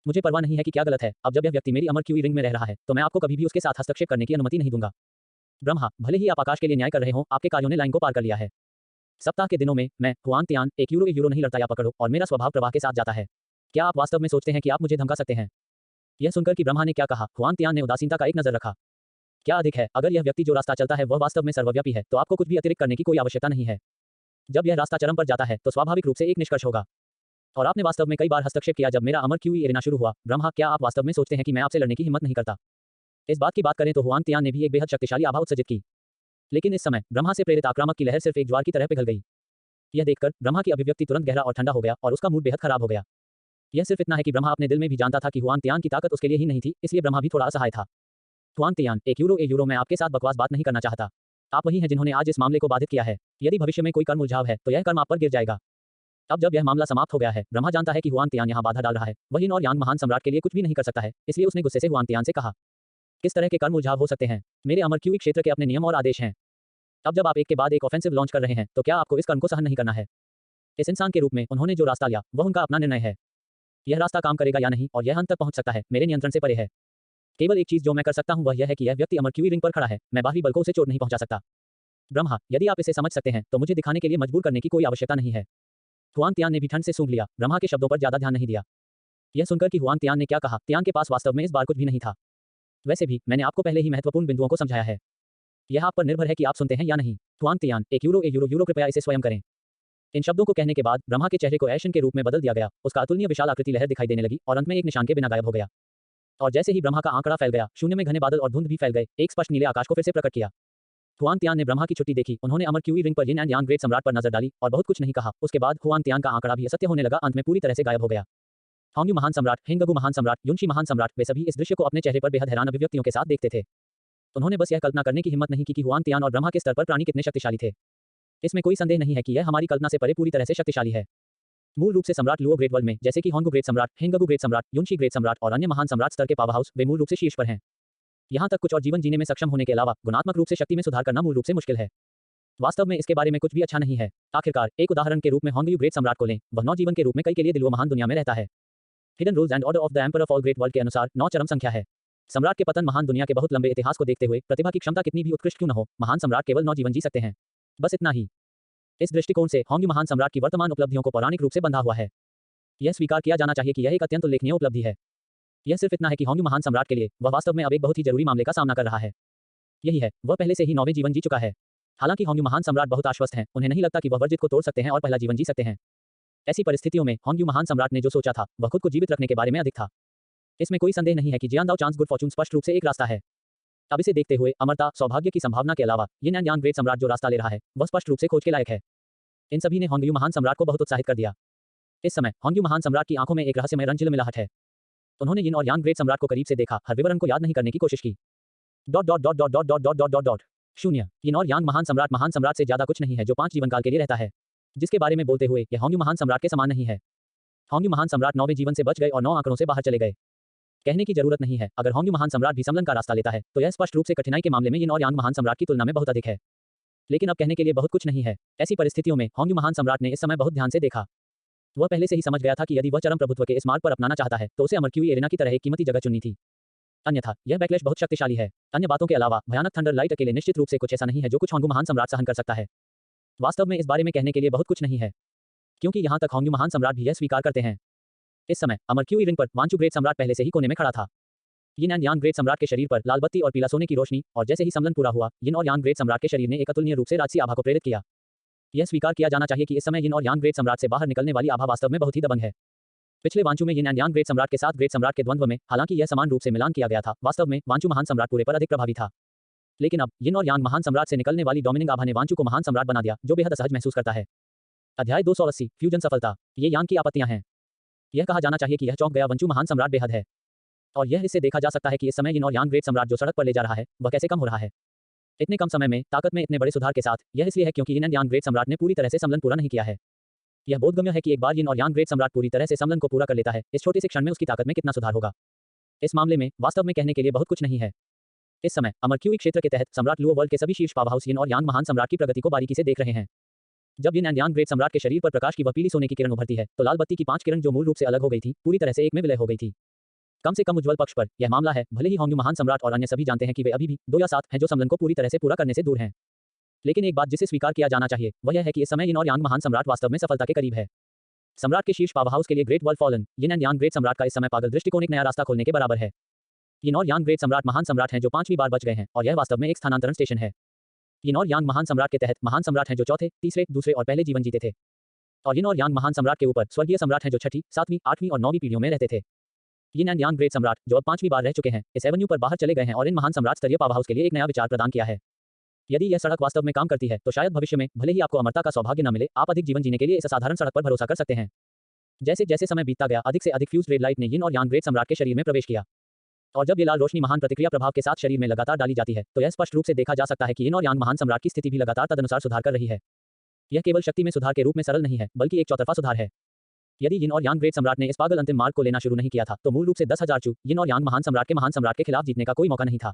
मुझे परवाह नहीं है कि क्या गलत है। अब जब यह व्यक्ति मेरी अमर क्यूई रिंग में रह रहा है, तो मैं आपको कभी भी उसके साथ हस्तक्षेप करने की अनुमति नहीं दूंगा। ब्रह्मा, भले ही आप आकाश के लिए न्याय कर रहे हो, आपके कार्यों ने लाइन को पार कर लिया है। सप्ताह के दिनों में मैं हुआंग तियान एक यूरो नहीं लड़ता या पकड़ो, और मेरा स्वभाव प्रवाह के साथ जाता है। क्या आप वास्तव में सोचते हैं कि आप मुझे धमका सकते हैं? यह सुनकर कि ब्रह्मा ने क्या कहा, हुआंग तियान ने उदासीनता का एक नजर रखा। क्या अधिक है, अगर यह व्यक्ति जो रास्ता चलता है वह वास्तव में सर्वव्यापी है, तो आपको कुछ भी अतिरिक्त करने की कोई आवश्यकता नहीं है। जब यह रास्ता चरम पर जाता है, तो स्वाभाविक रूप से एक निष्कर्ष होगा। और आपने वास्तव में कई बार हस्तक्षेप किया जब मेरा अमर क्यूई एरेना शुरू हुआ। ब्रह्मा, क्या आप वास्तव में सोचते हैं कि मैं आपसे लड़ने की हिम्मत नहीं करता? इस बात की बात करें तो हुआंग तियान ने भी एक बेहद शक्तिशाली आभा उत्सर्जित की। लेकिन इस समय ब्रह्मा से प्रेरित आक्रामक की लहर सिर्फ एक ज्वार की तरह पिघल गई। यह देखकर ब्रह्मा की अभिव्यक्ति तुरंत गहरा और ठंडा हो गया और उसका मूड बेहद खराब हो गया। यह सिर्फ इतना है कि ब्रह्मा अपने दिल में भी जानता था कि हुआंग तियान की ताकत उसके लिए ही नहीं थी, इसलिए ब्रह्मा भी थोड़ा असहाय था। हुआंग तियान, एक यूरो मैं आपके साथ बकवास बात नहीं करना चाहता। आप वही हैं जिन्होंने आज इस मामले को बाधित किया है। यदि भविष्य में कोई कर्म उलझाव है, तो यह कर्म आप पर गिर जाएगा। अब जब यह मामला समाप्त हो गया है, ब्रह्मा जानता है कि हुआंग तियान यहाँ बाधा डाल रहा है। वह यिन और यांग महान सम्राट के लिए कुछ भी नहीं कर सकता है, इसलिए उसने गुस्से से हुआंग तियान से कहा, किस तरह के कर्म उलझाव हो सकते हैं? मेरे अमर क्यूई क्षेत्र के अपने नियम और आदेश हैं। अब जब आप एक के बाद एक ऑफेंसिव लॉन्च कर रहे हैं, तो क्या आपको इस कर्म को सहन नहीं करना है? इस इंसान के रूप में उन्होंने जो रास्ता लिया, वह उनका अपना निर्णय है। यह रास्ता काम करेगा या नहीं और यह अंत तक पहुंच सकता है, मेरे नियंत्रण से परे है। केवल एक चीज जो मैं कर सकता हूं वह यह है कि यह व्यक्ति अमर क्यूई रिंग पर खड़ा है, मैं बाहरी बल को उसे चोट नहीं पहुंचा सकता। ब्रह्मा, यदि आप इसे समझ सकते हैं, तो मुझे दिखाने के लिए मजबूर करने की कोई आवश्यकता नहीं है। हुआंग तियान ने भी ठंड से सूंघ लिया, ब्रह्मा के शब्दों पर ज्यादा ध्यान नहीं दिया। यह सुनकर कि हुआंग तियान ने क्या कहा, तियान के पास वास्तव में इस बार कुछ भी नहीं था। वैसे भी मैंने आपको पहले ही महत्वपूर्ण बिंदुओं को समझाया है। यह आप पर निर्भर है कि आप सुनते हैं या नहीं। हुआंग तियान, एक यूरो कृपया इसे स्वयं करें। इन शब्दों को कहने के बाद ब्रह्मा के चेहरे को ऐशन के रूप में बदल दिया गया, उसका अतुलनीय विशाल आकृति लहर दिखाई देने लगी और अंत में एक निशान के बिना गायब हो गया। और जैसे ही ब्रह्मा का आंकड़ा फैल गया, शून्य में घने बादल और धुंध भी फैल गए, एक स्पष्ट नीले आकाश को फिर से प्रकट किया। हुआंग तियान ने ब्रह्मा की छुट्टी देखी, उन्होंने अमर क्यूई रिंग पर यिन एंड यांग ग्रेट सम्राट पर नजर डाली और बहुत कुछ नहीं कहा। उसके बाद हुआंग तियान का आंकड़ा भी असत्य होने लगा, अंत में पूरी तरह से गायब हो गया। होंग्यू महान सम्राट, हेंगगु महान सम्राट, युनशी महान सम्राट, वे सभी इस दृश्य को अपने चेहरे पर बेहद हैरान अभिव्यक्तियों के साथ देखते थे। उन्होंने बस यह कल्पना करने की हिम्मत नहीं की कि हुआंग तियान और ब्रह्मा के स्तर पर प्राणी कितने शक्तिशाली थे। इसमें कोई संदेह नहीं है कि यह हमारी कल्पना से परे पूरी तरह से शक्तिशाली है। मूल रूप से सम्राट लुओ ग्रेट वर्ल्ड में, जैसे कि होंगु ग्रेट सम्राट, हेंगगु ग्रेट सम्राट, युनशी ग्रेट सम्राट और अन्य महान सम्राट स्तर के पावर हाउस, वे मूल रूप से शीर्ष पर हैं। यहाँ तक कुछ और जीवन जीने में सक्षम होने के अलावा गुणात्मक रूप से शक्ति में सुधार करना मूल रूप से मुश्किल है। वास्तव में इसके बारे में कुछ भी अच्छा नहीं है। आखिरकार एक उदाहरण के रूप में होंगयू ग्रेट सम्राट को लें, वह 9 जीवन के रूप में कई के लिए दिलुओ महान दुनिया में रहता है। Hidden rules and order of the emperor of all great world के अनुसार 9 चरम संख्या है। सम्राट के पतन महान दुनिया के बहुत लंबे इतिहास को देखते हुए प्रतिभा की क्षमता कितनी भी उत्कृष्ट क्यों न हो, महान सम्राट केवल 9 जीवन जी सकते हैं। बस इतना ही। इस दृष्टिकोण से होंगयू महान सम्राट की वर्तमान उपलब्धियों को पौराणिक रूप से बंधा हुआ है। यह स्वीकार किया जाना चाहिए कि यह एक अत्यंत उल्लेखनीय उपलब्धि है। यह सिर्फ इतना है कि होंगयू महान सम्राट के लिए वह वास्तव में अब एक बहुत ही जरूरी मामले का सामना कर रहा है। यही है, वह पहले से ही 9वें जीवन जी चुका है। हालांकि होंगयू महान सम्राट बहुत आश्वस्त हैं, उन्हें नहीं लगता कि वह वर्जित को तोड़ सकते हैं और पहला जीवन जी सकते हैं। ऐसी परिस्थितियों में होंगयू महान सम्राट ने जो सोचा था, वह खुद को जीवित रखने के बारे में अधिक था। इसमें कोई संदेह नहीं है कि जियांदाओ चांस गुड फॉर्चून स्पष्ट रूप से एक रास्ता है। अब इसे देखते हुए अमरता, सौभाग्य की संभावना के अलावा यिन एंड यांग ग्रेट सम्राट जो रास्ता ले रहा है, वह स्पष्ट रूप से खोज के लायक है। इन सभी ने होंगयू महान सम्राट को बहुत उत्साहित कर दिया। इस समय होंगयू महान सम्राट की आंखों में एक रहस्यमय रंग झिलमिलाहट है। उन्होंने यिन और यांग ग्रेट सम्राट को करीब से देखा, हर विवरण को याद नहीं करने की कोशिश की। शून्य। यिन और यांग महान सम्राट से ज्यादा कुछ नहीं है जो 5 जीवन काल के लिए रहता है, जिसके बारे में बोलते हुए यह होंगयू महान सम्राट के समान नहीं है। होंगयू महान सम्राट 9वें जीवन से बच गए और 9 आंकड़ों से बाहर चले गए। कहने की जरूरत नहीं है, अगर होंगयू महान सम्राट भी समलन का रास्ता लेता है, तो यह स्पष्ट रूप से कठिनाई के मामले में यिन और यांग महान सम्राट की तुलना में बहुत अधिक है। लेकिन अब कहने के लिए बहुत कुछ नहीं है। ऐसी परिस्थितियों में होंगयू महान सम्राट ने इस समय बहुत ध्यान से देखा। वह पहले से ही समझ गया था कि यदि वह चरम प्रभुत्व के इस मार्ग पर अपनाना चाहता है, तो उसे अमर क्यूई एरेना की तरह एक कीमती जगह चुननी थी। अन्यथा यह बैकलैश बहुत शक्तिशाली है। अन्य बातों के अलावा भयानक थंडर लाइट अकेले निश्चित रूप से कुछ ऐसा नहीं है जो कुछ होंगयू महान सम्राट सहन कर सकता है। वास्तव में इस बारे में कहने के लिए बहुत कुछ नहीं है, क्योंकि यहाँ तक होंगयू महान सम्राट भी यह स्वीकार करते हैं। इस समय अमर क्यूई रिंग पर वांचू ग्रेट सम्राट पहले से ही कोने में खड़ा था। यिन एंड यांग ग्रेट सम्राट के शरीर पर लाल बत्ती और पीला सोने की रोशनी, और जैसे ही सम्मेलन पूरा हुआ, यिन और यांग ग्रेट सम्राट के शरीर ने एक अतुलनीय रूप से राजसी आभा को प्रेरित किया। यह स्वीकार किया जाना चाहिए कि इस समय यिन और यांग ग्रेट सम्राट से बाहर निकलने वाली आभा वास्तव में बहुत ही दबंग है। पिछले वांचू में यिन एंड यांग ग्रेट सम्राट के साथ ग्रेट सम्राट के द्वंद्व में हालांकि यह समान रूप से मिलान किया गया था, वास्तव में वांचू महान सम्राट पूरे पर अधिक प्रभावी था। लेकिन अब यिन और यांग महान सम्राट से निकलने वाली डोमिनिंग आभा ने वांचू को महान सम्राट बना दिया, जो बेहद असहज महसूस करता है। अध्याय 280, फ्यूजन सफलता। ये यांग की आपत्तियां हैं। यह कहा जाना चाहिए कि यह चौंक गया वांचू महान सम्राट बेहद है। और यह इससे देखा जा सकता है कि इस समय यिन और यांग ग्रेट सम्राट जो सड़क पर ले जा रहा है, वह कैसे कम हो रहा है। इतने कम समय में ताकत में इतने बड़े सुधार के साथ। यह इसलिए है क्योंकि यिन एंड यांग ग्रेट सम्राट ने पूरी तरह से सम्मेलन पूरा नहीं किया है। यह बोधगम्य है कि एक बार यिन और यांग ग्रेट सम्राट पूरी तरह से सम्मेलन को पूरा कर लेता है, इस छोटे से क्षण में उसकी ताकत में कितना सुधार होगा। इस मामले में वास्तव में कहने के लिए बहुत कुछ नहीं है। इस समय अमर क्यूई क्षेत्र के तहत सम्राट लुओ वर्ल्ड के सभी शीर्ष पावर हाउस यिन और यांग महान सम्राट की प्रगति को बारीकी से देख रहे हैं। जब यिन एंड यांग ग्रेट सम्राट के शरीर पर प्रकाश की वह पीली सोने की किरण उभरती है, तो लाल बत्ती की 5 किरण जो मूल रूप से अलग हो गई थी, पूरी तरह से एक में विलय हो गई थी। कम से कम उज्ज्वल पक्ष पर यह मामला है। भले ही होंगयू महान सम्राट और अन्य सभी जानते हैं कि वे अभी भी 2 या 7 हैं जो सम्मेलन को पूरी तरह से पूरा करने से दूर हैं। लेकिन एक बात जिसे स्वीकार किया जाना चाहिए, वह यह है कि इस समय यिन और यांग महान सम्राट वास्तव में सफलता के करीब है। सम्राट के शीर्ष पावर हाउस के लिए great world fallen, yin and yang great सम्राट का इस समय पागल दृष्टिकोण एक नया रास्ता खोलने के बराबर है। यिन और यांग ग्रेट सम्राट महान सम्राट हैं जो 5वीं बार बच गए हैं और यह वास्तव में एक स्थानांतरण स्टेशन है। यिन और यांग महान सम्राट के तहत महान सम्राट हैं जो चौथे, तीसरे, दूसरे और पहले जीवन जीते थे। और यिन और यांग महान सम्राट के ऊपर स्वर्गीय सम्राट हैं जो 6ठी, 7वीं, 8वीं और 9वीं पीढ़ियों में रहते थे। यिन एंड यांग ग्रेट सम्राट जो अब 5वीं बार रह चुके हैं, इस एवेन्यू पर बाहर चले गए हैं और इन महान सम्राट स्तरीय पावर हाउस के लिए एक नया विचार प्रदान किया है। यदि यह सड़क वास्तव में काम करती है तो शायद भविष्य में भले ही आपको अमरता का सौभाग्य न मिले, आप अधिक जीवन जीने के लिए इस असाधारण सड़क पर भरोसा कर सकते हैं। जैसे जैसे समय बीतता गया, अधिक से अधिक फ्यूज रेड लाइट ने यिन और यांग ग्रेट सम्राट के शरीर में प्रवेश किया। और जब ये लाल रोशनी महान प्रतिक्रिया प्रभाव के साथ शरीर में लगातार डाली जाती है, तो यह स्पष्ट रूप से देखा जा सकता है कि यिन और यांग महान सम्राट की स्थिति भी लगातार तदनुसार सुधार कर रही है। यह केवल शक्ति में सुधार के रूप में सरल नहीं है, बल्कि एक चौतरफा सुधार है। यदि यिन और यांग ग्रेट सम्राट ने इस पागल अंतिम मार्ग को लेना शुरू नहीं किया था, तो मूल रूप से 10,000 चू यिन और यांग महान सम्राट के खिलाफ जीतने का कोई मौका नहीं था।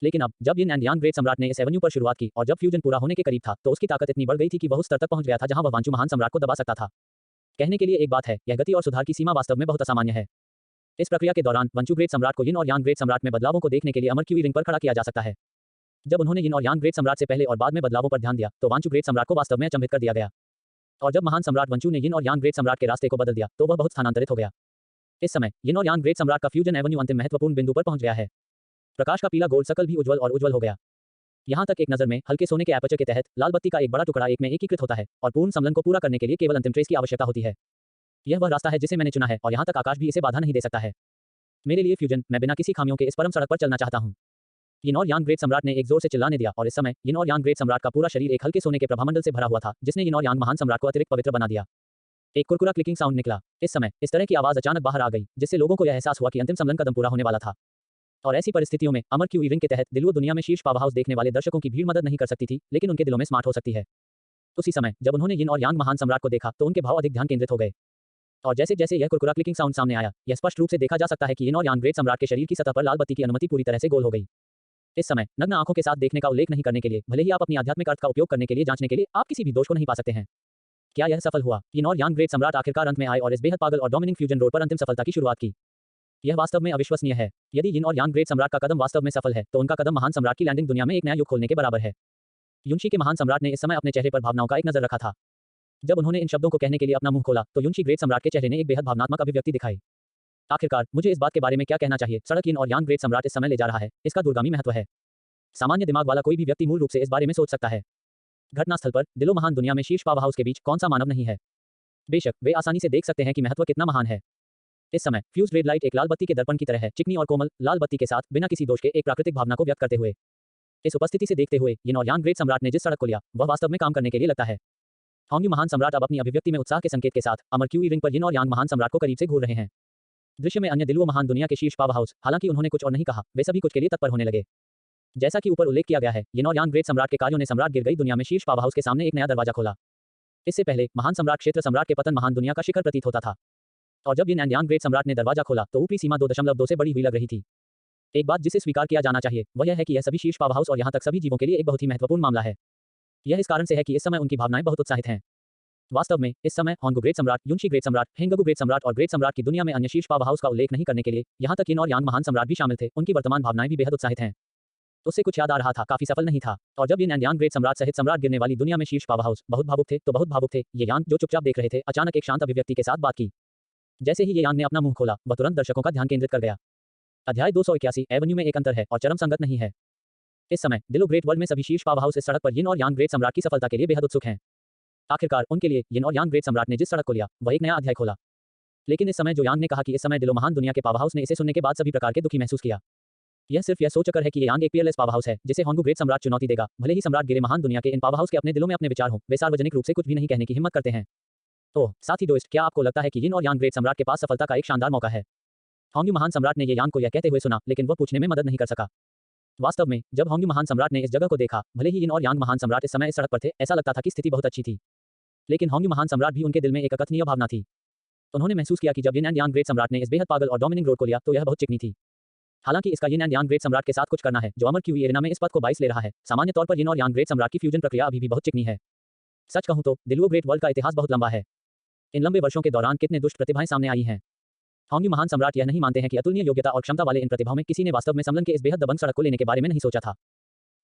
लेकिन अब जब यिन एंड यांग ग्रेट सम्राट ने इस एवेन्यू पर शुरुआत की और जब फ्यूजन पूरा होने के करीब था, तो उसकी ताकत इतनी बढ़ गई थी कि वह उस स्तर तक पहुंच गया था जहां वह वांचू महान सम्राट को दबा सकता था। कहने के लिए एक बात है, यह गति और सुधार की सीमा वास्तव में बहुत असामान्य है। इस प्रक्रिया के दौरान वंचू ग्रेट सम्राट को यिन और यांग ग्रेट सम्राट में बदलावों को देखने के लिए अमर क्यूई रिंग पर खड़ा किया जा सकता है। जब उन्होंने यिन और यांग ग्रेट सम्राट से पहले और बाद में बदलावों पर ध्यान दिया, तो वांचू ग्रेट सम्राट को वास्तव में अचंभित कर दिया गया। और जब महान सम्राट वंचू ने यिन और यांग ग्रेट सम्राट के रास्ते को बदल दिया, तो वह बहुत स्थानांतरित हो गया। इस समय यिन और यांग ग्रेट सम्राट का फ्यूजन एवेन्यू अंतिम महत्वपूर्ण बिंदु पर पहुंच गया है। प्रकाश का पीला गोल्ड सकल भी उज्जवल और उज्जवल हो गया। यहाँ तक एक नजर में हल्के सोने के एपर्चर के तहत लाल बत्ती का एक बड़ा टुकड़ा एक में एकीकृत होता है और पूर्ण समलन को पूरा करने के लिए केवल अंतिम ट्रेस की आवश्यकता होती है। यह वह रास्ता है जिसे मैंने चुना है और यहाँ तक आकाश भी इसे बाधा नहीं दे सकता है। मेरे लिए फ्यूजन, मैं बिना किसी खामियों के इस परम सड़क पर चलना चाहता हूँ। यिन और यांग ग्रेट सम्राट ने एक जोर से चिल्लाने दिया और इस समय यिन और यांग ग्रेट सम्राट का पूरा शरीर एक हल्के सोने के प्रभामंडल से भरा हुआ था, जिसने यिन और यांग महान सम्राट को अतिरिक्त पवित्र बना दिया। एक कुरकुरा क्लिकिंग साउंड निकला। इस समय इस तरह की आवाज अचानक बाहर आ गई, जिससे लोगों को यह एहसास हुआ कि अंतिम समलन कदम पूरा होने वाला था। और ऐसी परिस्थितियों में अमर क्यूई रिंग के तहत दिलवो दुनिया में शीर्ष पावर हाउस देखने वाले दर्शकों की भीड़ मदद नहीं कर सकती थी, लेकिन उनके दिलों में स्मार्ट हो सकती है। उसी समय जब उन्होंने यिन और यांग महान सम्राट को देखा, तो उनके भाव अधिक ध्यान केंद्रित हो गए। और जैसे जैसे यह कुरकुरा क्लिकिंग साउंड सामने आया, यह स्पष्ट रूप से देखा जा सकता है कि यिन और यांग ग्रेट सम्राट के शरीर की सतह पर लाल बत्ती की अनुमति पूरी तरह से गोल हो गई। इस समय नग्न आंखों के साथ देखने का उल्लेख नहीं करने के लिए, भले ही आप अपनी आध्यात्मिक अर्थ का उपयोग करने के लिए जांचने के लिए, आप किसी भी दोष को नहीं पा सकते हैं। क्या यह सफल हुआ? यिन और यांग ग्रेट सम्राट आखिरकार अंत में आए और इस बेहद पागल और डोमिनिंग फ्यूजन रोड पर अंतिम सफलता की शुरुआत की। यह वास्तव में अविश्वसनीय है। यदि यिन और यांग ग्रेट सम्राट का कदम वास्तव में सफल है, तो उनका कदम महान सम्राट की लैंडिंग दुनिया में एक नया युग खोलने के बराबर है। युनशी के महान सम्राट ने इस समय अपने चेहरे पर भावनाओं का एक नजर रखा था। जब उन्होंने इन शब्दों को कहने के लिए अपना मुंह खोला, तो युनशी ग्रेट सम्राट के चेहरे ने एक बेहद भावनात्मक अभिव्यक्ति दिखाई। आखिरकार मुझे इस बात के बारे में क्या कहना चाहिए, सड़क यिन और यांग ग्रेट सम्राट इस समय ले जा रहा है, इसका दूरगामी महत्व है। सामान्य दिमाग वाला कोई भी व्यक्ति मूल रूप से इस बारे में सोच सकता है। घटनास्थल पर दिलो महान दुनिया में शीर्ष पावर हाउस के बीच कौन सा मानव नहीं है? बेशक वे आसानी से देख सकते हैं कि महत्व कितना महान है। इस समय फ्यूज रेड लाइट एक लाल बत्ती के दर्पण की तरह है, चिकनी और कोमल लाल बत्ती के साथ बिना किसी दोष के एक प्राकृतिक भावना को व्यक्त करते हुए। इस उपस्थिति से देखते हुए यिन और यांग ग्रेट सम्राट ने जिस सड़क को लिया, वह वास्तव में काम करने के लिए लगता है। होंग्यू महान सम्राट अब अपनी अभिव्यक्ति में उत्साह के संकेत के साथ अमर क्यूई रिंग पर यिन और यांग महान सम्राट को करीब से घूर रहे हैं। दृश्य में अन्य दिलवो महान दुनिया के शीर्ष पावर हाउस, हालांकि उन्होंने कुछ और नहीं कहा, वे सभी कुछ के लिए तत्पर होने लगे। जैसा कि ऊपर उल्लेख किया गया है, यिन और यांग ग्रेट सम्राट के कार्यों ने सम्राट गिर गई दुनिया में शीर्ष पावर हाउस के सामने एक नया दरवाजा खोला। इससे पहले महान सम्राट क्षेत्र सम्राट के पतन महान दुनिया का शिखर प्रतीत होता था। और जब यिन एंड यांग ग्रेट सम्राट ने दरवाजा खोला, तो ऊपरी सीमा 2.2 से बड़ी हुई लग रही थी। एक बात जिसे स्वीकार किया जाना चाहिए, वह यह है कि यह सभी शीर्ष पावर हाउस और यहाँ तक सभी जीवों के लिए एक बहुत ही महत्वपूर्ण मामला है। यह इस कारण से है कि इस समय उनकी भावनाएं बहुत उत्साहित हैं। वास्तव में इस समय होंगू ग्रेट सम्राट, युनशी ग्रेट सम्राट, हेंगगू ग्रेट सम्राट और ग्रेट सम्राट की दुनिया में अन्य शीर्ष पावर हाउस का उल्लेख नहीं करने के लिए, यहाँ तक यिन और यांग महान सम्राट भी शामिल थे, उनकी वर्तमान भावनाएं भी बेहद उत्साहित हैं। उससे कुछ याद आ रहा था, काफी सफल नहीं था। और जब यिन एंड यांग ग्रेट सम्राट सहित सम्राट गिरने वाली दुनिया में शीर्ष पावर हाउस बहुत भावुक थे, तो बहुत भावुक थे। ये यांग जो चुपचाप देख रहे थे, अचानक एक शांत अभिव्यक्ति के साथ बात की। जैसे ही ये यांग ने अपना मुंह खोला, वह तुरंत दर्शकों का ध्यान केंद्रित कर गया। अध्याय 281 एवेन्यू में एक अंतर है और चरम संगत नहीं है। इस समय दिलो ग्रेट वर्ल्ड में सभी शीर्ष पावर हाउस इस सड़क पर यिन और यांग ग्रेट सम्राट की सफलता के लिए बेहद उत्सुक हैं। आखिरकार उनके लिए यिन और यांग ग्रेट सम्राट ने जिस सड़क को लिया, वह एक नया अध्याय खोला। लेकिन इस समय जो यांग ने कहा कि इस समय दिलो महान दुनिया के पावर हाउस ने इसे सुनने के बाद सभी प्रकार के दुखी महसूस किया। यह सिर्फ यह सोचकर है कि ये यांग एक पीयरलेस पावर हाउस है, जिसे होंगू ग्रेट सम्राट चुनौती देगा। भले ही सम्राट गिरे महान दुनिया के इन पावर हाउस के अपने दिलों में अपने विचार हों, वे सार्वजनिक रूप से कुछ भी नहीं कहने की हिम्मत करते हैं। तो साथ ही दोस्त, क्या आपको लगता है कि यिन और यांग ग्रेट सम्राट के पास सफलता का एक शानदार मौका है? होंगू महान सम्राट ने ये यांग को यह कहते हुए सुना, लेकिन वह पूछने में मदद नहीं कर सका। वास्तव में जब होंगू महान सम्राट ने इस जगह को देखा, भले ही यिन और यांग महान सम्राट इस समय इस सड़क पर थे, ऐसा लगता था कि स्थिति बहुत अच्छी थी। लेकिन होंगू महान सम्राट भी उनके दिल में एक अकथनीय भावना थी। उन्होंने महसूस किया कि जब यिन एंड यांग ग्रेट सम्राट ने इस बेहद पागल और डोमिनिंग रोड को लिया, तो यह बहुत चिकनी थी। हालांकि इसका यिन एंड यांग ग्रेट सम्राट के साथ कुछ करना है, जो अमर क्यूई एरेना में इस पद को 22 ले रहा है। सामान्य तौर पर यिन और यांग ग्रेट सम्राट की फ्यूजन प्रक्रिया अभी भी बहुत चिकनी है। सच कहूं तो दिलवो ग्रेट वर्ल्ड का इतिहास बहुत लंबा है। इन लंबे वर्षों के दौरान कितने दुष्ट प्रतिभाएं सामने आई हैं। होंगू महान सम्राट यह नहीं मानते हैं कि अतुलनीय योग्यता और क्षमता वाले इन प्रतिभाओं में किसी ने वास्तव में समलन के इस बेहद दबंग सड़क को लेने के बारे में नहीं सोचा था।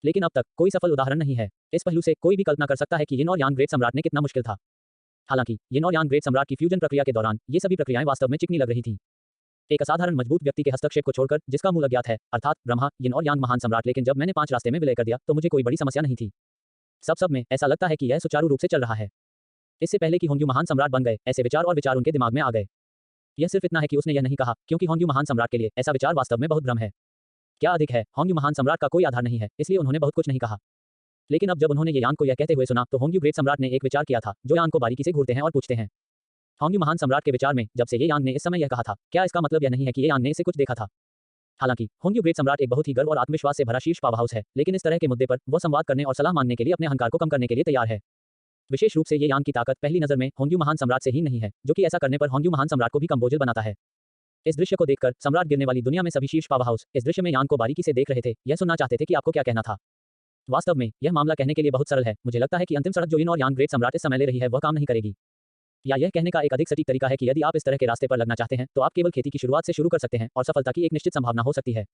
लेकिन अब तक कोई सफल उदाहरण नहीं है। इस पहलू से कोई भी कल्पना कर सकता है कि यिन और यांग ग्रेट सम्राट ने कितना मुश्किल था। हालांकि यिन और यांग ग्रेट सम्राट की फ्यूजन प्रक्रिया के दौरान ये सभी प्रक्रियाएं वास्तव में चिकनी लग रही थीं। एक असाधारण मजबूत व्यक्ति के हस्तक्षेप को छोड़कर जिसका मूल अज्ञात है, अर्थात ब्रह्मा, यिन और यांग महान सम्राट। लेकिन जब मैंने 5 रास्ते में विलय कर दिया तो मुझे कोई बड़ी समस्या नहीं थी। सब में ऐसा लगता है कि यह सुचारू रूप से चल रहा है। इससे पहले कि होंग्यू महान सम्राट बन गए, ऐसे विचार और विचार उनके दिमाग में आ गए। यह सिर्फ इतना है कि उसने यह नहीं कहा, क्योंकि होंग्यू महान सम्राट के लिए ऐसा विचार वास्तव में बहुत भ्रम है। क्या अधिक है, होंग्यू महान सम्राट का कोई आधार नहीं है, इसलिए उन्होंने बहुत कुछ नहीं कहा। लेकिन अब जब उन्होंने ये यान को यह कहते हुए सुना, तो होंग्यू ग्रेट सम्राट ने एक विचार किया था, जो यान को बारीकी से घूरते हैं और पूछते हैं। होंग्यू महान सम्राट के विचार में, जब से ये यान ने इस समय यह कहा था, क्या इसका मतलब यह नहीं है कि ये यान ने इसे कुछ देखा था? हालांकि होंग्यू ग्रेट सम्राट एक बहुत ही गर्व और आत्मविश्वास से भरा शीर्ष पावर हाउस है, लेकिन इस तरह के मुद्दे पर वह संवाद करने और सलाह मानने के लिए अपने अहंकार को कम करने के लिए तैयार है। विशेष रूप से ये यान की ताकत पहली नजर में होंग्यू महान सम्राट से ही नहीं है, जो कि ऐसा करने पर होंग्यू महान सम्राट को भी कमबोझिल बनाता है। इस दृश्य को देखकर सम्राट गिरने वाली दुनिया में सभी शीर्ष पावर हाउस इस दृश्य में यान को बारीकी से देख रहे थे, यह सुनना चाहते थे कि आपको क्या कहना था। वास्तव में यह मामला कहने के लिए बहुत सरल है। मुझे लगता है कि अंतिम सड़क जो यिन और यांग ग्रेट सम्राट इस समय ले रही है वह काम नहीं करेगी। या यह कहने का एक अधिक सटीक तरीका है कि यदि आप इस तरह के रास्ते पर लगना चाहते हैं तो आप केवल खेती की शुरुआत से शुरू कर सकते हैं और सफलता की एक निश्चित संभावना हो सकती है।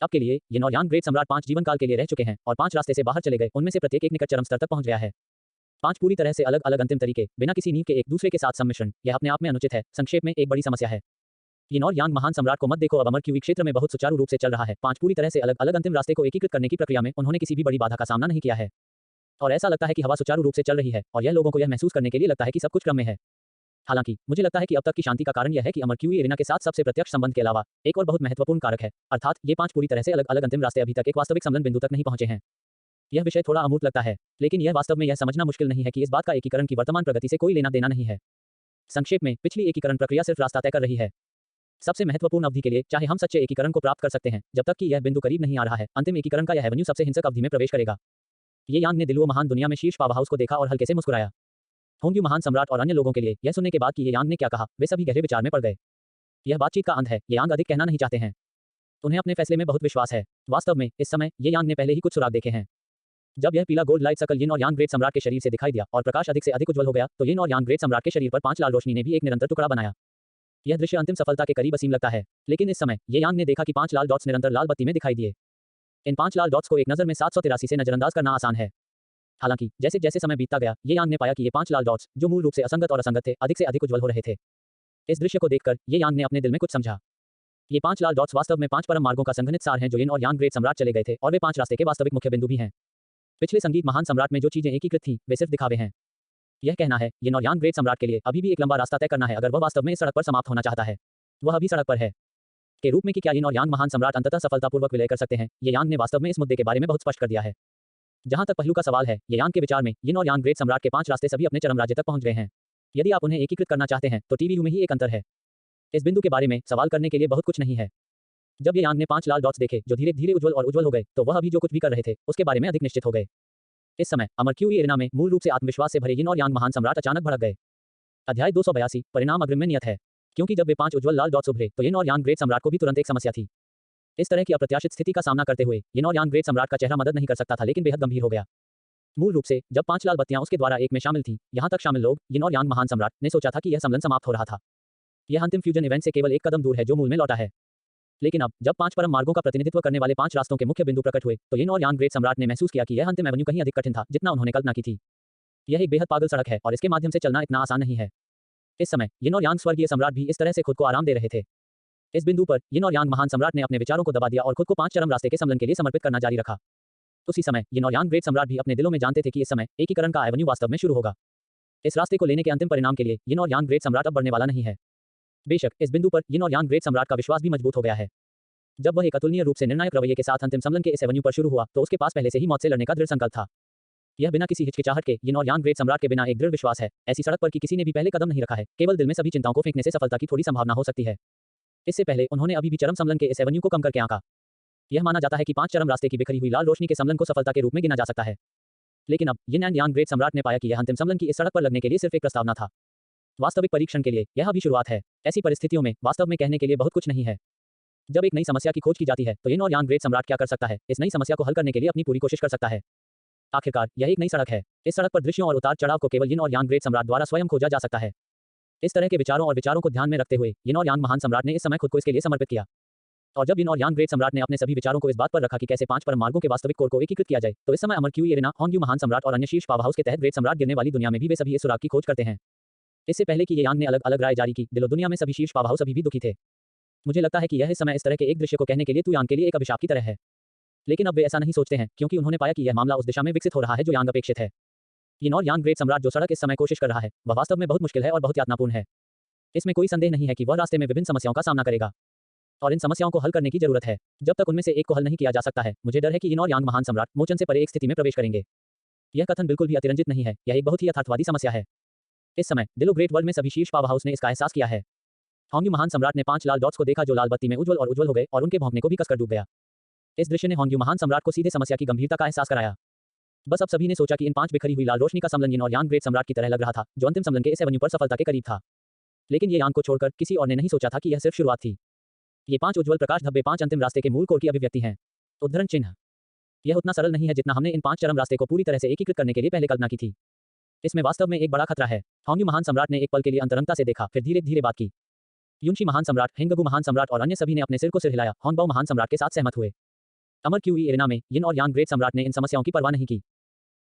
अब के लिए यिन और यांग ग्रेट सम्राट 5 जीवन काल के लिए रह चुके हैं और 5 रास्ते से बाहर चले गए, उनमें से प्रत्येक एक निकट चरम स्तर तक पहुंच गया है। 5 पूरी तरह से अलग अलग अंतिम तरीके, बिना किसी नींव के एक दूसरे के साथ सम्मिश्रण, यह अपने आप में अनुचित है। संक्षेप में एक बड़ी समस्या है। यिन और यांग महान सम्राट को मत देखो, अब अमर क्यूई क्षेत्र में बहुत सुचारू रूप से चल रहा है। 5 पूरी तरह से अलग अलग अंतिम रास्ते को एकीकृत करने की प्रक्रिया में उन्होंने किसी भी बड़ी बाधा का सामना नहीं किया है। और ऐसा लगता है कि हवा सुचारू रूप से चल रही है और यह लोगों को यह महसूस करने के लिए लगता है कि सब कुछ क्रम में है। हालांकि मुझे लगता है कि अब तक की शांति का कारण यह है कि अमर क्यूई एरिना के साथ सबसे प्रत्यक्ष संबंध के अलावा एक और बहुत महत्वपूर्ण कारक है, अर्थात ये 5 पूरी तरह से अलग अलग अंतिम रास्ते अभी तक एक वास्तविक सम्मिलन बिंदु तक नहीं पहुंचे हैं। यह विषय थोड़ा अमूर्त लगता है, लेकिन यह वास्तव में यह समझना मुश्किल नहीं है कि इस बात का एकीकरण की वर्तमान प्रगति से कोई लेना देना नहीं है। संक्षेप में, पिछली एकीकरण प्रक्रिया सिर्फ रास्ता तय कर रही है। सबसे महत्वपूर्ण अवधि के लिए चाहे हम सच्चे एकीकरण को प्राप्त कर सकते हैं, जब तक कि यह बिंदु करीब नहीं आ रहा है, अंतिम एकीकरण का यह एवेन्यू सबसे हिंसक अवधि में प्रवेश करेगा। ये यांग ने दिलवो महान दुनिया में शीर्ष पावर हाउस को देखा और हल्के से मुस्कुराया। होंग्यू महान सम्राट और अन्य लोगों के लिए यह सुनने के बाद कि ये यांग ने क्या कहा, वे सभी गहरे विचार में पड़ गए। यह बातचीत का अंत है, ये यांग अधिक कहना नहीं चाहते हैं। उन्हें अपने फैसले में बहुत विश्वास है। वास्तव में इस समय ये यांग ने पहले ही कुछ सुराग देखे हैं। जब यह पीला गोल्ड लाइट सर्कल यिन और यांग ग्रेट सम्राट के शरीर से दिखाई दिया और प्रकाश अधिक से अधिक उज्जवल हो गया, तो यिन और यांग ग्रेट सम्राट के शरीर पर 5 लाल रोशनी ने भी एक निरंतर टुकड़ा बनाया। यह दृश्य अंतिम सफलता के करीब असीम लगता है, लेकिन इस समय ये यांग ने देखा कि 5 लाल डॉट्स निरंतर लाल बत्ती में दिखाई दिए। इन 5 लाल डॉट्स को एक नजर में 783 से नजरअंदाज करना आसान है। हालांकि जैसे जैसे समय बीतता गया, ये यांग ने पाया कि ये 5 लाल डॉट्स, जो मूल रूप से असंगत और असंगत थे, अधिक से अधिक उज्जवल हो रहे थे। इस दृश्य को देखकर ये यांग ने अपने दिल में कुछ समझा। ये 5 लाल डॉट्स वास्तव में 5 परम मार्गों का संघनित सार हैं जो यिन और यांग ग्रेट सम्राट चले गए थे, और वे 5 रास्ते के वास्तविक मुख्य बिंदु भी हैं। पिछले संगीत महान सम्राट में जो चीजें एकीकृत थीं, वे सिर्फ दिखावे हैं। यह कहना है, यिन और यांग ग्रेट सम्राट के लिए अभी भी एक लंबा रास्ता तय करना है अगर वह वास्तव में इस सड़क पर समाप्त होना चाहता है। वह अभी सड़क पर है के रूप में कि क्या यिन और यांग महान सम्राट अंततः सफलतापूर्वक विलय कर सकते हैं। ये यांग ने वास्तव में इस मुद्दे के बारे में बहुत स्पष्ट कर दिया है। जहां तक पहलू का सवाल है, ये यांग के विचार में यिन और यांग ग्रेट सम्राट के 5 रास्ते सभी अपने चरम राज्य तक पहुंच गए हैं। यदि आप उन्हें एकीकृत करना चाहते हैं तो टीवीयू में ही एक अंतर है। इस बिंदु के बारे में सवाल करने के लिए बहुत कुछ नहीं है। जब ये यांग ने 5 लाल डॉट्स देखे जो धीरे धीरे उज्जवल और उज्जवल हो गए, तो वह अभी जो कुछ भी कर रहे थे उसके बारे में अधिक निश्चित हो गए। इस समय अमर क्यूई एरिना में मूल रूप से आत्मविश्वास से भरे यिन और यांग महान सम्राट अचानक भड़क गए। अध्याय 282, परिणाम अग्रिम में नियत है। क्योंकि जब वे 5 उज्जवल लाल डॉट्स उभरे, तो यिन और यांग ग्रेट सम्राट को भी तुरंत एक समस्या थी। इस तरह की अप्रत्याशित स्थिति का सामना करते हुए यिन और यांग ग्रेट सम्राट का चेहरा मदद नहीं कर सकता था, लेकिन बेहद गंभीर हो गया। मूल रूप से जब 5 लाल बत्तियां उसके द्वारा एक में शामिल थीं, यहां तक शामिल लोग, यिन और यांग महान सम्राट ने सोचा था कि यह सम्मेलन समाप्त हो रहा था। यह अंतिम फ्यूजन इवेंट से केवल एक कदम दूर है जो मूल में लौटा है। लेकिन अब जब 5 परम मार्गों का प्रतिनिधित्व करने वाले 5 रास्तों के मुख्य बिंदु प्रकट हुए, तो यिन और यांग ग्रेट सम्राट ने महसूस किया कि यह अंतिम एवेन्यू कहीं अधिक कठिन था जितना उन्होंने कल्पना की थी। यह एक बेहद पागल सड़क है और इसके माध्यम से चलना इतना आसान नहीं है। इस समय यिन और यांग स्वर्गीय सम्राट भी इस तरह से खुद को आराम दे रहे थे। इस बिंदु पर यिन और यांग महान सम्राट ने अपने विचारों को दबा दिया और खुद को 5 चरम रास्ते के सम्मेलन के लिए समर्पित करना जारी रखा। उसी समय यिन और यांग ग्रेट सम्राट भी अपने दिलों में जानते थे कि इस समय एकीकरण का एवेन्यू वास्तव में शुरू होगा। इस रास्ते को लेने के अंतिम परिणाम के लिए यिन और यांग ग्रेट सम्राट अब बढ़ने वाला नहीं है। बेशक इस बिंदु पर यिन और यांग ग्रेट सम्राट का विश्वास भी मजबूत हो गया है। जब वह एक अतुलनीय रूप से निर्णायक रवैये के साथ अंतिम सम्मेलन के इस एवेन्यू पर शुरू हुआ, तो उसके पास पहले से ही मौत से लड़ने का दृढ़ संकल्प था। यह बिना किसी हिचकिचाहट के यिन और यांग ग्रेट सम्राट के बिना एक दृढ़ विश्वास है, ऐसी सड़क पर कि किसी ने भी पहले कदम नहीं रखा है, केवल दिल में सभी चिंताओं को फेंकने से सफलता की थोड़ी संभावना हो सकती है। इससे पहले उन्होंने अभी भी चरम सम्मेलन के इस एवेन्यू को कम करके आंका। यह माना जाता है कि 5 चरम रास्ते की बिखरी हुई लाल रोशनी के सम्मेलन को सफलता के रूप में गिना जा सकता है। लेकिन अब यिन एंड यांग ग्रेट सम्राट ने पाया कि यह अंतिम सम्मेलन की इस सड़क पर लगने के लिए सिर्फ एक प्रस्तावना था। वास्तविक परीक्षण के लिए यह अभी शुरुआत है। ऐसी परिस्थितियों में वास्तव में कहने के लिए बहुत कुछ नहीं है। जब एक नई समस्या की खोज की जाती है, तो यिन और यांग ग्रेट सम्राट क्या कर सकता है? इस नई समस्या को हल करने के लिए अपनी पूरी कोशिश कर सकता है। आखिरकार यह एक नई सड़क है। इस सड़क पर दृश्यों और उतार चढ़ाव को केवल यिन और यांग ग्रेट सम्राट द्वारा स्वयं खोजा जा सकता है। इस तरह के विचारों और विचारों को ध्यान में रखते हुए यिन और यांग महान सम्राट ने इस समय खुद को इसके लिए समर्पित किया। और जब यिन और यांग ग्रेट सम्राट ने अपने सभी विचारों को इस बात पर रखा कि कैसे 5 परम मार्गों के वास्तविक कोर को एकीकृत किया जाए, तो इस समय अमर क्यूई एरिना, होंग्यू महान सम्राट और अन्य शीर्ष पावर हाउस के तहत ग्रेट सम्राट गिरने वाली दुनिया में भी वे सभी इस सुराग की खोज करते हैं। इससे पहले कि ये यांग ने अलग अलग राय जारी की, दिलो दुनिया में सभी शीर्ष पावर हाउस अभी भी दुखी थे। मुझे लगता है कि यह इस समय इस तरह के एक दृश्य को कहने के लिए तू यांग के लिए एक अभिशाप की तरह है। लेकिन अब वे ऐसा नहीं सोचते हैं, क्योंकि उन्होंने पाया कि यह मामला उस दिशा में विकसित हो रहा है जो यांग अपेक्षित है। यिन और यांग ग्रेट सम्राट जो सड़क इस समय कोशिश कर रहा है, वह वास्तव में बहुत मुश्किल है और बहुत यातनापूर्ण है। इसमें कोई संदेह नहीं है कि वह रास्ते में विभिन्न समस्याओं का सामना करेगा और इन समस्याओं को हल करने की जरूरत है। जब तक उनमें से एक को हल नहीं किया जा सकता है, मुझे डर है कि यिन और यांग महान सम्राट मोचन से परे एक स्थिति में प्रवेश करेंगे। यह कथन बिल्कुल भी अतिरंजित नहीं है, यह एक बहुत ही यथार्थवादी समस्या है। इस समय डिलो ग्रेट वर्ल्ड में सभी शीर्ष पावर हाउस ने इसका एहसास किया है। होंग्यू महान सम्राट ने 5 लाल डॉट्स को देखा जो लाल बत्ती में उज्ज्वल और उज्ज्वल हो गए और उनके भौंकने को भी कसकर डूब गया। इस दृश्य ने होंग्यू महान सम्राट को सीधे समस्या की गंभीरता का एहसास कराया। बस अब सभी ने सोचा कि इन 5 बिखरी हुई लाल रोशनी का सम्मेलन यिन और यांग ग्रेट सम्राट की तरह लग रहा था, जो अंतिम सम्मेलन के इस एवेन्यू पर सफलता के करीब था। लेकिन ये यांग को छोड़कर किसी और ने नहीं सोचा था कि यह सिर्फ शुरुआत थी। ये 5 उज्ज्वल प्रकाश धब्बे 5 अंतिम रास्ते के मूल कोर की अभिव्यक्ति हैं। उद्धरण चिन्ह। यह उतना सरल नहीं है जितना हमने इन 5 चरम रास्ते को पूरी तरह से एकीकृत करने के लिए पहले कल्पना की थी। इसमें वास्तव में एक बड़ा खतरा है। होंग्यू महान सम्राट ने एक पल के लिए अंतरंगता से देखा, फिर धीरे धीरे बात की। युनशी महान सम्राट, हेंगगु महान सम्राट और अन्य सभी ने अपने सिर को सिर हिलाया, होंगबाओ महान सम्राट के साथ सहमत हुए। अमर क्यूई एरेना में यिन और यांग ग्रेट सम्राट ने इन समस्याओं की परवाह नहीं की।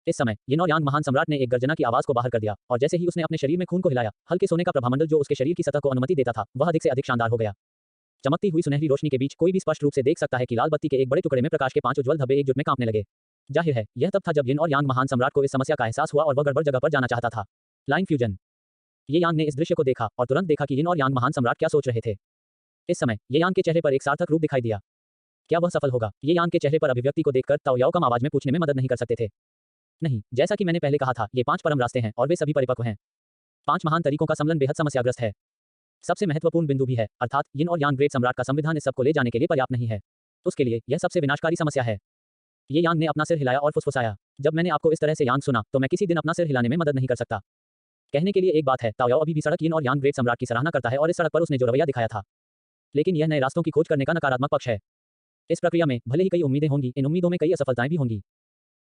इस समय यिन और यांग महान सम्राट ने एक गर्जना की आवाज को बाहर कर दिया, और जैसे ही उसने अपने शरीर में खून को हिलाया, हल्के सोने का प्रभामंडल जो उसके शरीर की सतह को अनुमति देता था, वह अधिक से अधिक शानदार हो गया। चमकती हुई सुनहरी रोशनी के बीच कोई भी स्पष्ट रूप से देख सकता है कि लाल बत्ती के एक बड़े टुकड़े में प्रकाश के 5 उज्ज्वल धब्बे एकजुट में कांपने लगे। जाहिर है, यह तब था जब यिन और यांग महान सम्राट को इस समस्या का एहसास हुआ और वह गड़बड़ जगह पर जाना चाहता था। Line fusion. ये यांग ने इस दृश्य को देखा और तुरंत देखा कि यिन और यांग महान सम्राट क्या सोच रहे थे। इस समय ये यांग के चेहरे पर एक सार्थक रूप दिखाई दिया। क्या वह सफल होगा? ये यांग के चेहरे पर अभिव्यक्ति को देखकर ताओ याओ कम आवाज में पूछने में मदद नहीं कर सकते थे। नहीं, जैसा कि मैंने पहले कहा था, ये 5 परम रास्ते हैं और वे सभी परिपक्व हैं। 5 महान तरीकों का सम्मेलन बेहद समस्याग्रस्त है। सबसे महत्वपूर्ण बिंदु भी है, अर्थात यिन और यांग ग्रेट सम्राट का संविधान इस सब को ले जाने के लिए पर्याप्त नहीं है। उसके लिए यह सबसे विनाशकारी समस्या है। ये यांग ने अपना सिर हिलाया और फुसफुसाया। जब मैंने आपको इस तरह से यांग सुना, तो मैं किसी दिन अपना सिर हिलाने में मदद नहीं कर सकता। कहने के लिए एक बात है, ताओ याओ अभी भी सड़क यिन और यांग ग्रेट सम्राट की सराहना करता है और इस सड़क पर उसने जो रवैया दिखाया था। लेकिन यह नए रास्तों की खोज करने का नकारात्मक पक्ष है। इस प्रक्रिया में भले ही कई उम्मीदें होंगी, इन उम्मीदों में कई असफलताएं भी होंगी।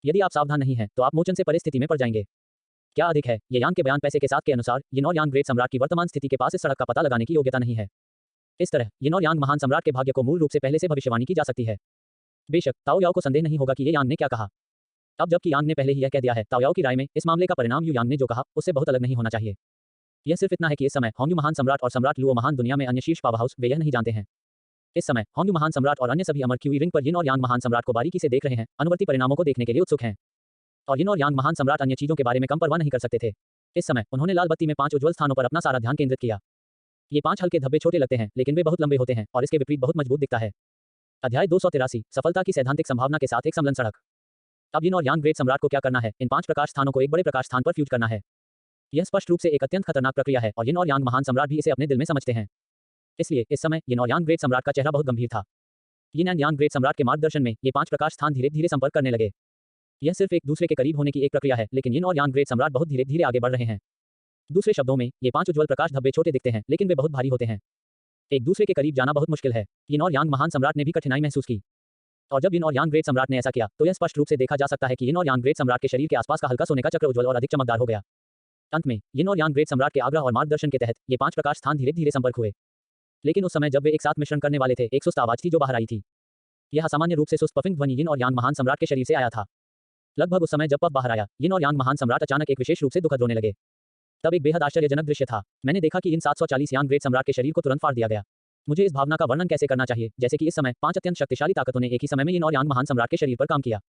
यदि आप सावधान नहीं हैं, तो आप मोचन से परे स्थिति में पड़ जाएंगे। क्या अधिक है, ये यांग के बयान पैसे के साथ के अनुसार यिन और यांग ग्रेट सम्राट की वर्तमान स्थिति के पास इस सड़क का पता लगाने की योग्यता नहीं है। इस तरह यिन और यांग महान सम्राट के भाग्य को मूल रूप से पहले से भविष्यवाणी की जा सकती है। बेशक ताओ याओ को संदेह नहीं होगा कि ये यांग ने क्या कहा। अब जबकि यांग ने पहले ही यह कह दिया है, ताओ याओ की राय में इस मामले का परिणाम यू यांग ने जो कहा उससे बहुत अलग नहीं होना चाहिए। यह सिर्फ इतना है कि इस समय होंग्यू महान सम्राट और सम्राट लुओ महान दुनिया में अन्य शीर्ष पावर हाउस वे यह नहीं जानते हैं। इस समय होंग्यू महान सम्राट और अन्य सभी अमर क्यूई रिंग पर यिन और यांग महान सम्राट को बारीकी से देख रहे हैं, अनुवर्ती परिणामों को देखने के लिए उत्सुक हैं। और यिन और यांग महान सम्राट अन्य चीजों के बारे में कम परवाह नहीं कर सकते थे। इस समय उन्होंने लाल बत्ती में 5 उज्ज्वल स्थानों पर अपना सारा ध्यान केंद्रित किया। ये 5 हल्के धब्बे छोटे लगते हैं, लेकिन वे बहुत लंबे होते हैं और इसके विपरीत बहुत मजबूत दिखता है। अध्याय 283, सफलता की सैद्धांतिक संभावना के साथ एक सम्मेलन सड़क। अब यिन और यांग ग्रेट सम्राट को क्या करना है? इन 5 प्रकाश स्थानों को एक बड़े प्रकाश स्थान पर फ्यूज करना है। यह स्पष्ट रूप से एक अत्यंत खतरनाक प्रक्रिया है और यिन और यांग महान सम्राट भी इसे अपने दिल में समझते हैं। इसलिए इस समय यिन और यांग ग्रेट सम्राट का चेहरा बहुत गंभीर था। यिन एंड यांग ग्रेट सम्राट के मार्गदर्शन में ये 5 प्रकाश स्थान धीरे धीरे संपर्क करने लगे। यह सिर्फ एक दूसरे के करीब होने की एक प्रक्रिया है, लेकिन यिन और यांग ग्रेट सम्राट बहुत धीरे धीरे आगे बढ़ रहे हैं। दूसरे शब्दों में, ये 5 उज्ज्वल प्रकाश धब्बे छोटे दिखते हैं, लेकिन वे बहुत भारी होते हैं। एक दूसरे के करीब जाना बहुत मुश्किल है। यिन और यांग महान सम्राट ने भी कठिनाई महसूस की। और जब यिन और यांग ग्रेट सम्राट ने ऐसा किया, तो यह स्पष्ट रूप से देखा जा सकता है कि यिन और यांग ग्रेट सम्राट के शरीर के आसपास का हल्का सोने का चक्र उज्ज्वल और अधिक चमकदार हो गया। अंत में यिन और यांग ग्रेट सम्राट के आग्रह और मार्गदर्शन के तहत ये 5 प्रकाश स्थान धीरे धीरे संपर्क हुए। लेकिन उस समय जब वे एक साथ मिश्रण करने वाले थे, एक सुस्त आवाज थी जो बाहर आई थी। यह सामान्य रूप से सुस्त पफिंग ध्वनि यिन और यांग महान सम्राट के शरीर से आया था। लगभग उस समय जब पफ बाहर आया, यिन और यांग महान सम्राट अचानक एक विशेष रूप से दुखद रोने लगे। तब एक बेहद आश्चर्यजनक दृश्य था। मैंने देखा कि इन 740 यांग ग्रेट सम्राट के शरीर को तुरंत फाड़ दिया गया। मुझे इस भावना का वर्णन कैसे करना चाहिए, जैसे कि इस समय 5 अत्यंत शक्तिशाली ताकतों ने एक ही समय में यिन और यांग महान सम्राट के शरीर पर काम किया।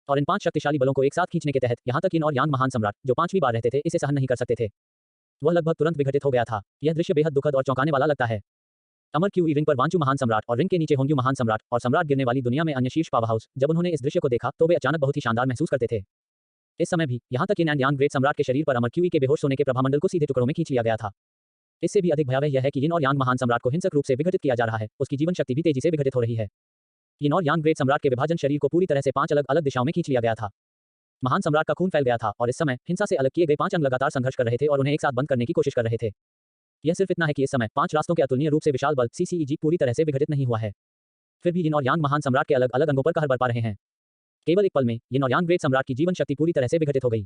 और इन 5 शक्तिशाली बलों को एक साथ खींचने के तहत यहाँ तक यिन और यांग महान सम्राट, जो 5वीं बार रहते थे, इसे सहन नहीं कर सकते थे। वह लगभग तुरंत विघटित हो गया था। यह दृश्य बेहद दुखद और चौंकाने वाला लगता है। अमर क्यूई रिंग पर वांचू महान सम्राट और रिंग के नीचे होंग्यू महान सम्राट और सम्राट गिरने वाली दुनिया में अन्य शीर्ष पावर हाउस, जब उन्होंने इस दृश्य को देखा, तो वे अचानक बहुत ही शानदार महसूस करते थे। इस समय भी यहाँ तक यिन एंड यांग ग्रेट सम्राट के शरीर पर अमर क्यूई के बेहोश सोने के प्रभामंडल को सीधे टुकड़ों में खींच लिया गया था। इससे भी अधिक भयावह यह है कि यिन और यांग महान सम्राट को हिंसक रूप से विघटित किया जा रहा है, उसकी जीवन शक्ति भी तेजी से विघटित हो रही है। यिन और यांग ग्रेट सम्राट के विभाजन शरीर को पूरी तरह से 5 अलग अलग दिशाओं में खींच लिया गया था। महान सम्राट का खून फैल गया था और इस समय हिंसा से अलग किए गए 5 अंग लगातार संघर्ष कर रहे थे और उन्हें एक साथ बंद करने की कोशिश कर रहे थे। यह सिर्फ इतना है कि इस समय 5 रास्तों के अतुलनीय रूप से विशाल बल CCEG पूरी तरह से विघटित नहीं हुआ है। फिर भी यिन और यांग महान सम्राट के अलग अलग अंगों पर कहर बरपा रहे हैं। केवल एक पल में यिन और यांग ग्रेट सम्राट की जीवन शक्ति पूरी तरह से विघटित हो गई।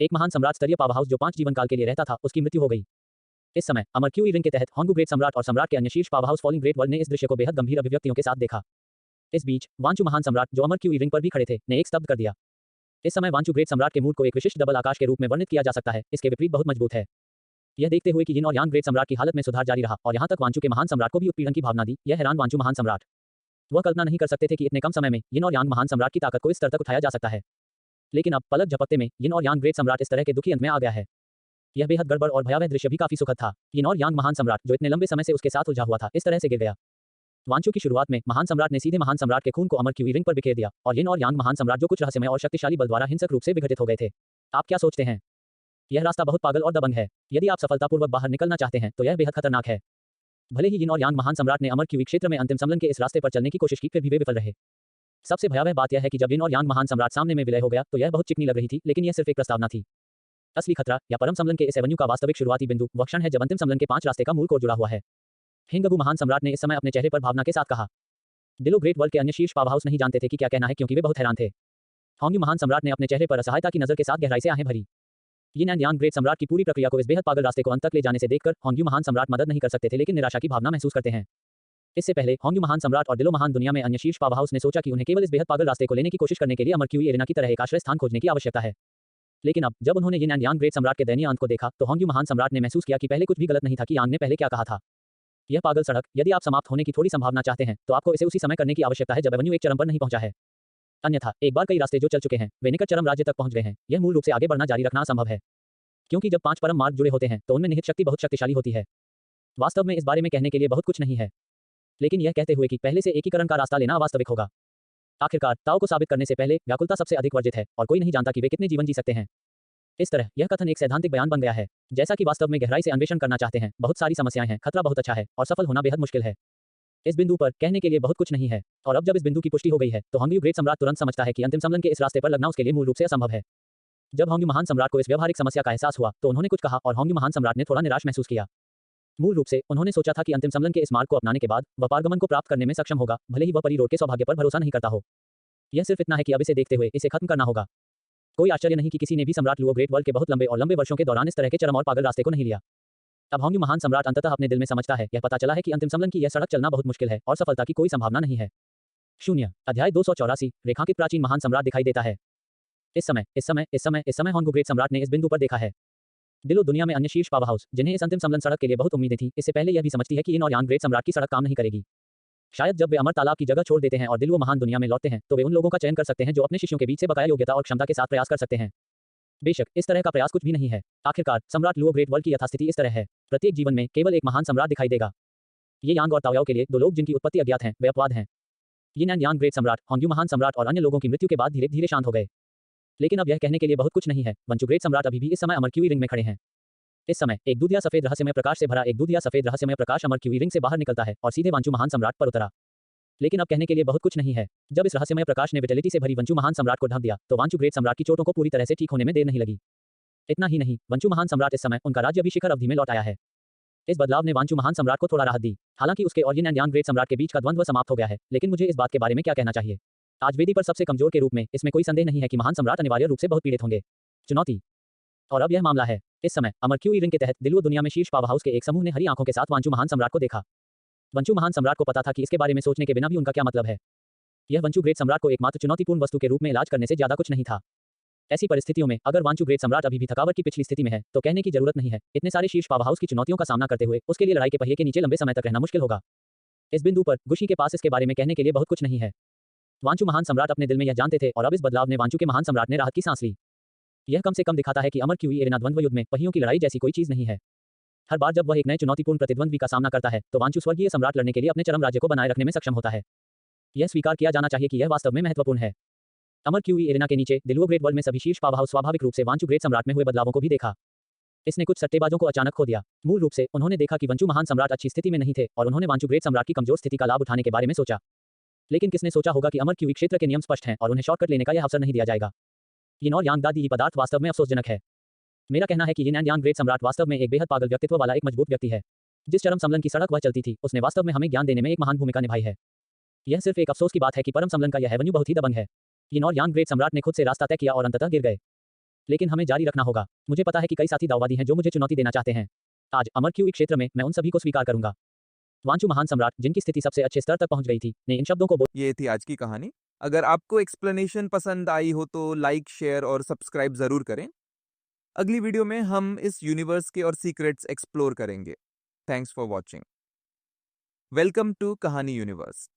एक महान सम्राट स्तरीय पावर हाउस जो 5 जीवन काल के लिए रहता था, उसकी मृत्यु हो गई। इस समय अमर क्यूई रिंग के तहत होंगू ग्रेट सम्राट और सम्राट के अन्य शीर्ष power house falling great world ने इस दृश्य को बेहद गंभीर अभिव्यक्तियों के साथ देखा। इस बीच वांचू महान सम्राट, जो अमर क्यूई रिंग पर भी खड़े थे, ने एक स्तब्ध कर दिया। इस समय वांचू ग्रेट सम्राट के मूड को एक विशिष्ट डबल आकाश के रूप में वर्णित किया जा सकता है, इसके विपरीत बहुत मजबूत है। यह देखते हुए कि यिन और यांग ग्रेट सम्राट की हालत में सुधार जारी रहा और यहाँ तक वांचू के महान सम्राट को भी उत्पीड़न की भावना दी, यह हैरान वांचू महान सम्राट। वह कल्पना नहीं कर सकते थे कि इतने कम समय में यिन और यांग महान सम्राट की ताकत को इस स्तर तक उठाया जा सकता है। लेकिन अब पलक झपकते में यिन और यांग ग्रेट सम्राट इस तरह के दुखी अंत में आ गया है। यह बेहद गड़बड़ और भयावह दृश्य भी काफी सुखद था। यिन और यांग महान सम्राट जो इतने लंबे समय से उसके साथ उलझा हुआ था, इस तरह से गिर गया। वांचू की शुरुआत में महान सम्राट ने सीधे महान सम्राट के खून को अमर क्यूई रिंग पर बिखेर दिया और यिन और यांग महान सम्राट जो कुछ रहस्यमय और शक्तिशाली बल द्वारा हिंसक रूप से विघटित हो गए थे। आप क्या सोचते हैं? यह रास्ता बहुत पागल और दबंग है। यदि आप सफलतापूर्वक बाहर निकलना चाहते हैं तो यह बेहद खतरनाक है। भले ही यिन और यांग महान सम्राट ने अमर क्यूई क्षेत्र में अंतिम सम्मेलन के इस रास्ते पर चलने की कोशिश की, फिर भी वे विफल रहे। सबसे भयावह बात यह है कि जब यिन और यांग महान सम्राट सामने में विलय हो गया तो यह बहुत चिकनी लग रही थी, लेकिन यह सिर्फ एक प्रस्तावना थी। असली खतरा या परम सम्मेलन के इस एवेन्यू का वास्तविक शुरुआती बिंदु वह क्षण है जब अंतिम सम्मेलन के 5 रास्ते का मूल कोर जुड़ा हुआ है। हिंगगु महान सम्राट ने इस समय अपने चेहरे पर भावना के साथ कहा। दिलो ग्रेट वर्ल्ड के अन्य शीर्ष पावर हाउस नहीं जानते थे कि क्या कहना है, क्योंकि वे बहुत हैरान थे। होंग्यू महान सम्राट ने अपने चेहरे पर असहायता की नजर के साथ गहराई से आहें भरी। यिन एंड यांग ग्रेट सम्राट की पूरी प्रक्रिया को इस बेहद पागल रास्ते को अंत तक ले जाने से देखकर होंग्यू महान सम्राट मदद नहीं कर सकते थे, लेकिन निराशा की भावना महसूस करते हैं। इससे पहले होंग्यू महान सम्राट और दिलो महान दुनिया में अन्य शीर्ष पावर हाउस ने सोचा कि उन्हें केवल इस बेहद पागल रास्ते को लेने की कोशिश करने के लिए अमर क्यूई एरेना की तरह एक आश्रय स्थान खोजने की आवश्यकता है। लेकिन अब जब उन्होंने यिन एंड यांग ग्रेट सम्राट के दयनीय अंत को देखा तो होंग्यू महान सम्राट ने महसूस किया कि पहले कुछ भी गलत नहीं था कि यांग ने पहले क्या कहा था। यह पागल सड़क, यदि आप समाप्त होने की थोड़ी संभावना चाहते हैं तो आपको इसे उसी समय करने की आवश्यकता है जब एवेन्यू एक चरम पर नहीं पहुंचा है। अन्यथा एक बार कई रास्ते जो चल चुके हैं वे निकट चरम राज्य तक पहुंच गए हैं। यह मूल रूप से आगे बढ़ना जारी रखना असंभव है, क्योंकि जब 5 परम मार्ग जुड़े होते हैं तो उनमें निहित शक्ति बहुत शक्तिशाली होती है। वास्तव में इस बारे में कहने के लिए बहुत कुछ नहीं है, लेकिन यह कहते हुए कि पहले से एकीकरण का रास्ता लेना अवास्तविक होगा। आखिरकार ताओ को साबित करने से पहले व्याकुलता सबसे अधिक वर्जित है और कोई नहीं जानता कि वे कितने जीवन जी सकते हैं। इस तरह यह कथन एक सैद्धांतिक बयान बन गया है। जैसा कि वास्तव में गहराई से अन्वेषण करना चाहते हैं, बहुत सारी समस्याएं हैं, खतरा बहुत अच्छा है और सफल होना बेहद मुश्किल है। इस बिंदु पर कहने के लिए बहुत कुछ नहीं है, और अब जब इस बिंदु की पुष्टि हो गई है तो होंग्यू ग्रेट सम्राट तुरंत समझता है कि अंतिम सम्मेलन के इस रास्ते पर लगना उसके लिए मूल रूप से असंभव है। जब होंग्यू महान सम्राट को इस व्यवहारिक समस्या का एहसास हुआ तो उन्होंने कुछ कहा और होंग्यू महान सम्राट ने थोड़ा निराश महसूस किया। मूल रूप से उन्होंने सोचा था कि अंतिम सम्मेलन के इस मार्ग को अपनाने के बाद वह पारगमन को प्राप्त करने में सक्षम होगा, भले ही वह परी रोड के सौभाग्य पर भरोसा नहीं करता हो। यह सिर्फ इतना है कि अब इसे देखते हुए इसे खत्म करना होगा। कोई आश्चर्य नहीं कि किसी ने भी सम्राट लुओ ग्रेट वर्ल्ड के बहुत लंबे और लंबे वर्षों के दौरान इस तरह के चरम और पागल रास्ते को नहीं लिया। अब होंग्यू महान सम्राट अंततः अपने दिल में समझता है, यह पता चला है कि अंतिम सम्मेलन की यह सड़क चलना बहुत मुश्किल है और सफलता की कोई संभावना नहीं है। 0 अध्याय 284 रेखांकित प्राचीन महान सम्राट दिखाई देता है। इस समय होंग्यू ग्रेट सम्राट ने इस बिंदु पर देखा है। दिलो दुनिया में अन्य शीर्ष पावर हाउस जिन्हें इस अंतिम सम्मेलन सड़क के लिए बहुत उम्मीदें थी, इससे पहले यह भी समझती है कि यिन और यांग ग्रेट सम्राट की सड़क काम नहीं करेगी। शायद जब वे अमर तालाब की जगह छोड़ देते हैं और दिलो महान दुनिया में लौटते हैं तो वे उन लोगों का चयन कर सकते हैं जो अपने शिष्यों के बीच से बकाया योग्यता और क्षमता के साथ प्रयास कर सकते हैं। बेशक इस तरह का प्रयास कुछ भी नहीं है। आखिरकार सम्राट लुओ ग्रेट वर्ल्ड की यथास्थिति इस तरह है, प्रत्येक जीवन में केवल एक महान सम्राट दिखाई देगा। ये यांग और ताओयाओ के लिए 2 लोग जिनकी उत्पत्ति अज्ञात हैं, वे अपवाद हैं। यिन एंड यांग ग्रेट सम्राट, होंग्यू महान सम्राट और अन्य लोगों की मृत्यु के बाद धीरे धीरे शांत हो गए। लेकिन अब यह कहने के लिए बहुत कुछ नहीं है, वंचू ग्रेट सम्राट अभी भी इस समय अमर क्यूई रिंग में खड़े हैं। इस समय एक दूधिया सफेद रहस्यमय प्रकाश से भरा एक दूधिया सफेद रहस्यमय प्रकाश अमर क्यूई रिंग से बाहर निकलता है और सीधे वांचू महान सम्राट पर उतरा। लेकिन अब कहने के लिए बहुत कुछ नहीं है। जब इस रहस्यमय प्रकाश ने विटलिटी से भरी वंचू महान सम्राट को ढक दिया तो वांचू ग्रेट सम्राट की चोटों को पूरी तरह से ठीक होने में देर नहीं लगी। इतना ही नहीं, वंचू महान सम्राट इस समय उनका राज्य भी शिखर अवधि में लौट आया है। इस बदलाव ने वांचू महान सम्राट को थोड़ा राहत दी। हालांकि उसके और यिन एंड यांग ग्रेट सम्राट के बीच का द्वंद्व समाप्त हो गया है, लेकिन मुझे इस बात के बारे में क्या कहना चाहिए। आज वेदी पर सबसे कमजोर के रूप में इसमें कोई संदेह नहीं है कि महान सम्राट अनिवार्य रूप से बहुत पीड़ित होंगे। चुनौती। और अब यह मामला है। इस समय अमर क्यूई रिंग के तहत दिलो दुनिया में शीर्ष पावर हाउस के एक समूह ने हरी आंखों के साथ वांचू महान सम्राट को देखा। वंचू महान सम्राट को पता था कि इसके बारे में सोचने के बिना भी उनका क्या मतलब है। यह वंचू ग्रेट सम्राट को एकमात्र चुनौतीपूर्ण वस्तु के रूप में इलाज करने से ज्यादा कुछ नहीं था। ऐसी परिस्थितियों में अगर वांचू ग्रेट सम्राट अभी भी थकावट की पिछली स्थिति में है तो कहने की जरूरत नहीं है, इतने सारे शीर्ष पावर हाउस की चुनौतियों का सामना करते हुए उसके लिए लड़ाई के पहिए के नीचे लंबे समय तक रहना मुश्किल होगा। इस बिंदु पर गुशी के पास इसके बारे में कहने के लिए बहुत कुछ नहीं है। वांचू महान सम्राट अपने दिल में यह जानते थे और अब इस बदलाव ने वांचू के महान सम्राट ने राहत की सांस ली। यह कम से कम दिखाता है कि अमर क्यूई एरेना द्वंद्व युद्ध में पहियों की लड़ाई जैसी कोई चीज नहीं है। हर बार जब वह एक नए चुनौतीपूर्ण प्रतिद्वंद्वी का सामना करता है तो वांचू स्वर्गीय सम्राट लड़ने के लिए अपने चरम राज्य को बनाए रखने में सक्षम होता है। यह स्वीकार किया जाना चाहिए कि यह वास्तव में महत्वपूर्ण है। अमर क्यूई एरेना के नीचे दिलो ग्रेट वर्ल्ड में सभी शीर्ष पावर हाउस स्वाभाविक रूप से वांचू ग्रेट सम्राट में हुए बदलावों को भी देखा। इसने कुछ सट्टेबाजों को अचानक खो दिया। मूल रूप से उन्होंने देखा कि वंचू महान सम्राट अच्छी स्थिति में नहीं थे और उन्होंने वांचू ग्रेट सम्राट की कमजोर स्थिति का लाभ उठाने के बारे में सोचा। लेकिन किसने सोचा होगा कि अमर क्यूई क्षेत्र के नियम स्पष्ट हैं और उन्हें शॉर्टकट लेने का यह अवसर नहीं दिया जाएगा। यिन और यांग दादी ही पदार्थ वास्तव में अफसोसजनक है। मेरा कहना है कि यिन एंड यांग ग्रेट सम्राट वास्तव में एक बेहद पागल व्यक्तित्व वाला एक मजबूत व्यक्ति है। जिस चरम सम्मेलन की सड़क वह चलती थी उसने वास्तव में हमें ज्ञान देने में एक महान भूमिका निभाई है। यह सिर्फ एक अफसोस की बात है कि परम सम्मेलन का यह एवेन्यू बहुत ही दबंग है। यिन और यांग ग्रेट सम्राट ने खुद से रास्ता तय किया और अंततः गिर गए। लेकिन हमें जारी रखना होगा। मुझे पता है कि कई साथी दाववादी हैं जो मुझे चुनौती देना चाहते हैं। आज अमर क्यूई क्षेत्र में मैं उन सभी को स्वीकार करूंगा। वांचू महान सम्राट जिनकी स्थिति सबसे अच्छे स्तर तक पहुंच गई थी ने इन शब्दों को ये थी आज की कहानी। अगर आपको एक्सप्लेनेशन पसंद आई हो तो लाइक, शेयर और सब्सक्राइब जरूर करें। अगली वीडियो में हम इस यूनिवर्स के और सीक्रेट्स एक्सप्लोर करेंगे। Thanks for watching. Welcome to Kahani universe.